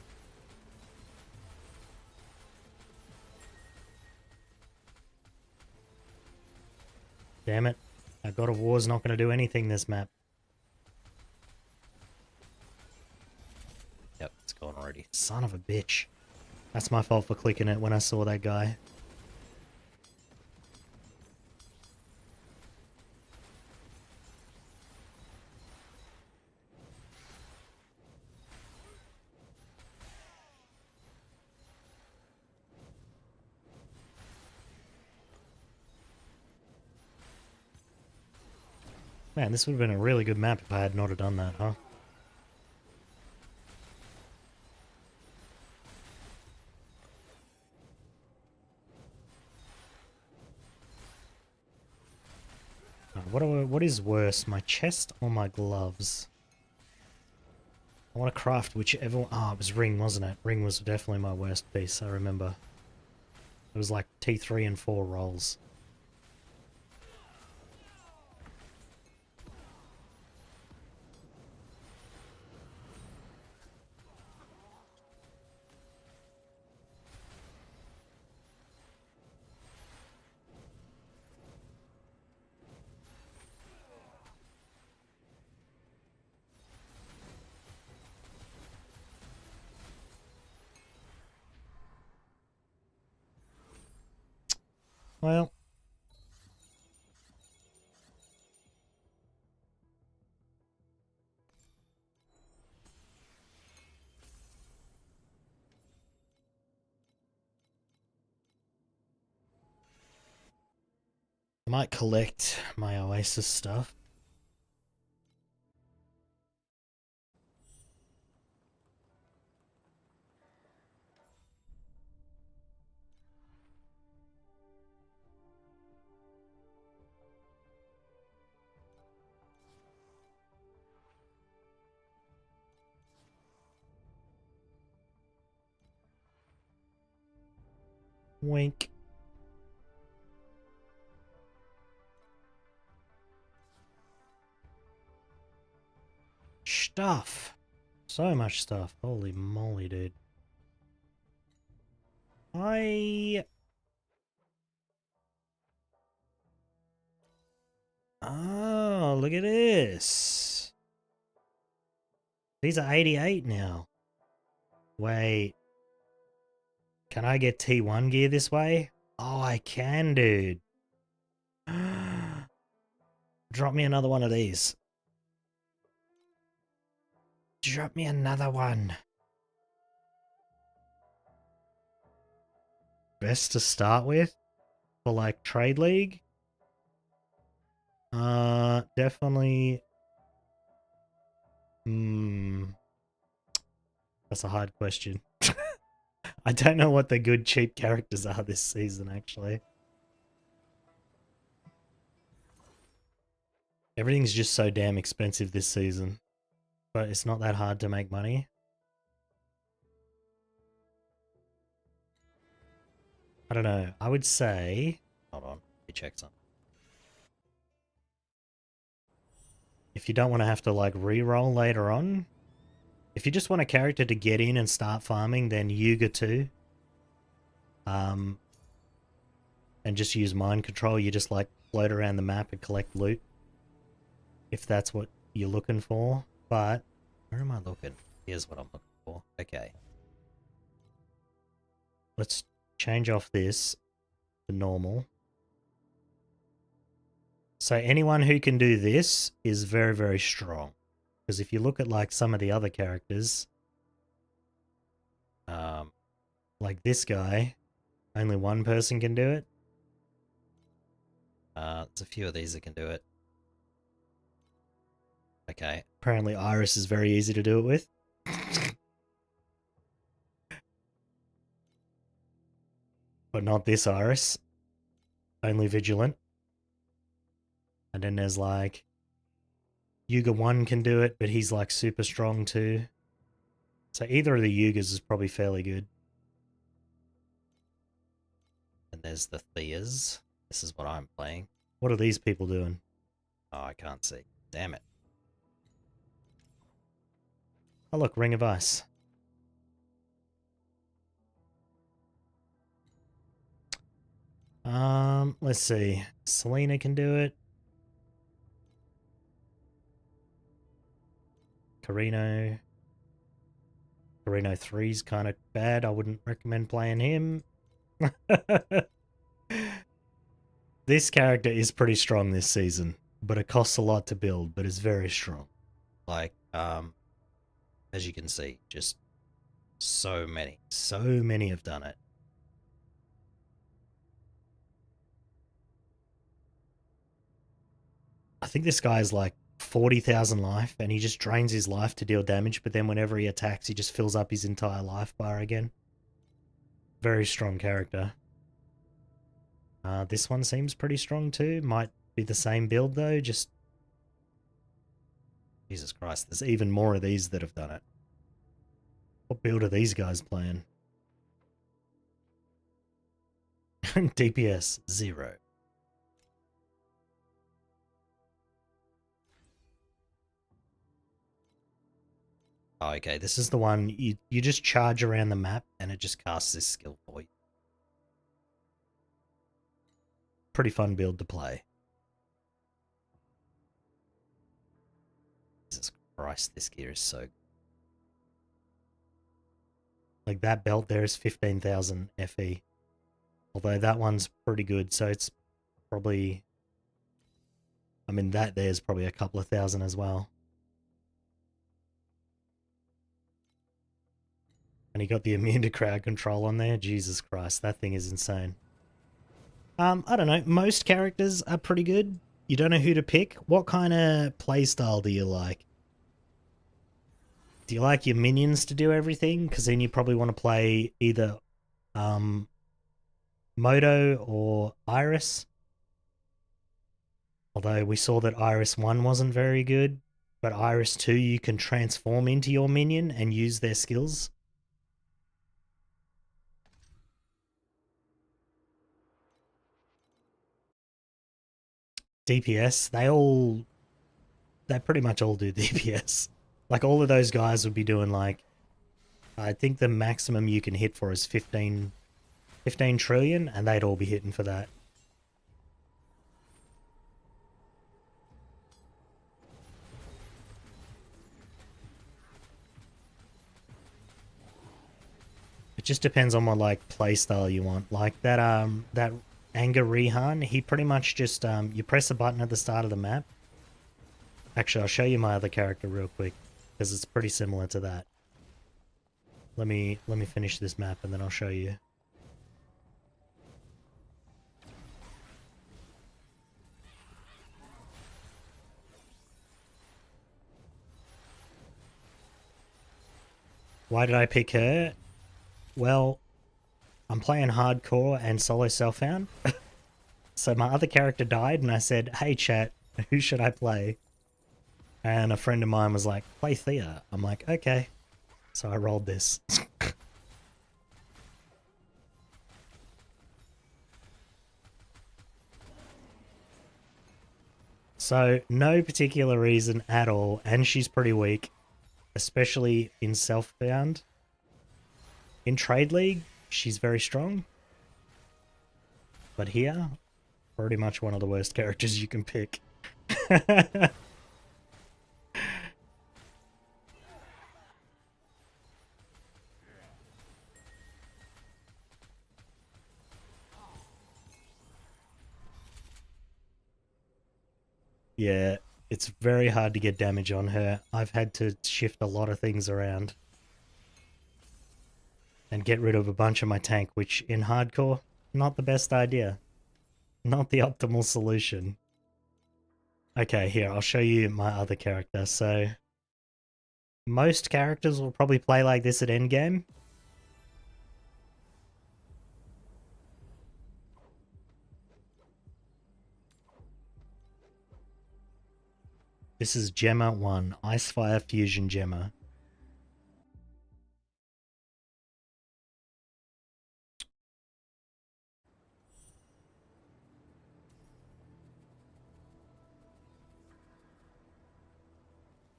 Damn it. Our God of War's not going to do anything this map. Yep, it's gone already. Son of a bitch. That's my fault for clicking it when I saw that guy. Man, this would have been a really good map if I had not have done that, huh? What is worse, my chest or my gloves? I want to craft whichever one. Oh, it was ring, wasn't it? Ring was definitely my worst piece, I remember. It was like T3 and 4 rolls. Well, I might collect my Oasis stuff. Wink. Stuff. So much stuff. Holy moly, dude. Oh, look at this. These are 88 now. Wait. Can I get T1 gear this way? Oh, I can, dude. Drop me another one of these. Drop me another one. Best to start with? For like Trade League? Definitely. That's a hard question. I don't know what the good cheap characters are this season, actually. Everything's just so damn expensive this season. But it's not that hard to make money. I don't know. I would say... Hold on. Let me check something. If you don't want to have to, like, re-roll later on... If you just want a character to get in and start farming, then Yuga 2. And just use mind control. You just, like, float around the map and collect loot. If that's what you're looking for. But... Where am I looking? Here's what I'm looking for. Okay. Let's change off this to normal. So anyone who can do this is very, very strong. Because if you look at like some of the other characters, like this guy, only one person can do it. There's a few of these that can do it. Okay, apparently Iris is very easy to do it with. But not this Iris. Only Vigilant. And then there's like Yuga 1 can do it, but he's like super strong too. So either of the Yugas is probably fairly good. And there's the Theas. This is what I'm playing. What are these people doing? Oh, I can't see. Damn it. Oh look, Ring of Ice. Let's see. Selena can do it. Carino 3's kind of bad. I wouldn't recommend playing him. This character is pretty strong this season, but it costs a lot to build, but it's very strong. Like, as you can see, just so many have done it. I think this guy's like 40,000 life, and he just drains his life to deal damage, but then whenever he attacks, he just fills up his entire life bar again. Very strong character. This one seems pretty strong too. Might be the same build though, just... Jesus Christ, there's even more of these that have done it. What build are these guys playing? DPS 0. Oh, okay, this is the one you just charge around the map and it just casts this skill for you. Pretty fun build to play. Jesus Christ, this gear is so good. Like that belt there is 15,000 FE. Although that one's pretty good, so it's probably... I mean, that there's probably a couple of thousand as well. And he got the immune to crowd control on there. Jesus Christ, that thing is insane. I don't know. Most characters are pretty good. You don't know who to pick. What kind of playstyle do you like? Do you like your minions to do everything? Because then you probably want to play either Moto or Iris. Although we saw that Iris 1 wasn't very good. But Iris 2 you can transform into your minion and use their skills. DPS, they pretty much all do DPS. Like all of those guys would be doing like, I think the maximum you can hit for is 15 trillion, and they'd all be hitting for that. It just depends on what like play style you want. Like that Anger Rihan, he pretty much just you press a button at the start of the map. Actually, I'll show you my other character real quick because it's pretty similar to that. Let me finish this map and then I'll show you. Why did I pick her? Well, I'm playing hardcore and solo self-found. So my other character died and I said, hey chat, who should I play? And a friend of mine was like, play Thea. I'm like, okay. So I rolled this. So no particular reason at all. And she's pretty weak, especially in self-found. In Trade League, she's very strong. But here, pretty much one of the worst characters you can pick. Yeah, it's very hard to get damage on her. I've had to shift a lot of things around and get rid of a bunch of my tank, which in hardcore, not the best idea. Not the optimal solution. Okay, here, I'll show you my other character. So, most characters will probably play like this at endgame. This is Gemma 1, Icefire Fusion Gemma.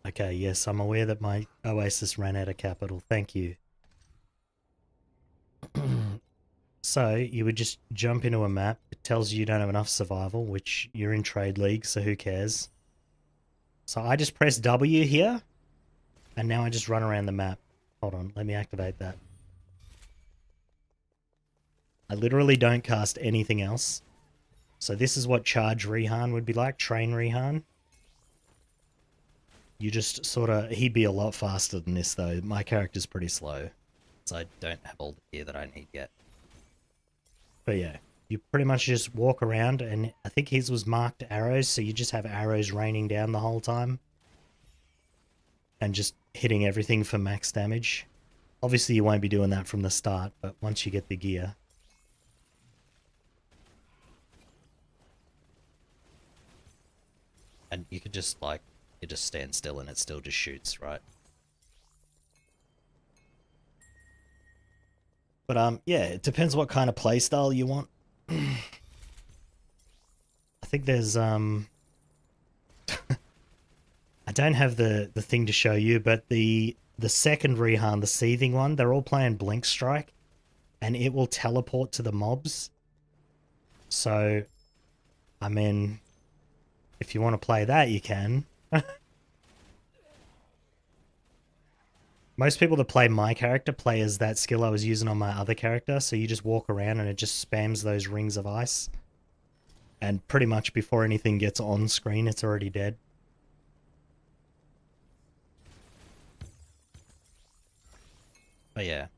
Okay, yes, I'm aware that my Oasis ran out of capital. Thank you. So, you would just jump into a map. It tells you don't have enough survival, which you're in trade league, so who cares? So I just press W here, and now I just run around the map. Hold on, let me activate that. I literally don't cast anything else. So this is what Charge Rehan would be like, Train Rehan. You just sort of... He'd be a lot faster than this, though. My character's pretty slow, so I don't have all the gear that I need yet. But yeah, you pretty much just walk around, and I think his was marked arrows, so you just have arrows raining down the whole time. And just hitting everything for max damage. Obviously, you won't be doing that from the start, but once you get the gear... And you could just, like, you just stand still and it still just shoots, right? But, yeah, it depends what kind of playstyle you want. I think there's, I don't have the thing to show you, but the second Rehan, the Seething one, they're all playing Blink Strike, and it will teleport to the mobs. So, I mean... If you want to play that, you can. Most people that play my character play as that skill I was using on my other character, so you just walk around and it just spams those rings of ice. And pretty much before anything gets on screen, it's already dead. But yeah.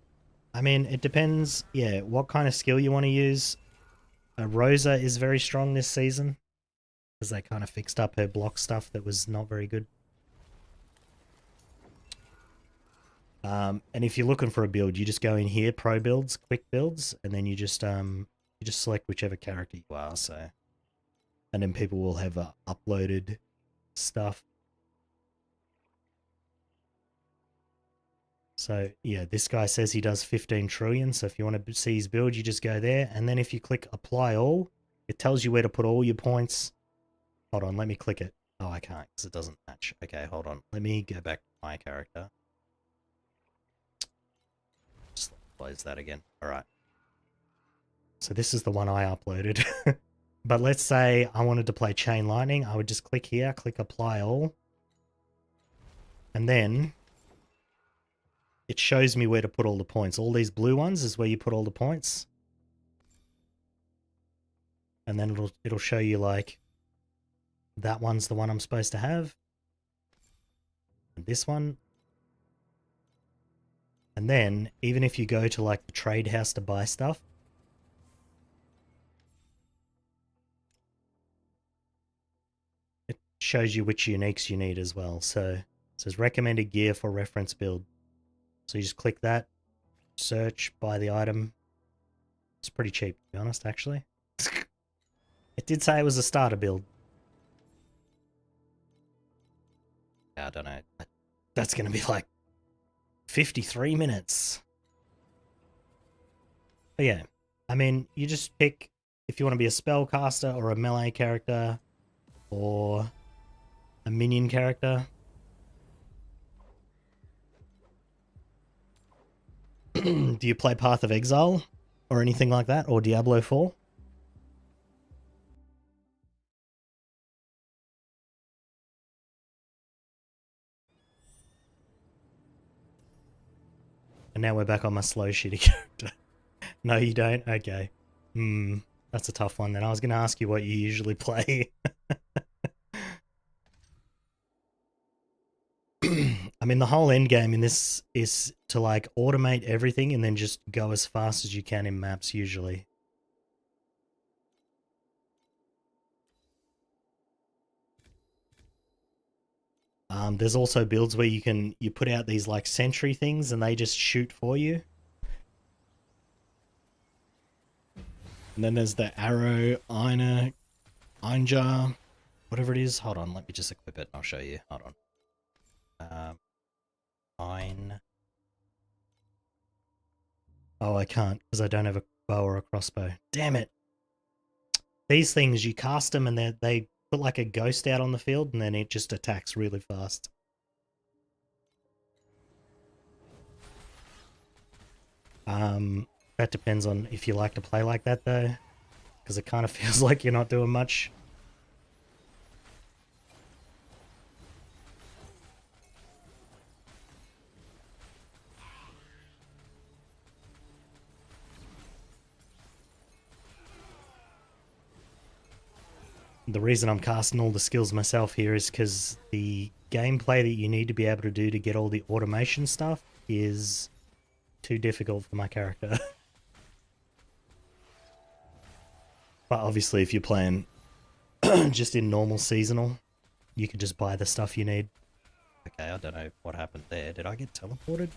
I mean, it depends, yeah, what kind of skill you want to use. Rosa is very strong this season, because they kind of fixed up her block stuff that was not very good. And if you're looking for a build, you just go in here, Pro Builds, Quick Builds, and then you just select whichever character you are. So, and then people will have uploaded stuff. So yeah, this guy says he does 15 trillion. So if you want to see his build, you just go there, and then if you click Apply All, it tells you where to put all your points. Hold on, let me click it. Oh, I can't because it doesn't match. Okay, hold on. Let me go back to my character. Just close that again. All right. So this is the one I uploaded. But let's say I wanted to play Chain Lightning. I would just click here, click Apply All. And then it shows me where to put all the points. All these blue ones is where you put all the points. And then it'll show you like... That one's the one I'm supposed to have. And this one. And then, even if you go to like the trade house to buy stuff, it shows you which uniques you need as well. So it says recommended gear for reference build. So you just click that, search, buy the item. It's pretty cheap, to be honest, actually. It did say it was a starter build. I don't know. That's going to be like 53 minutes. But yeah, I mean, you just pick if you want to be a spellcaster or a melee character or a minion character. Do you play Path of Exile or anything like that, or Diablo 4? And now we're back on my slow shitty character. No, you don't? Okay. That's a tough one then. I was going to ask you what you usually play. I mean, the whole end game in this is to like automate everything and then just go as fast as you can in maps usually. There's also builds where you put out these like sentry things and they just shoot for you. And then there's the arrow, Einjar, whatever it is. Hold on, let me just equip it and I'll show you. Hold on. Ein. Oh, I can't because I don't have a bow or a crossbow. Damn it. These things, you cast them and they put like a ghost out on the field and then it just attacks really fast. That depends on if you like to play like that though, because it kind of feels like you're not doing much. The reason I'm casting all the skills myself here is because the gameplay that you need to be able to do to get all the automation stuff is too difficult for my character. But obviously if you're playing just in normal seasonal, you can just buy the stuff you need. Okay, I don't know what happened there. Did I get teleported?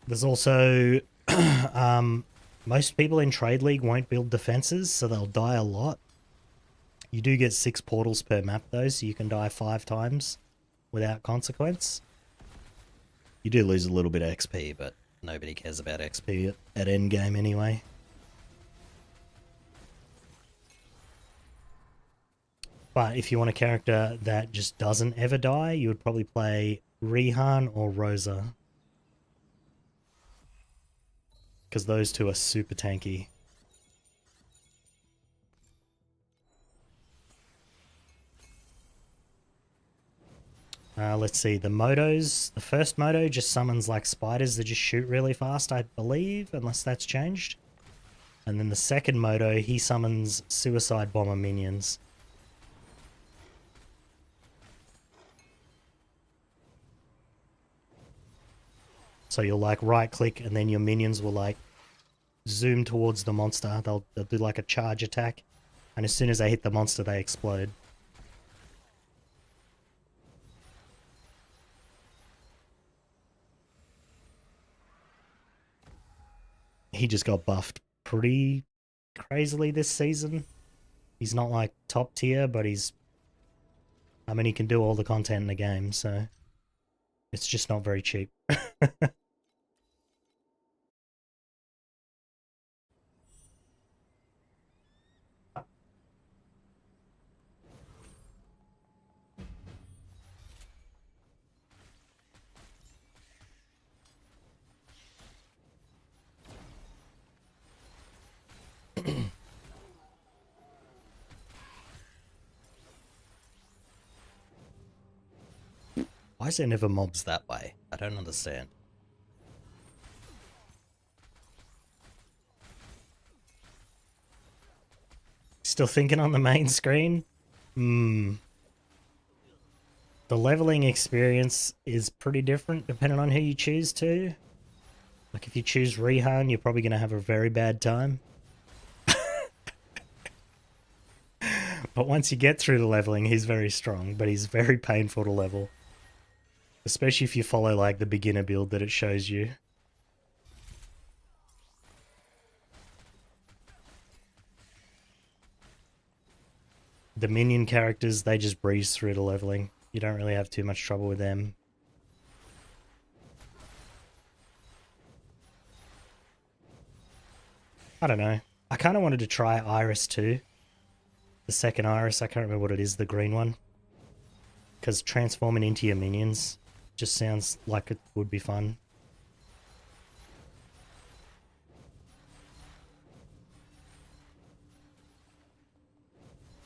There's also most people in Trade League won't build defenses, so they'll die a lot. You do get 6 portals per map though, so you can die 5 times without consequence. You do lose a little bit of XP, but nobody cares about XP at endgame anyway. But if you want a character that just doesn't ever die, you would probably play Rihan or Rosa. Because those two are super tanky. Let's see, the motos. The first moto just summons like spiders that just shoot really fast, I believe, unless that's changed. And then the second moto, he summons suicide bomber minions. So you'll like right click and then your minions will like zoom towards the monster. They'll do like a charge attack. And as soon as they hit the monster, they explode. He just got buffed pretty crazily this season. He's not like top tier, but he's... I mean, he can do all the content in the game, so... It's just not very cheap. Why is there never mobs that way? I don't understand. Still thinking on the main screen? The leveling experience is pretty different depending on who you choose to. Like if you choose Rihan, you're probably going to have a very bad time. But once you get through the leveling, he's very strong, but he's very painful to level. Especially if you follow like the beginner build that it shows you. The minion characters, they just breeze through the leveling. You don't really have too much trouble with them. I don't know. I kind of wanted to try Iris too. The second Iris, I can't remember what it is, the green one. Because transforming into your minions just sounds like it would be fun.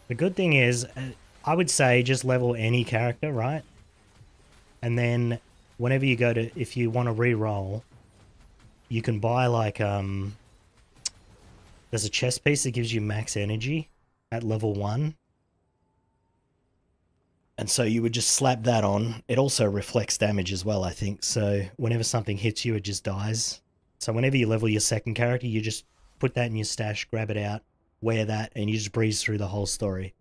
The good thing is, I would say just level any character, right? And then whenever you go to, if you want to re-roll, you can buy like, There's a chest piece that gives you max energy at level 1. And so you would just slap that on. It also reflects damage as well, I think. So whenever something hits you, it just dies. So whenever you level your second character, you just put that in your stash, grab it out, wear that, and you just breeze through the whole story.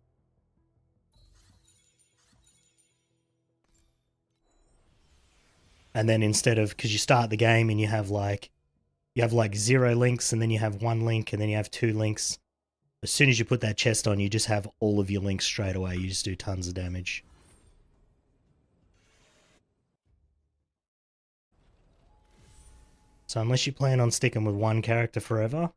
And then instead of, because you start the game and you have like 0 links, and then you have 1 link, and then you have 2 links. As soon as you put that chest on, you just have all of your links straight away. You just do tons of damage. So unless you plan on sticking with one character forever,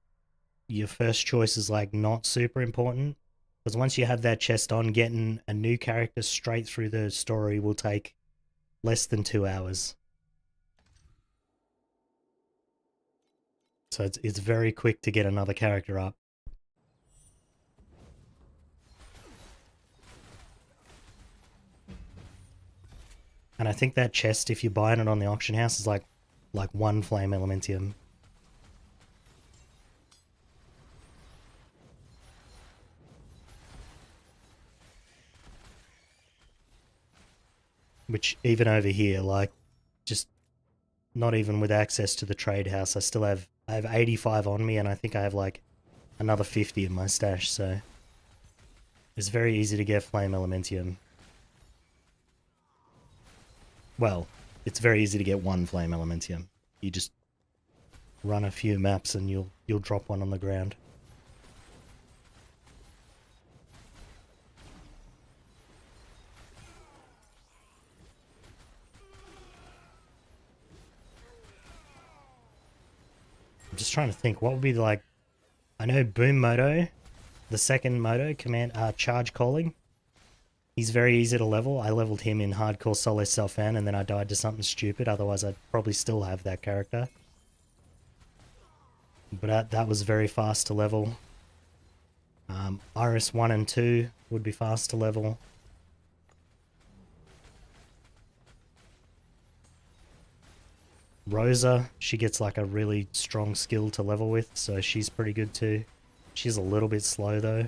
your first choice is like not super important. Because once you have that chest on, getting a new character straight through the story will take less than 2 hours. So it's very quick to get another character up. And I think that chest, if you're buying it on the auction house, is like 1 flame elementium. Which even over here, like, just not even with access to the trade house, I have 85 on me, and I think I have like another 50 in my stash, so it's very easy to get flame elementium. Well, it's very easy to get 1 flame elementium. You just run a few maps and you'll drop one on the ground. I'm just trying to think what would be like. I know Boom Moto, the second Moto command, charge calling. He's very easy to level. I leveled him in hardcore solo self-fan, and then I died to something stupid. Otherwise, I'd probably still have that character. But that was very fast to level. Iris 1 and 2 would be fast to level. Rosa, she gets like a really strong skill to level with, so she's pretty good too. She's a little bit slow though.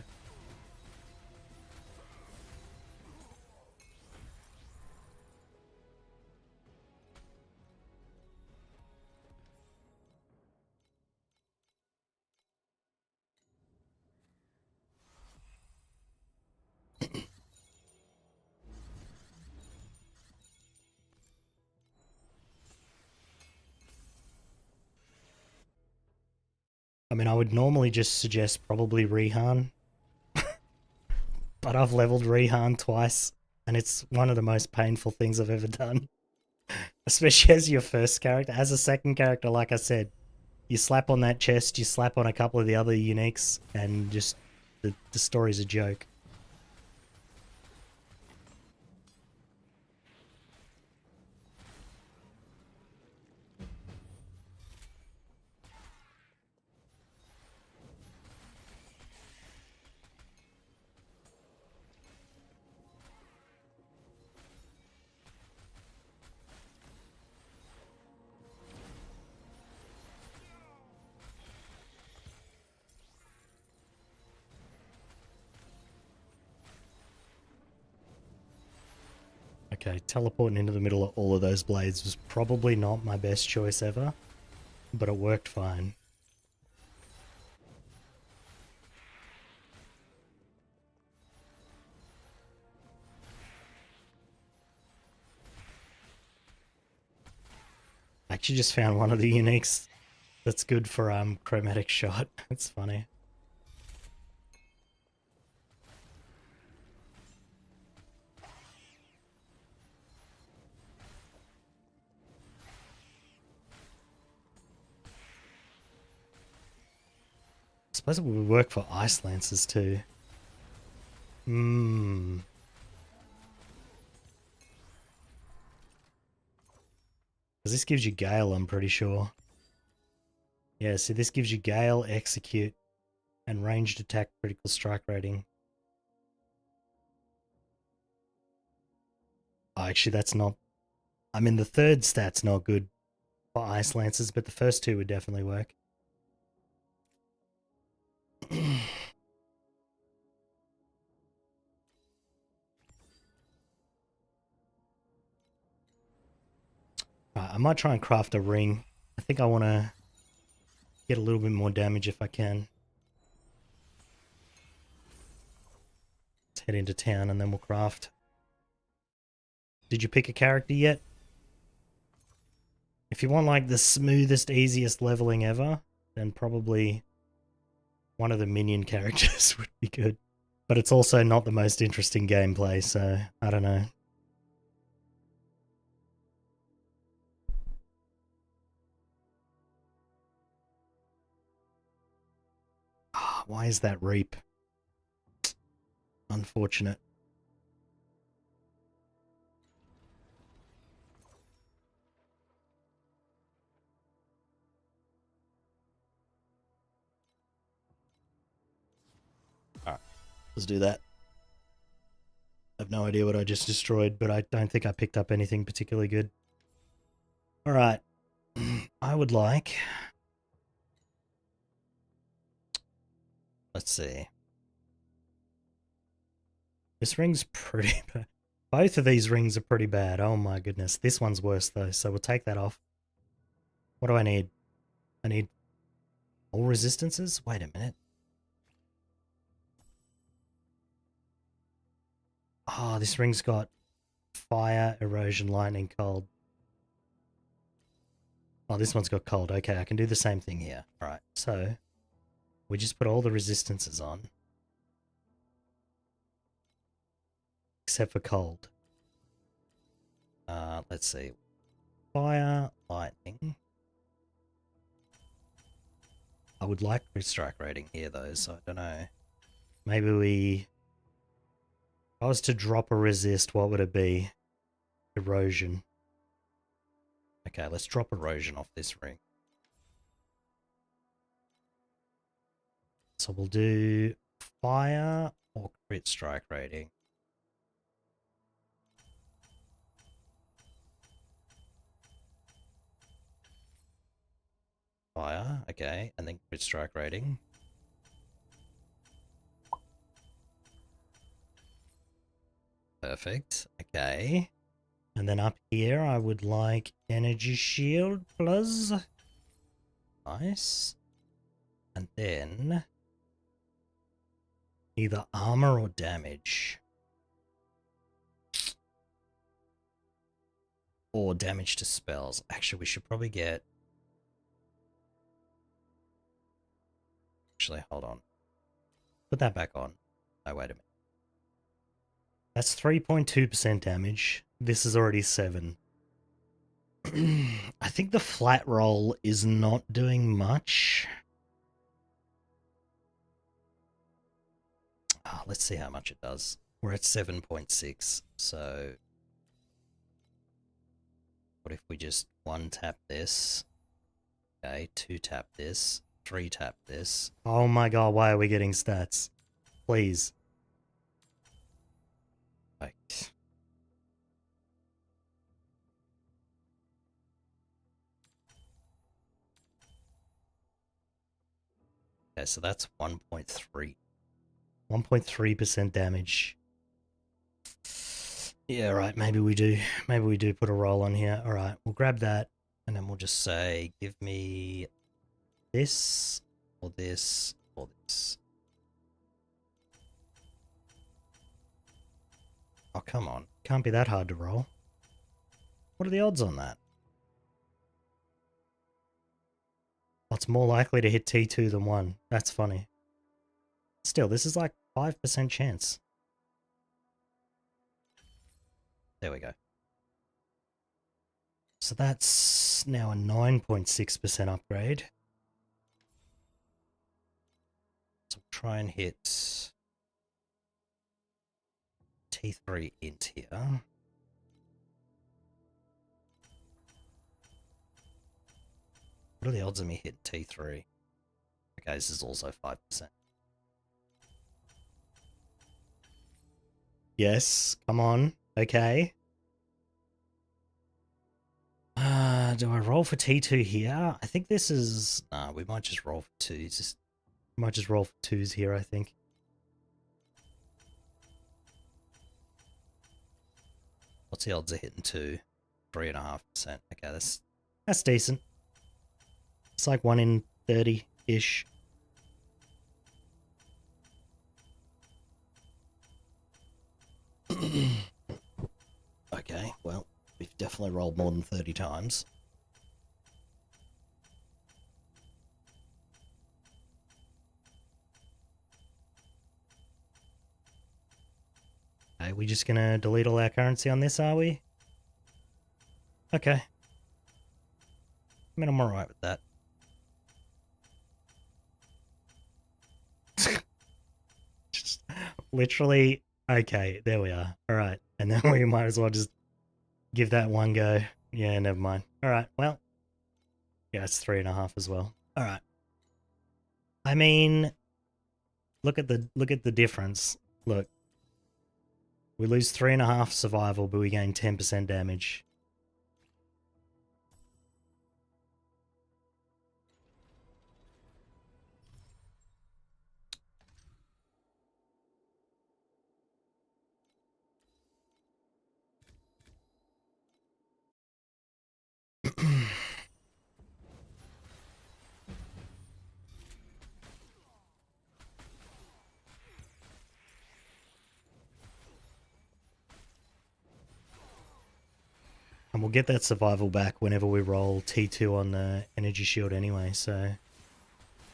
I mean, I would normally just suggest probably Rihan, but I've leveled Rihan twice, and it's one of the most painful things I've ever done. Especially as your first character. As a second character, like I said, you slap on that chest, you slap on a couple of the other uniques, and just the story's a joke. Okay, teleporting into the middle of all of those blades was probably not my best choice ever, but it worked fine. I actually just found one of the uniques that's good for chromatic shot. It's funny. I suppose it would work for ice lancers too. Does this gives you Gale, I'm pretty sure. Yeah, so this gives you Gale, Execute, and ranged attack critical strike rating. Oh, actually, that's not... I mean, the third stat's not good for ice lancers, but the first two would definitely work. might try and craft a ring. I think I want to get a little bit more damage if I can. Let's head into town and then we'll craft. Did you pick a character yet? If you want like the smoothest, easiest leveling ever, then probably one of the minion characters would be good. But it's also not the most interesting gameplay, so I don't know. Why is that Reap? Unfortunate. Alright, let's do that. I have no idea what I just destroyed, but I don't think I picked up anything particularly good. Alright. I would like... Let's see. This ring's pretty bad. Both of these rings are pretty bad. Oh my goodness. This one's worse though, so we'll take that off. What do I need? I need all resistances? Wait a minute. Oh, this ring's got fire, erosion, lightning, cold. Oh, this one's got cold. Okay, I can do the same thing here. Alright, so we just put all the resistances on. Except for cold. Let's see. Fire, lightning. I would like crit strike rating here though, so I don't know. Maybe we... If I was to drop a resist, what would it be? Erosion. Okay, let's drop erosion off this ring. So we'll do fire or crit strike rating. Fire, okay, and then crit strike rating. Perfect, okay. And then up here I would like energy shield plus. Nice. And then either armor or damage. Or damage to spells. Actually, we should probably get... Actually, hold on. Put that back on. Oh, wait a minute. That's 3.2% damage. This is already 7. I think the flat roll is not doing much. Oh, let's see how much it does. We're at 7.6, so... What if we just 1-tap this? Okay, 2-tap this, 3-tap this. Oh my god, why are we getting stats? Please. Right. Okay, so that's 1.3. 1.3% damage. Yeah, right, maybe we do put a roll on here. Alright, we'll grab that, and then we'll just say, give me this, or this, or this. Oh, come on. Can't be that hard to roll. What are the odds on that? What's more likely to hit T2 than 1? That's funny. Still, this is like 5% chance. There we go. So that's now a 9.6% upgrade. So we'll try and hit T3 int here. What are the odds of me hitting T3? Okay, this is also 5%. Yes, come on. Okay. Do I roll for T2 here? I think this is... Nah, we might just roll for 2s. Might just roll for 2s here, I think. What's the odds of hitting 2? 3.5%. Okay, that's That's decent. It's like 1 in 30-ish. Okay, well, we've definitely rolled more than 30 times. Okay, we just gonna delete all our currency on this, are we? Okay. I mean, I'm alright with that. Just literally, okay, there we are. Alright, and then we might as well just give that one go. Yeah, never mind. Alright, well. Yeah, it's 3.5 as well. Alright. I mean, look at the difference. Look. We lose 3.5 survival, but we gain 10% damage. And we'll get that survival back whenever we roll T2 on the energy shield anyway, so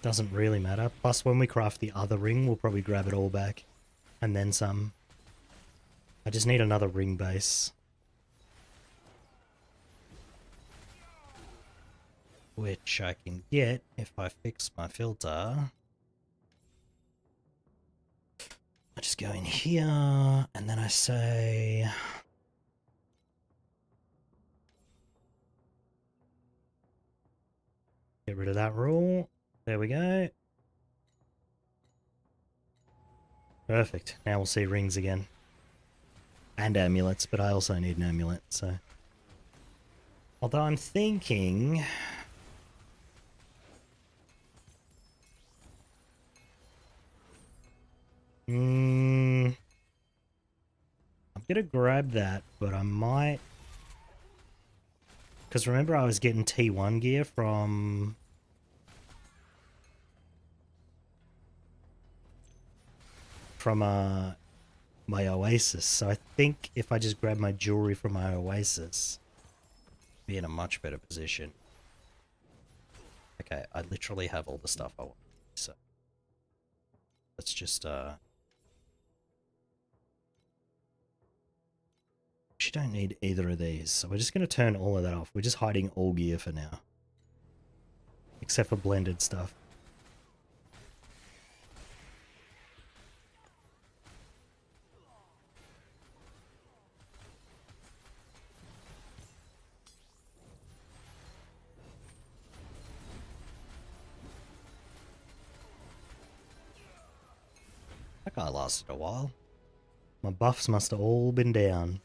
doesn't really matter. Plus, when we craft the other ring, we'll probably grab it all back. And then some. I just need another ring base. Which I can get if I fix my filter. I just go in here, and then I say... Get rid of that rule. There we go. Perfect. Now we'll see rings again. And amulets, but I also need an amulet, so... Although I'm thinking... I'm gonna grab that, but I might... Because remember I was getting T1 gear from... my Oasis, so I think if I just grab my jewelry from my Oasis, I'll be in a much better position. Okay, I literally have all the stuff I want, so let's just she don't need either of these, so we're just going to turn all of that off. We're just hiding all gear for now, except for blended stuff. That guy lasted a while. My buffs must have all been down.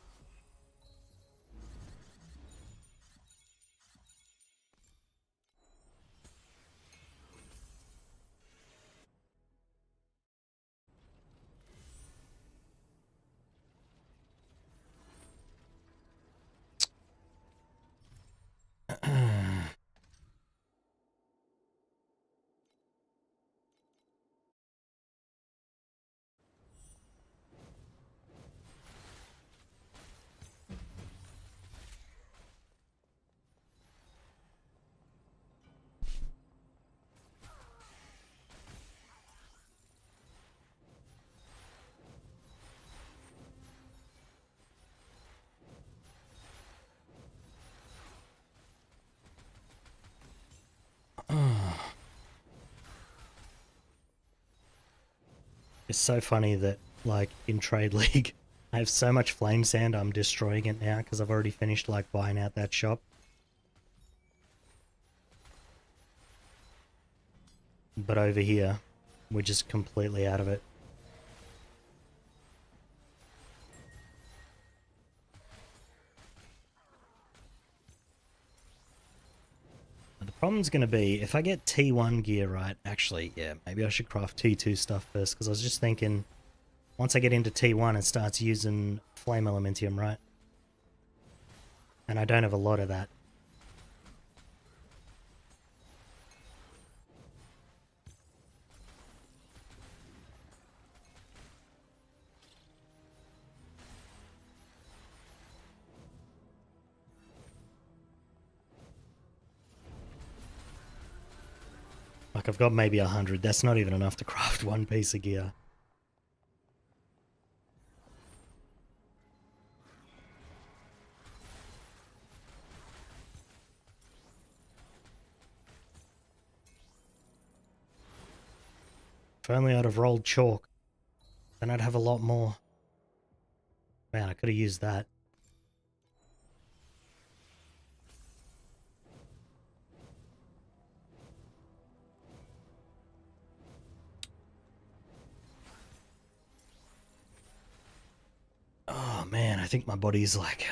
It's so funny that, like, in Trade League, I have so much flame sand, I'm destroying it now because I've already finished, like, buying out that shop. But over here, we're just completely out of it. The problem's going to be, if I get T1 gear right, actually, yeah, maybe I should craft T2 stuff first, because I was just thinking, once I get into T1, it starts using Flame Elementium, right? And I don't have a lot of that. Like, I've got maybe 100. That's not even enough to craft one piece of gear. If only I'd have rolled chalk, then I'd have a lot more. Man, I could have used that. Oh man, I think my body's like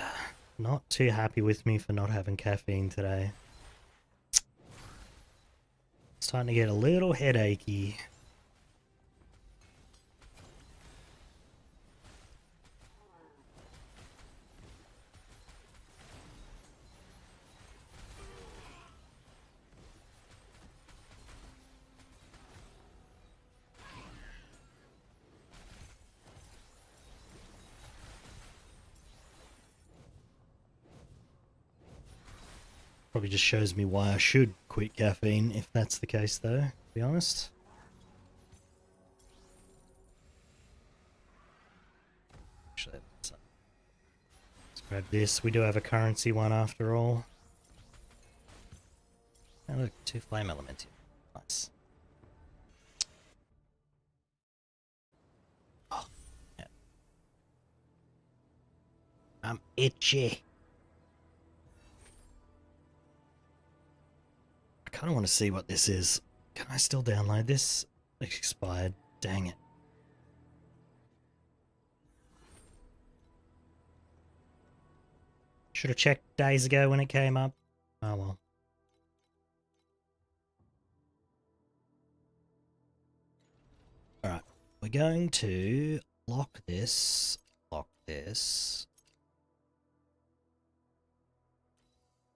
not too happy with me for not having caffeine today. It's starting to get a little headachy. Probably just shows me why I should quit caffeine, if that's the case though, to be honest. Actually, let's grab this. We do have a currency one after all. Oh look, 2 flame elements here. Nice. Oh, yeah. I'm itchy. I kind of want to see what this is. Can I still download this? It's expired. Dang it. Should have checked days ago when it came up. Oh well. Alright. We're going to lock this. Lock this.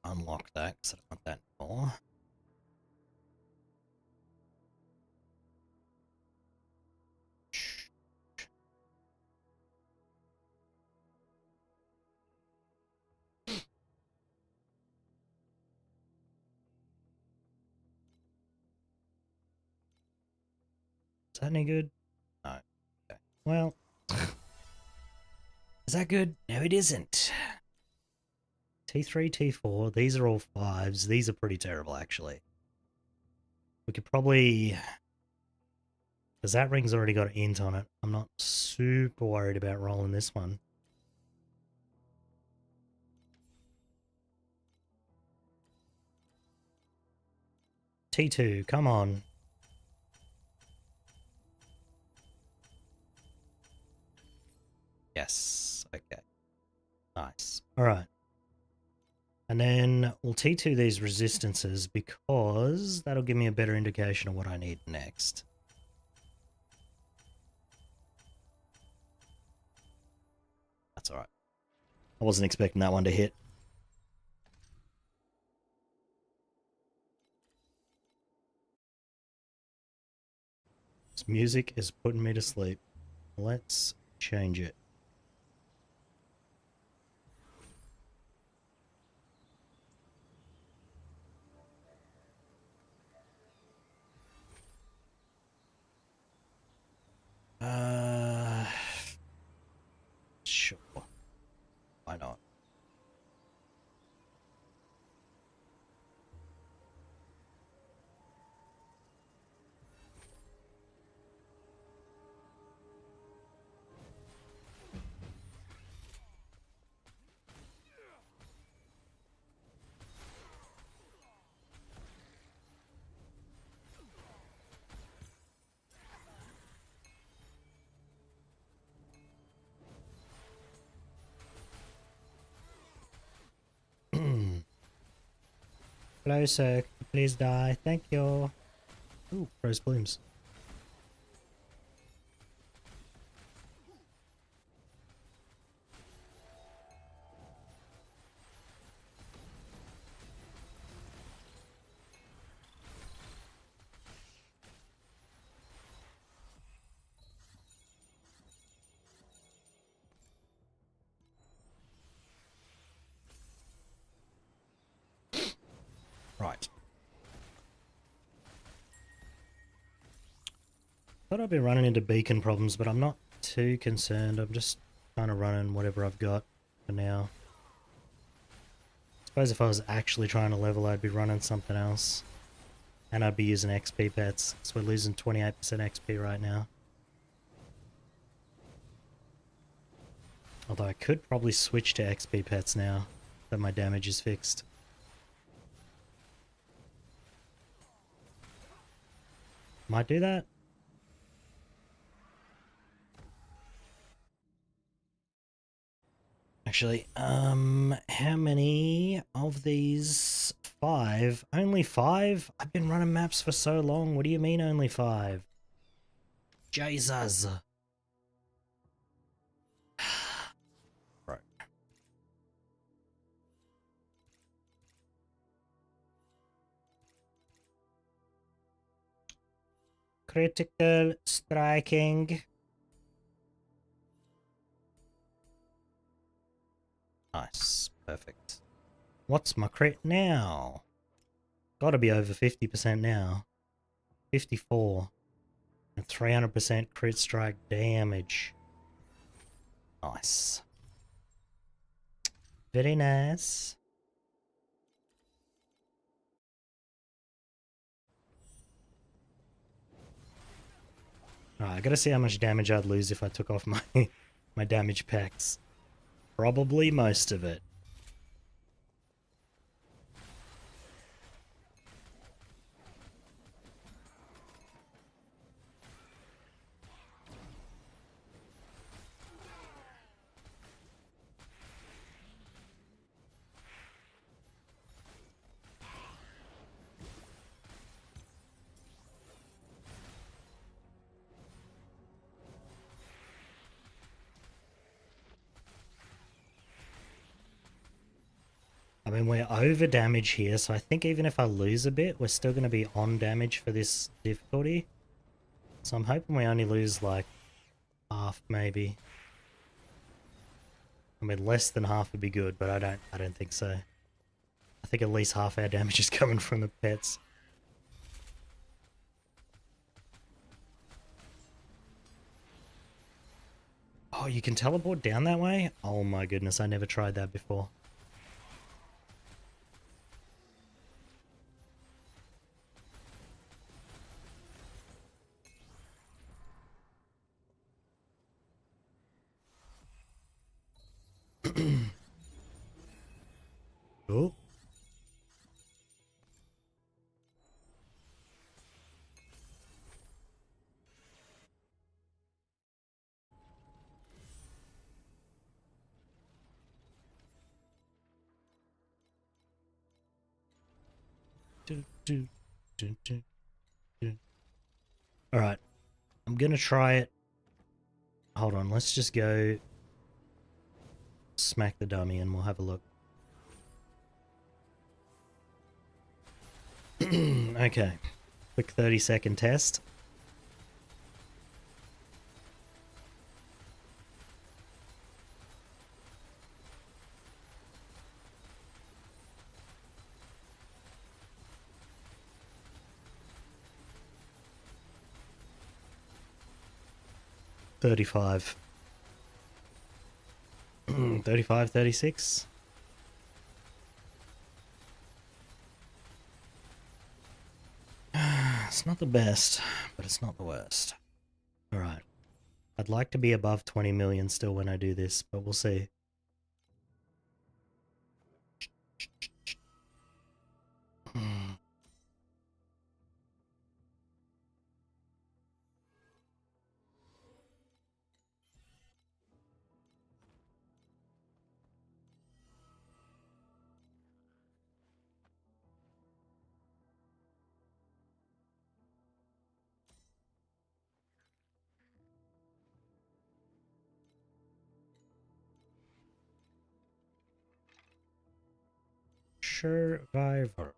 Unlock that because I don't want that anymore. Is that any good? No. Okay. Well, is that good? No, it isn't. T3, T4, these are all 5s. These are pretty terrible, actually. We could probably... Because that ring's already got an int on it. I'm not super worried about rolling this one. T2, come on. Yes, okay. Nice. Alright. And then we'll T2 these resistances because that'll give me a better indication of what I need next. That's alright. I wasn't expecting that one to hit. This music is putting me to sleep. Let's change it. Sure. Why not? Hello, sir. Please die. Thank you. Ooh, rose blooms. Right. Thought I'd be running into beacon problems, but I'm not too concerned. I'm just kind of running whatever I've got for now. I suppose if I was actually trying to level, I'd be running something else. And I'd be using XP pets, so we're losing 28% XP right now. Although I could probably switch to XP pets now that my damage is fixed. Might do that. Actually, how many of these? 5? Only 5? I've been running maps for so long. What do you mean only 5? Jesus. Right. Critical striking. Nice. Perfect. What's my crit now? Gotta be over 50% now. 54. And 300% crit strike damage. Nice. Very nice. Alright, I gotta see how much damage I'd lose if I took off my my damage packs. Probably most of it. I mean, we're over damage here, so I think even if I lose a bit, we're still going to be on damage for this difficulty. So I'm hoping we only lose like half, maybe. I mean, less than half would be good, but I don't think so. I think at least half our damage is coming from the pets. Oh, you can teleport down that way? Oh my goodness, I never tried that before. Oh. Alright, I'm gonna try it. Hold on, let's just go smack the dummy and we'll have a look. Okay, quick 30-second test. $35. 35, 36. It's not the best, but it's not the worst. Alright. I'd like to be above 20 million still when I do this, but we'll see. Survivor.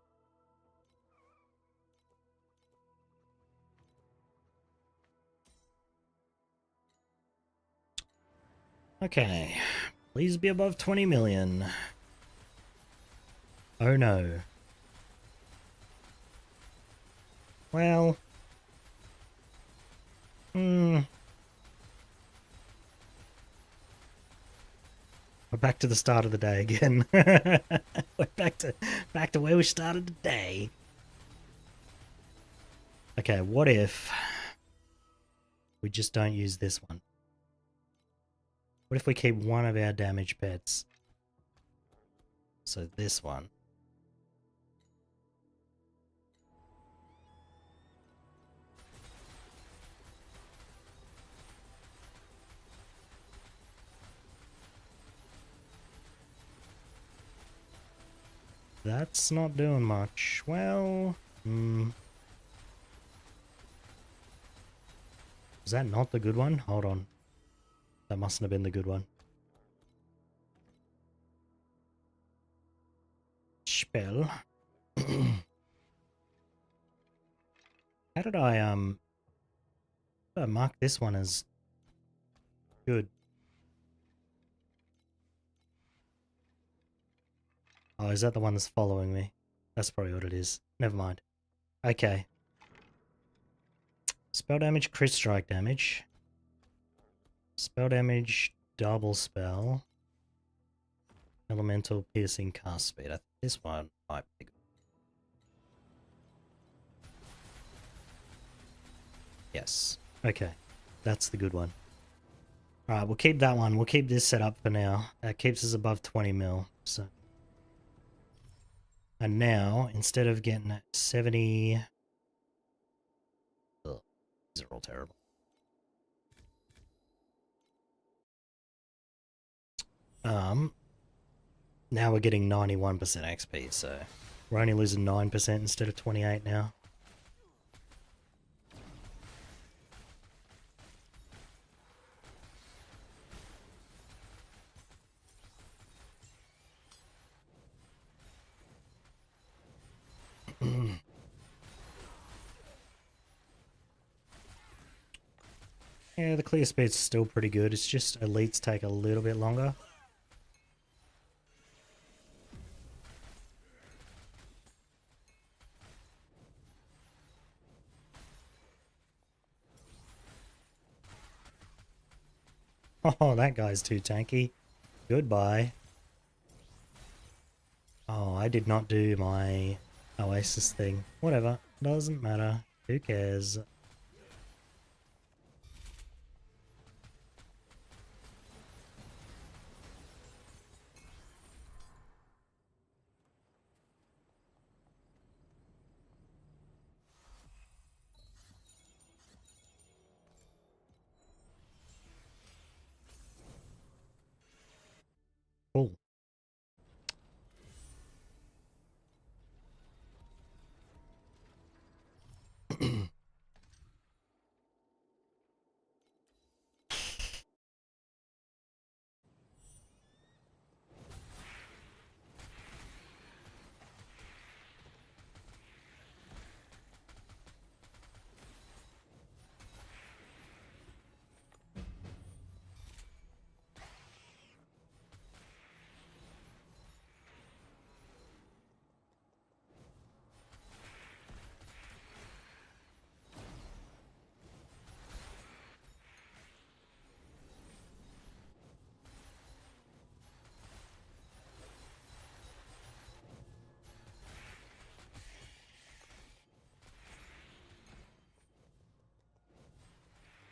Okay. Please be above 20 million. Oh no. Well. Hmm. We're back to the start of the day again. We're back to where we started the day. Okay, what if we just don't use this one? What if we keep one of our damage pets? So this one. That's not doing much. Well, is that not the good one? Hold on. That mustn't have been the good one. Spell. How did I mark this one as good? Oh, is that the one that's following me? That's probably what it is. Never mind. Okay. Spell damage, crit strike damage. Spell damage, double spell. Elemental piercing cast speed. I think this one might be good. Yes. Okay. That's the good one. Alright, we'll keep that one. We'll keep this set up for now. That keeps us above 20 mil. So. And now, instead of getting 70... Ugh, these are all terrible. Now we're getting 91% XP, so we're only losing 9% instead of 28 now. Yeah, the clear speed's still pretty good. It's just elites take a little bit longer. Oh, that guy's too tanky. Goodbye. Oh, I did not do my Oasis thing. Whatever. Doesn't matter. Who cares? Cool.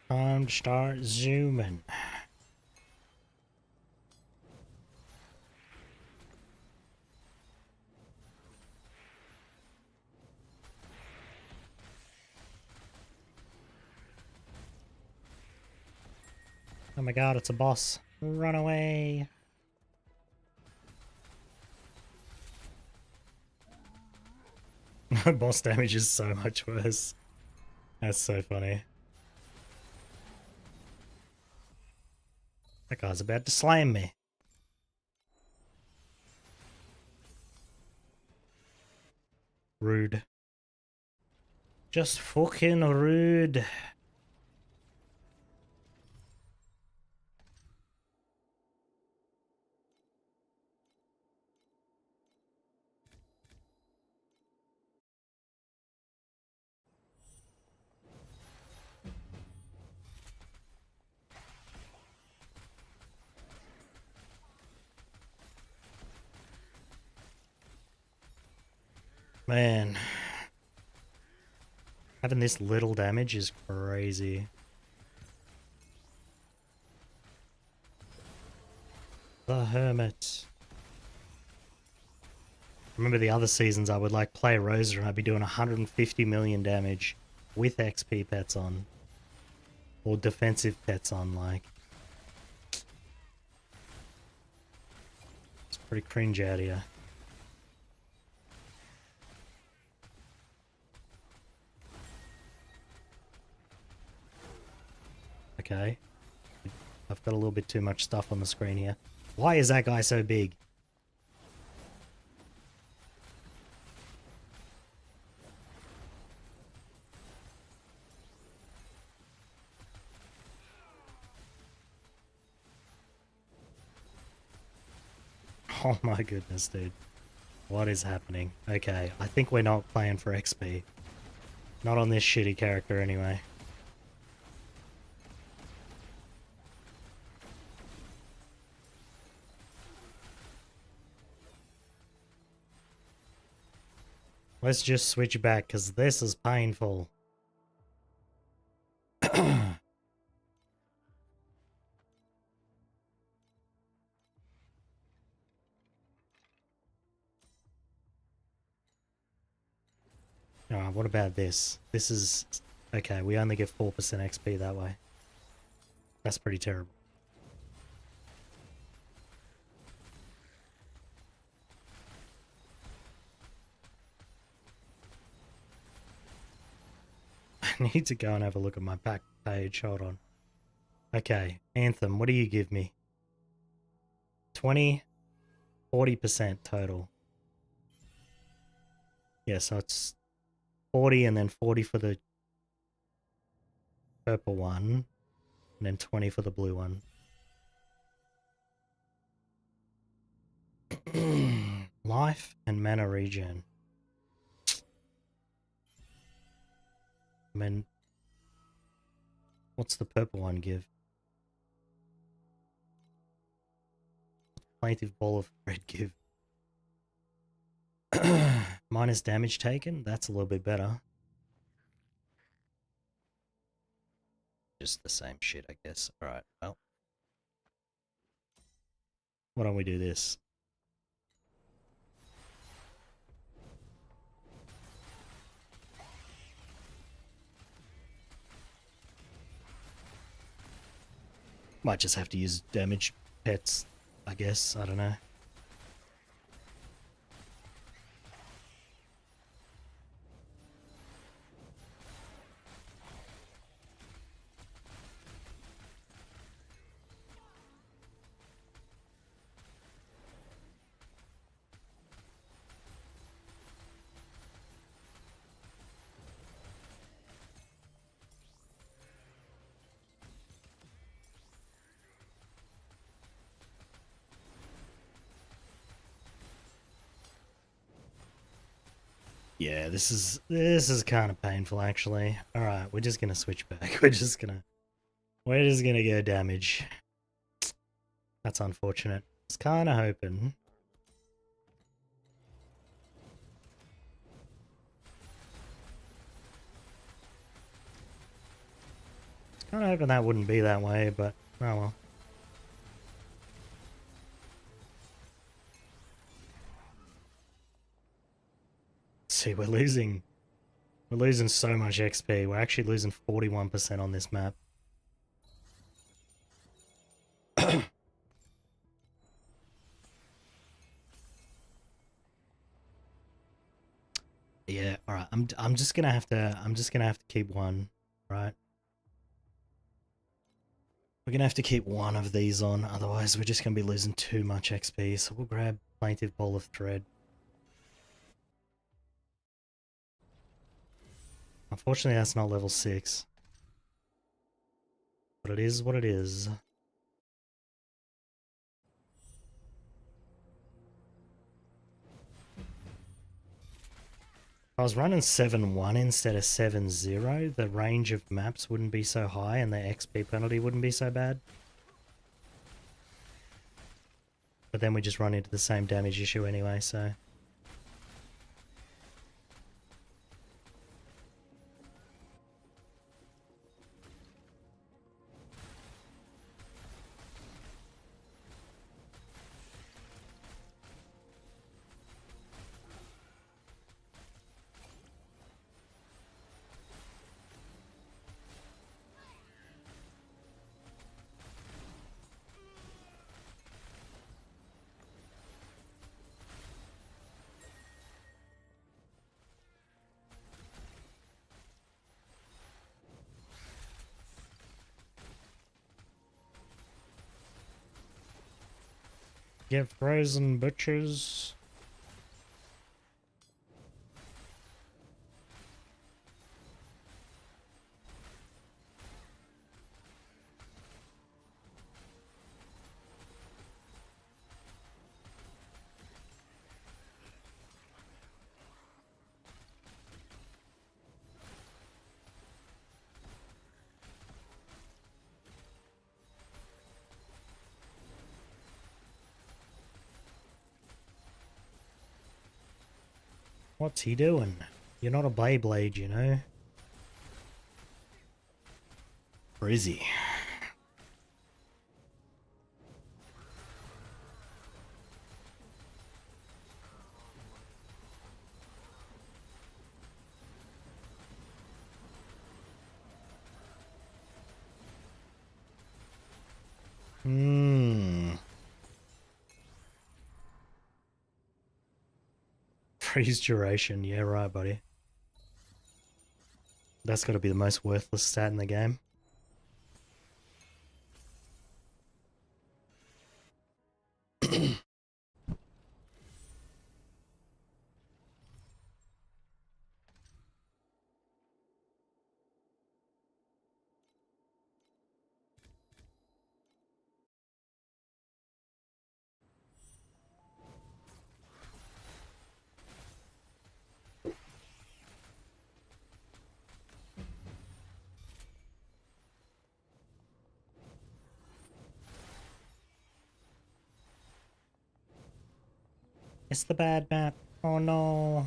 Time to start zooming. Oh my god, it's a boss. Run away. Boss damage is so much worse. That's so funny. That guy's about to slam me. Rude. Just fucking rude. Man, having this little damage is crazy. The Hermit. Remember the other seasons I would like play Rosa and I'd be doing 150 million damage with XP pets on. Or defensive pets on, like. It's pretty cringe out here. Okay. I've got a little bit too much stuff on the screen here. Why is that guy so big? Oh my goodness, dude. What is happening? Okay, I think we're not playing for XP. Not on this shitty character anyway. Let's just switch back, because this is painful. Alright, what about this? This is... Okay, we only get 4% XP that way. That's pretty terrible. I need to go and have a look at my back page. Hold on. Okay, Anthem, what do you give me? 20, 40% total. Yeah, so it's 40 and then 40 for the purple one, and then 20 for the blue one. Life and mana regen. I mean, what's the purple one give? Plaintive Ball of Thread give. Minus damage taken? That's a little bit better. Just the same shit, I guess. Alright, well. Why don't we do this? Might just have to use damage pets, I guess. I don't know. Yeah, this is kind of painful actually. All right, we're just gonna switch back. We're just gonna go damage. That's unfortunate. I was kind of hoping. I was kind of hoping that wouldn't be that way, but oh well. See, we're losing so much XP. We're actually losing 41% on this map. Yeah, all right. I'm just gonna have to keep one, right? We're gonna have to keep one of these on, otherwise we're just gonna be losing too much XP. So we'll grab Plaintive Ball of Thread. Unfortunately, that's not level 6. But it is what it is. If I was running 7-1 instead of 7-0, the range of maps wouldn't be so high and the XP penalty wouldn't be so bad. But then we just run into the same damage issue anyway, so... Get frozen butchers. What's he doing? You're not a Beyblade, you know? Or is he? Freeze duration, yeah right buddy. That's gotta be the most worthless stat in the game. It's the bad map. Oh no.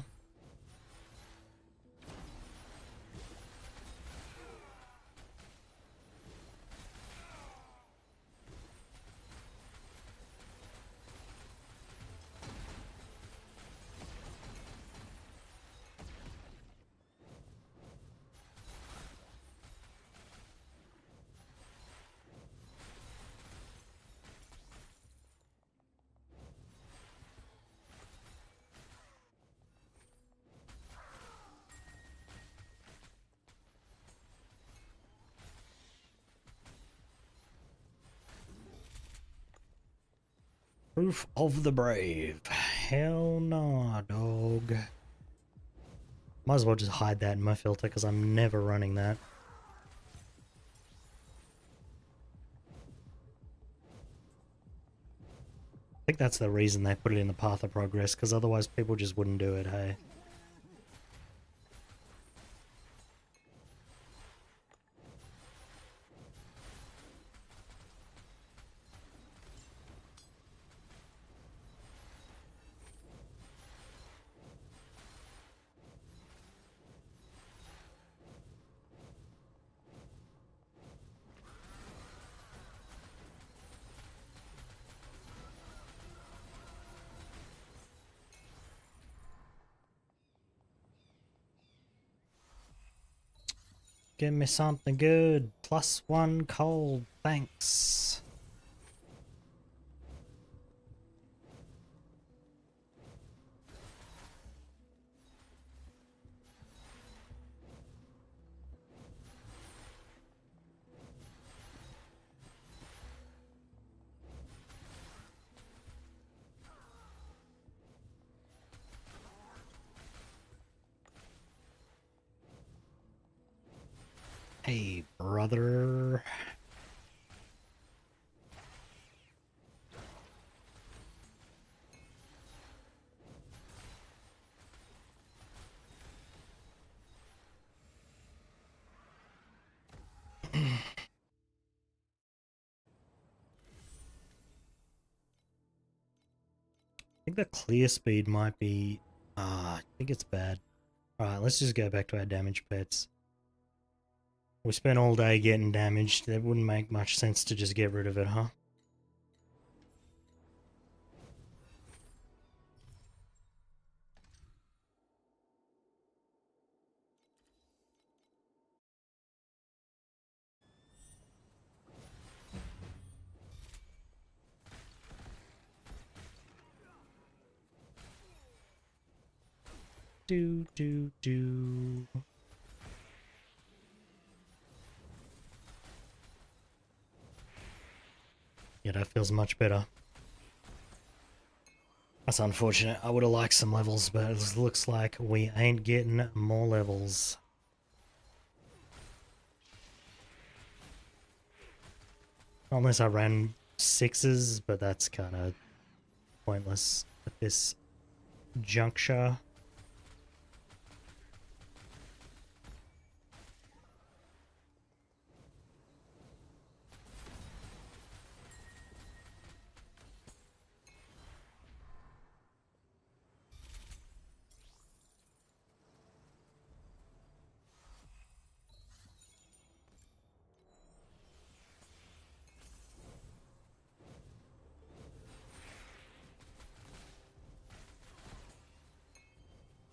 Proof of the brave. Hell no, dog. Might as well just hide that in my filter because I'm never running that. I think that's the reason they put it in the path of progress, because otherwise people just wouldn't do it, hey? Give me something good. +1 cold, thanks. Hey, brother. I think the clear speed might be... I think it's bad. Alright, let's just go back to our damage pets. We spent all day getting damaged. That wouldn't make much sense to just get rid of it, huh? Do. Yeah, that feels much better. That's unfortunate. I would have liked some levels, but it looks like we ain't getting more levels. Unless I ran sixes, but that's kind of pointless at this juncture.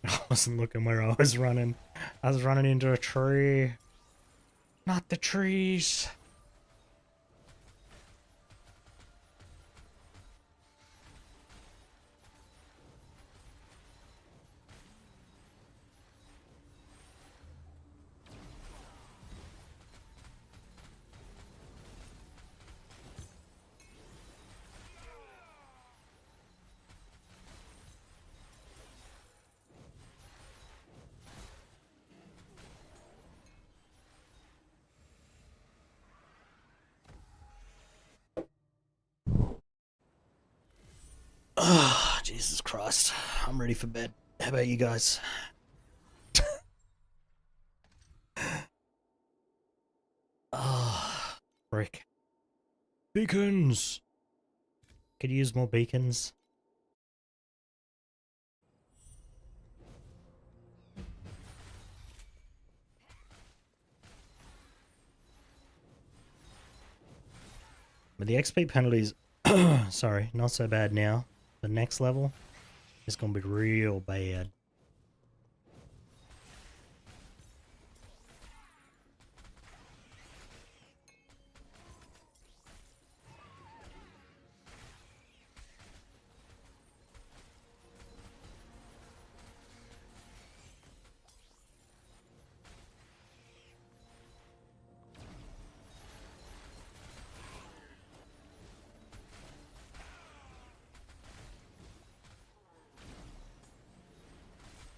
I wasn't looking where I was running. I was running into a tree. Not the trees. Oh, Jesus Christ. I'm ready for bed. How about you guys? Ah, frick. Beacons! Could use more beacons. But the XP penalties, sorry, not so bad now. The next level is going to be real bad.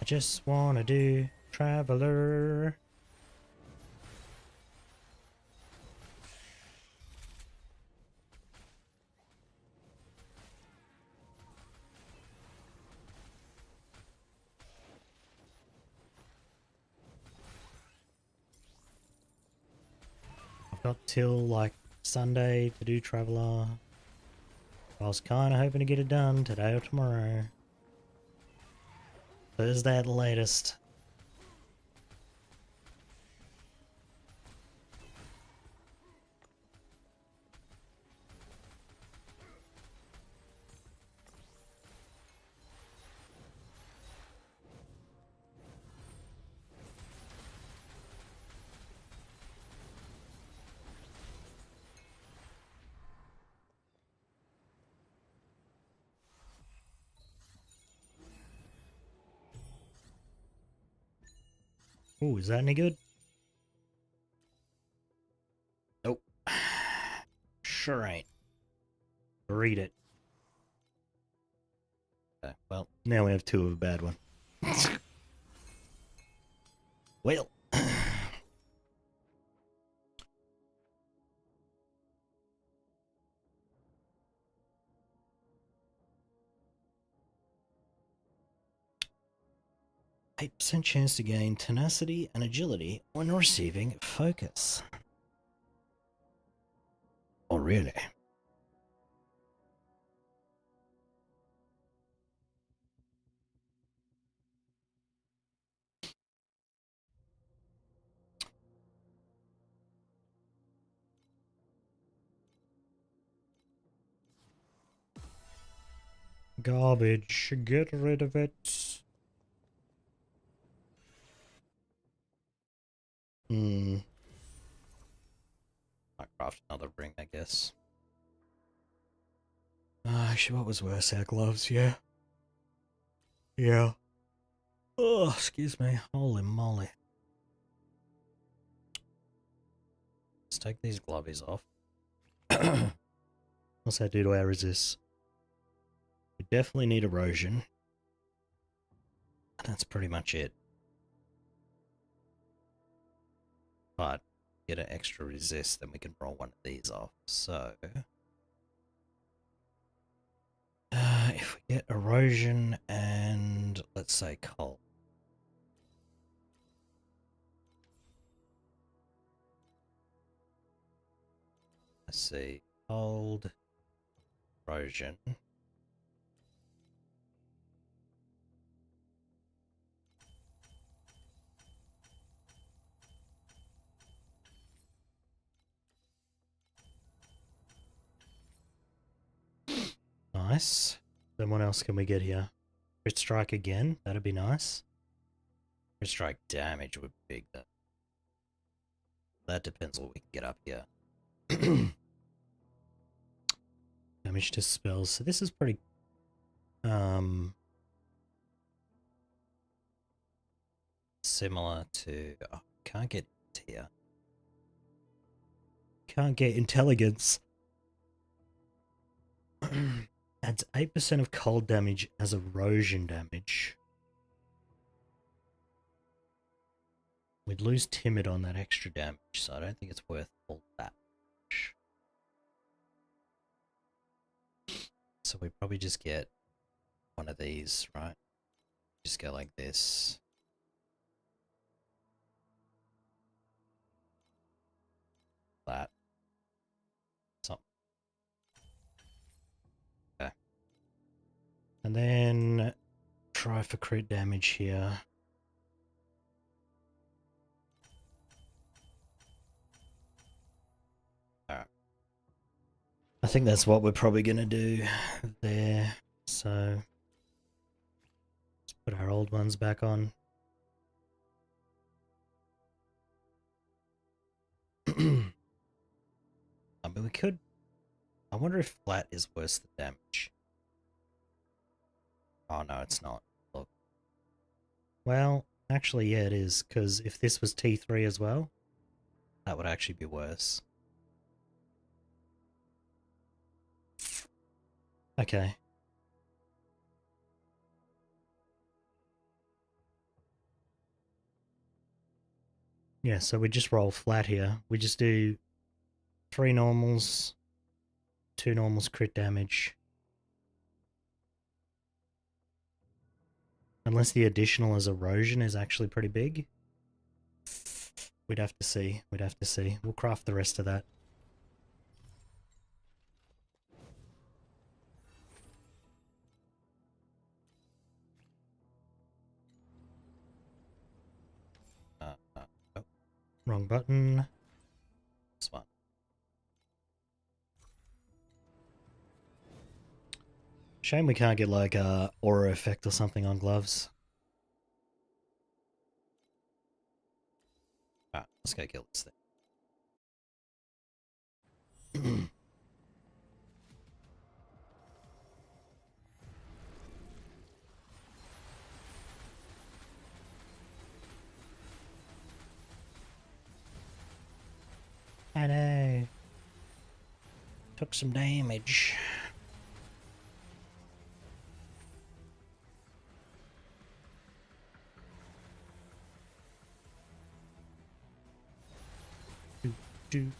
I just wanna do Traveler. I've got till like Sunday to do Traveler. I was kinda hoping to get it done today or tomorrow. Thursday at the latest. Ooh, is that any good? Nope. Sure ain't. Read it. Okay, well, now we have two of a bad one. Well. %8 chance to gain tenacity and agility when receiving focus. Oh, really? Garbage. Get rid of it. Might craft another ring, I guess. Actually, what was worse? Our gloves, yeah. Yeah. Oh, excuse me. Holy moly. Let's take these glovies off. What's that do to our resist? It definitely need erosion. That's pretty much it. But get an extra resist, then we can roll one of these off. So if we get erosion and let's say cold. Let's see, cold, erosion. Nice. Then what else can we get here? Crit strike again. That'd be nice. Crit strike damage would be big though. That depends what we can get up here. Damage to spells. So this is pretty similar to can't get here. Can't get intelligence. Adds 8% of cold damage as erosion damage. We'd lose timid on that extra damage, so I don't think it's worth all that much. So we probably just get one of these, right? Just go like this. That. Something. Okay. And then try for crit damage here. Alright. I think that's what we're probably going to do there. So let's put our old ones back on. I mean, we could... I wonder if flat is worse than damage. Oh, no, it's not. Look. Well, actually, yeah, it is, because if this was T3 as well, that would actually be worse. Okay. Yeah, so we just roll flat here. We just do 3 normals, 2 normals crit damage. Unless the additional as erosion is actually pretty big. We'd have to see. We'd have to see. We'll craft the rest of that. Oh, wrong button. This one. Shame we can't get like a aura effect or something on gloves. Alright, let's go kill this thing. I know. Took some damage. Do.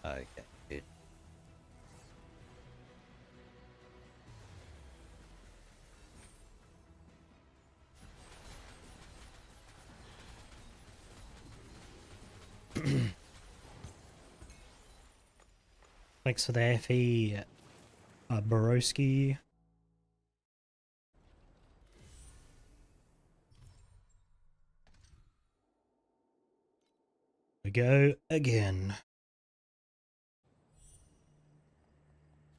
Okay, good. Thanks for the FE, Borowski. We go again.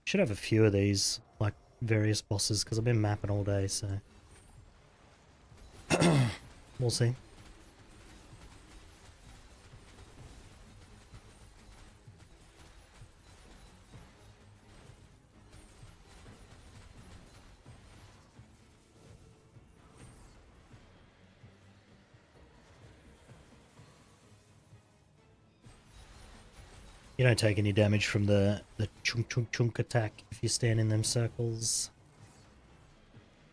Should have a few of these, like various bosses, because I've been mapping all day, so we'll see. You don't take any damage from the chunk chunk chunk attack if you stand in them circles.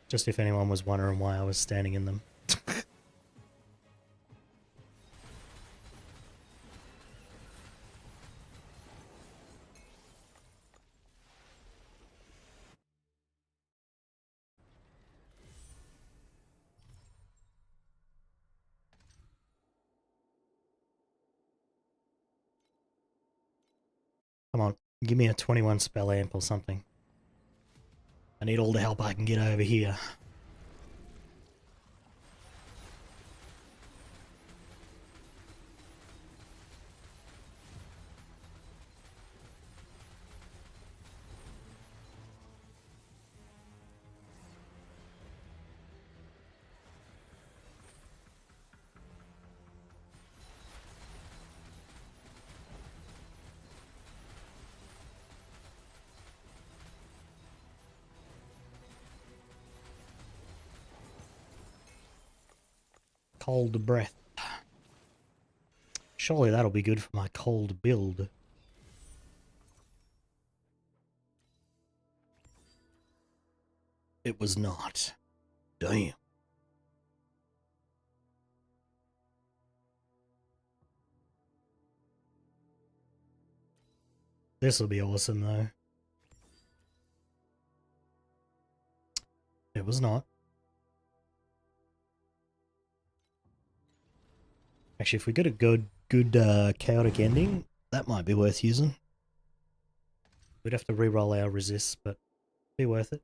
Just if anyone was wondering why I was standing in them. Come on, give me a 21 spell amp or something. I need all the help I can get over here. Cold breath. Surely that'll be good for my cold build. It was not. Damn. This'll be awesome though. It was not. Actually, if we get a good chaotic ending, that might be worth using. We'd have to re-roll our resists, but be worth it.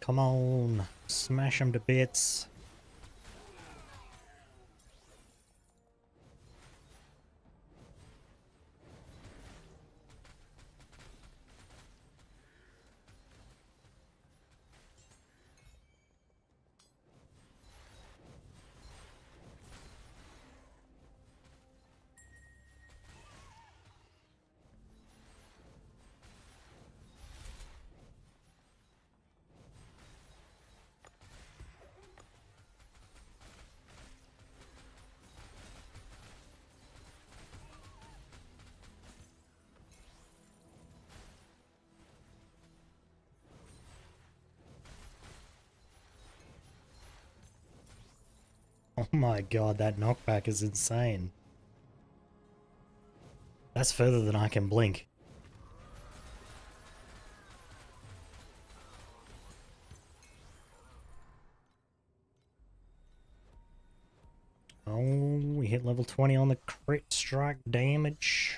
Come on, smash them to bits. Oh my god, that knockback is insane. That's further than I can blink. Oh, we hit level 20 on the crit strike damage.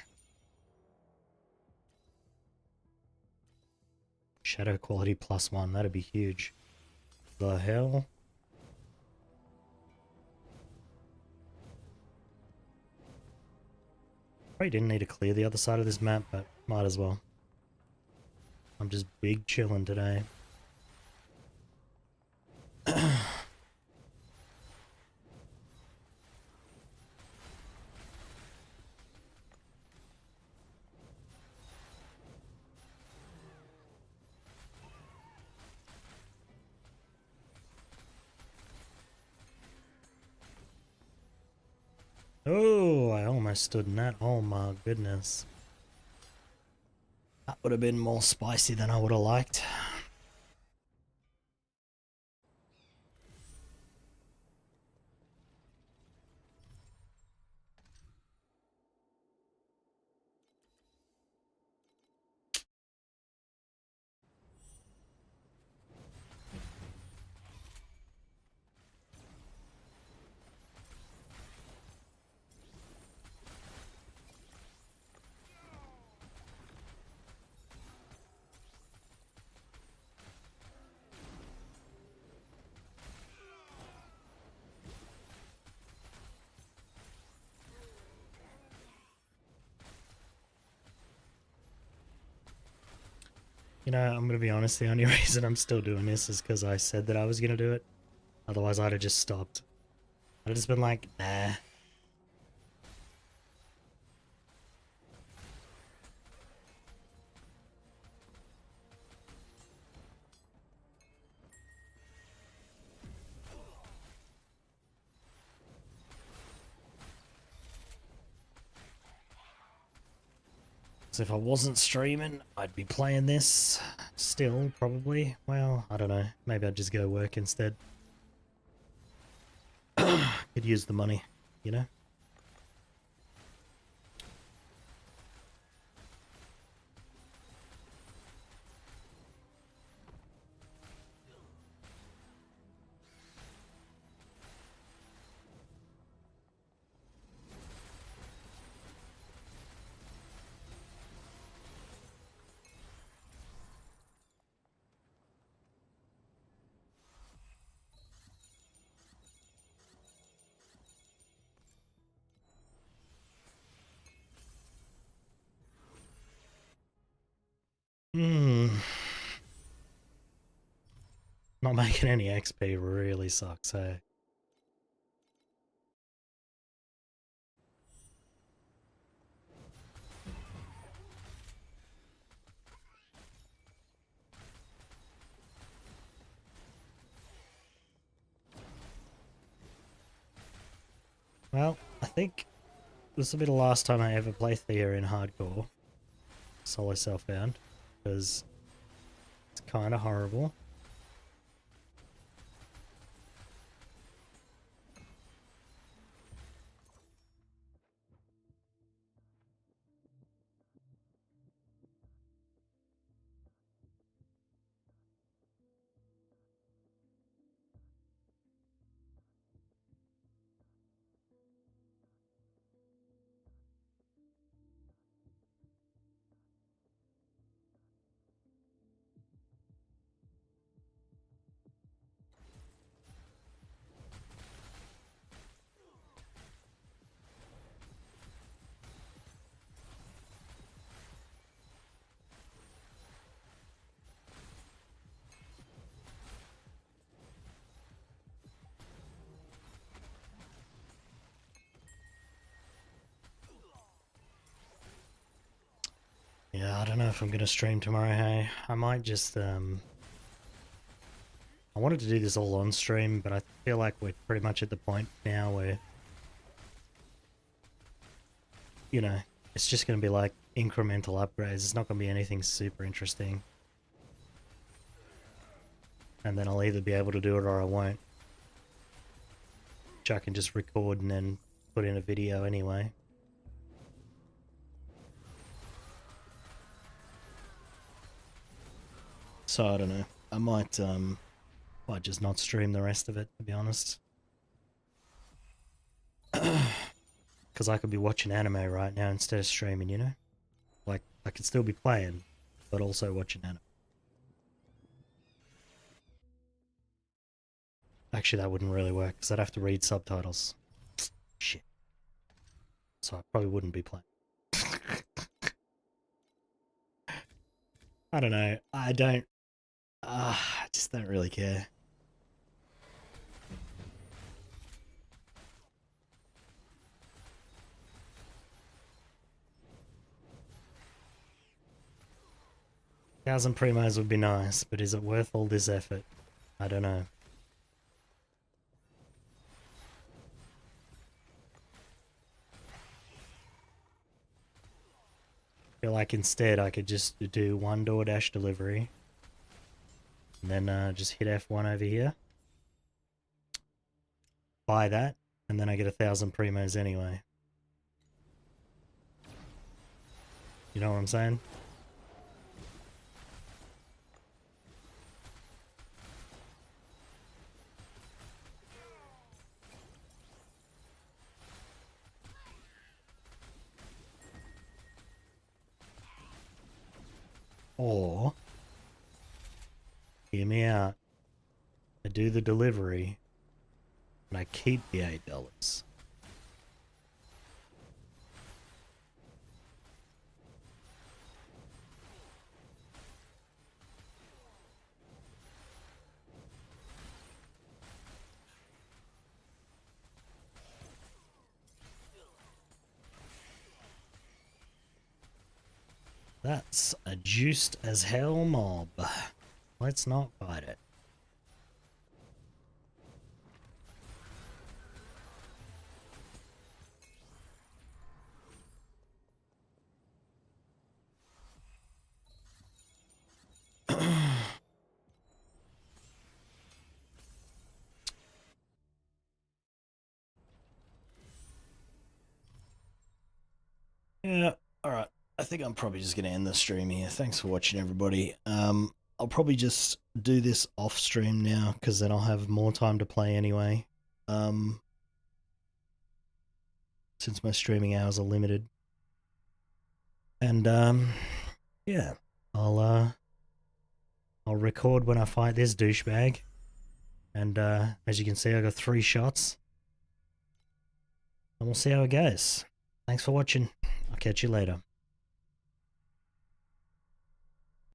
Shadow quality +1, that'd be huge. The hell? Probably didn't need to clear the other side of this map, but might as well. I'm just big chilling today. Oh, I almost stood in that. Oh my goodness. That would have been more spicy than I would have liked. You know, I'm gonna be honest, the only reason I'm still doing this is because I said that I was gonna do it. Otherwise, I'd have just stopped. I'd have just been like, nah. So if I wasn't streaming, I'd be playing this still, probably. Well, I don't know. Maybe I'd just go work instead. Could use the money, you know? Hmm. Not making any XP really sucks, hey? Well, I think this will be the last time I ever play Thea in hardcore. Solo self-found. Because it's kind of horrible. Yeah, I don't know if I'm gonna stream tomorrow, hey. I might just, I wanted to do this all on stream, but I feel like we're pretty much at the point now where, you know, it's just gonna be like incremental upgrades. It's not gonna be anything super interesting. And then I'll either be able to do it or I won't. Which I can just record and then put in a video anyway. So I don't know. I might just not stream the rest of it, to be honest. Because I could be watching anime right now instead of streaming, you know? Like, I could still be playing, but also watching anime. Actually, that wouldn't really work, because I'd have to read subtitles. Shit. So I probably wouldn't be playing. I don't know. I just don't really care. Thousand primos would be nice, but is it worth all this effort? I don't know. I feel like instead I could just do one DoorDash delivery. And then just hit F1 over here. Buy that, and then I get 1,000 primos anyway. You know what I'm saying? Or, hear me out, I do the delivery, and I keep the $8. That's a juiced as hell mob. Let's not fight it. Yeah, alright. I think I'm probably just going to end the stream here. Thanks for watching, everybody. I'll probably just do this off stream now, because then I'll have more time to play anyway. Since my streaming hours are limited. And, yeah. I'll record when I fight this douchebag. And, as you can see, I got 3 shots. And we'll see how it goes. Thanks for watching. I'll catch you later.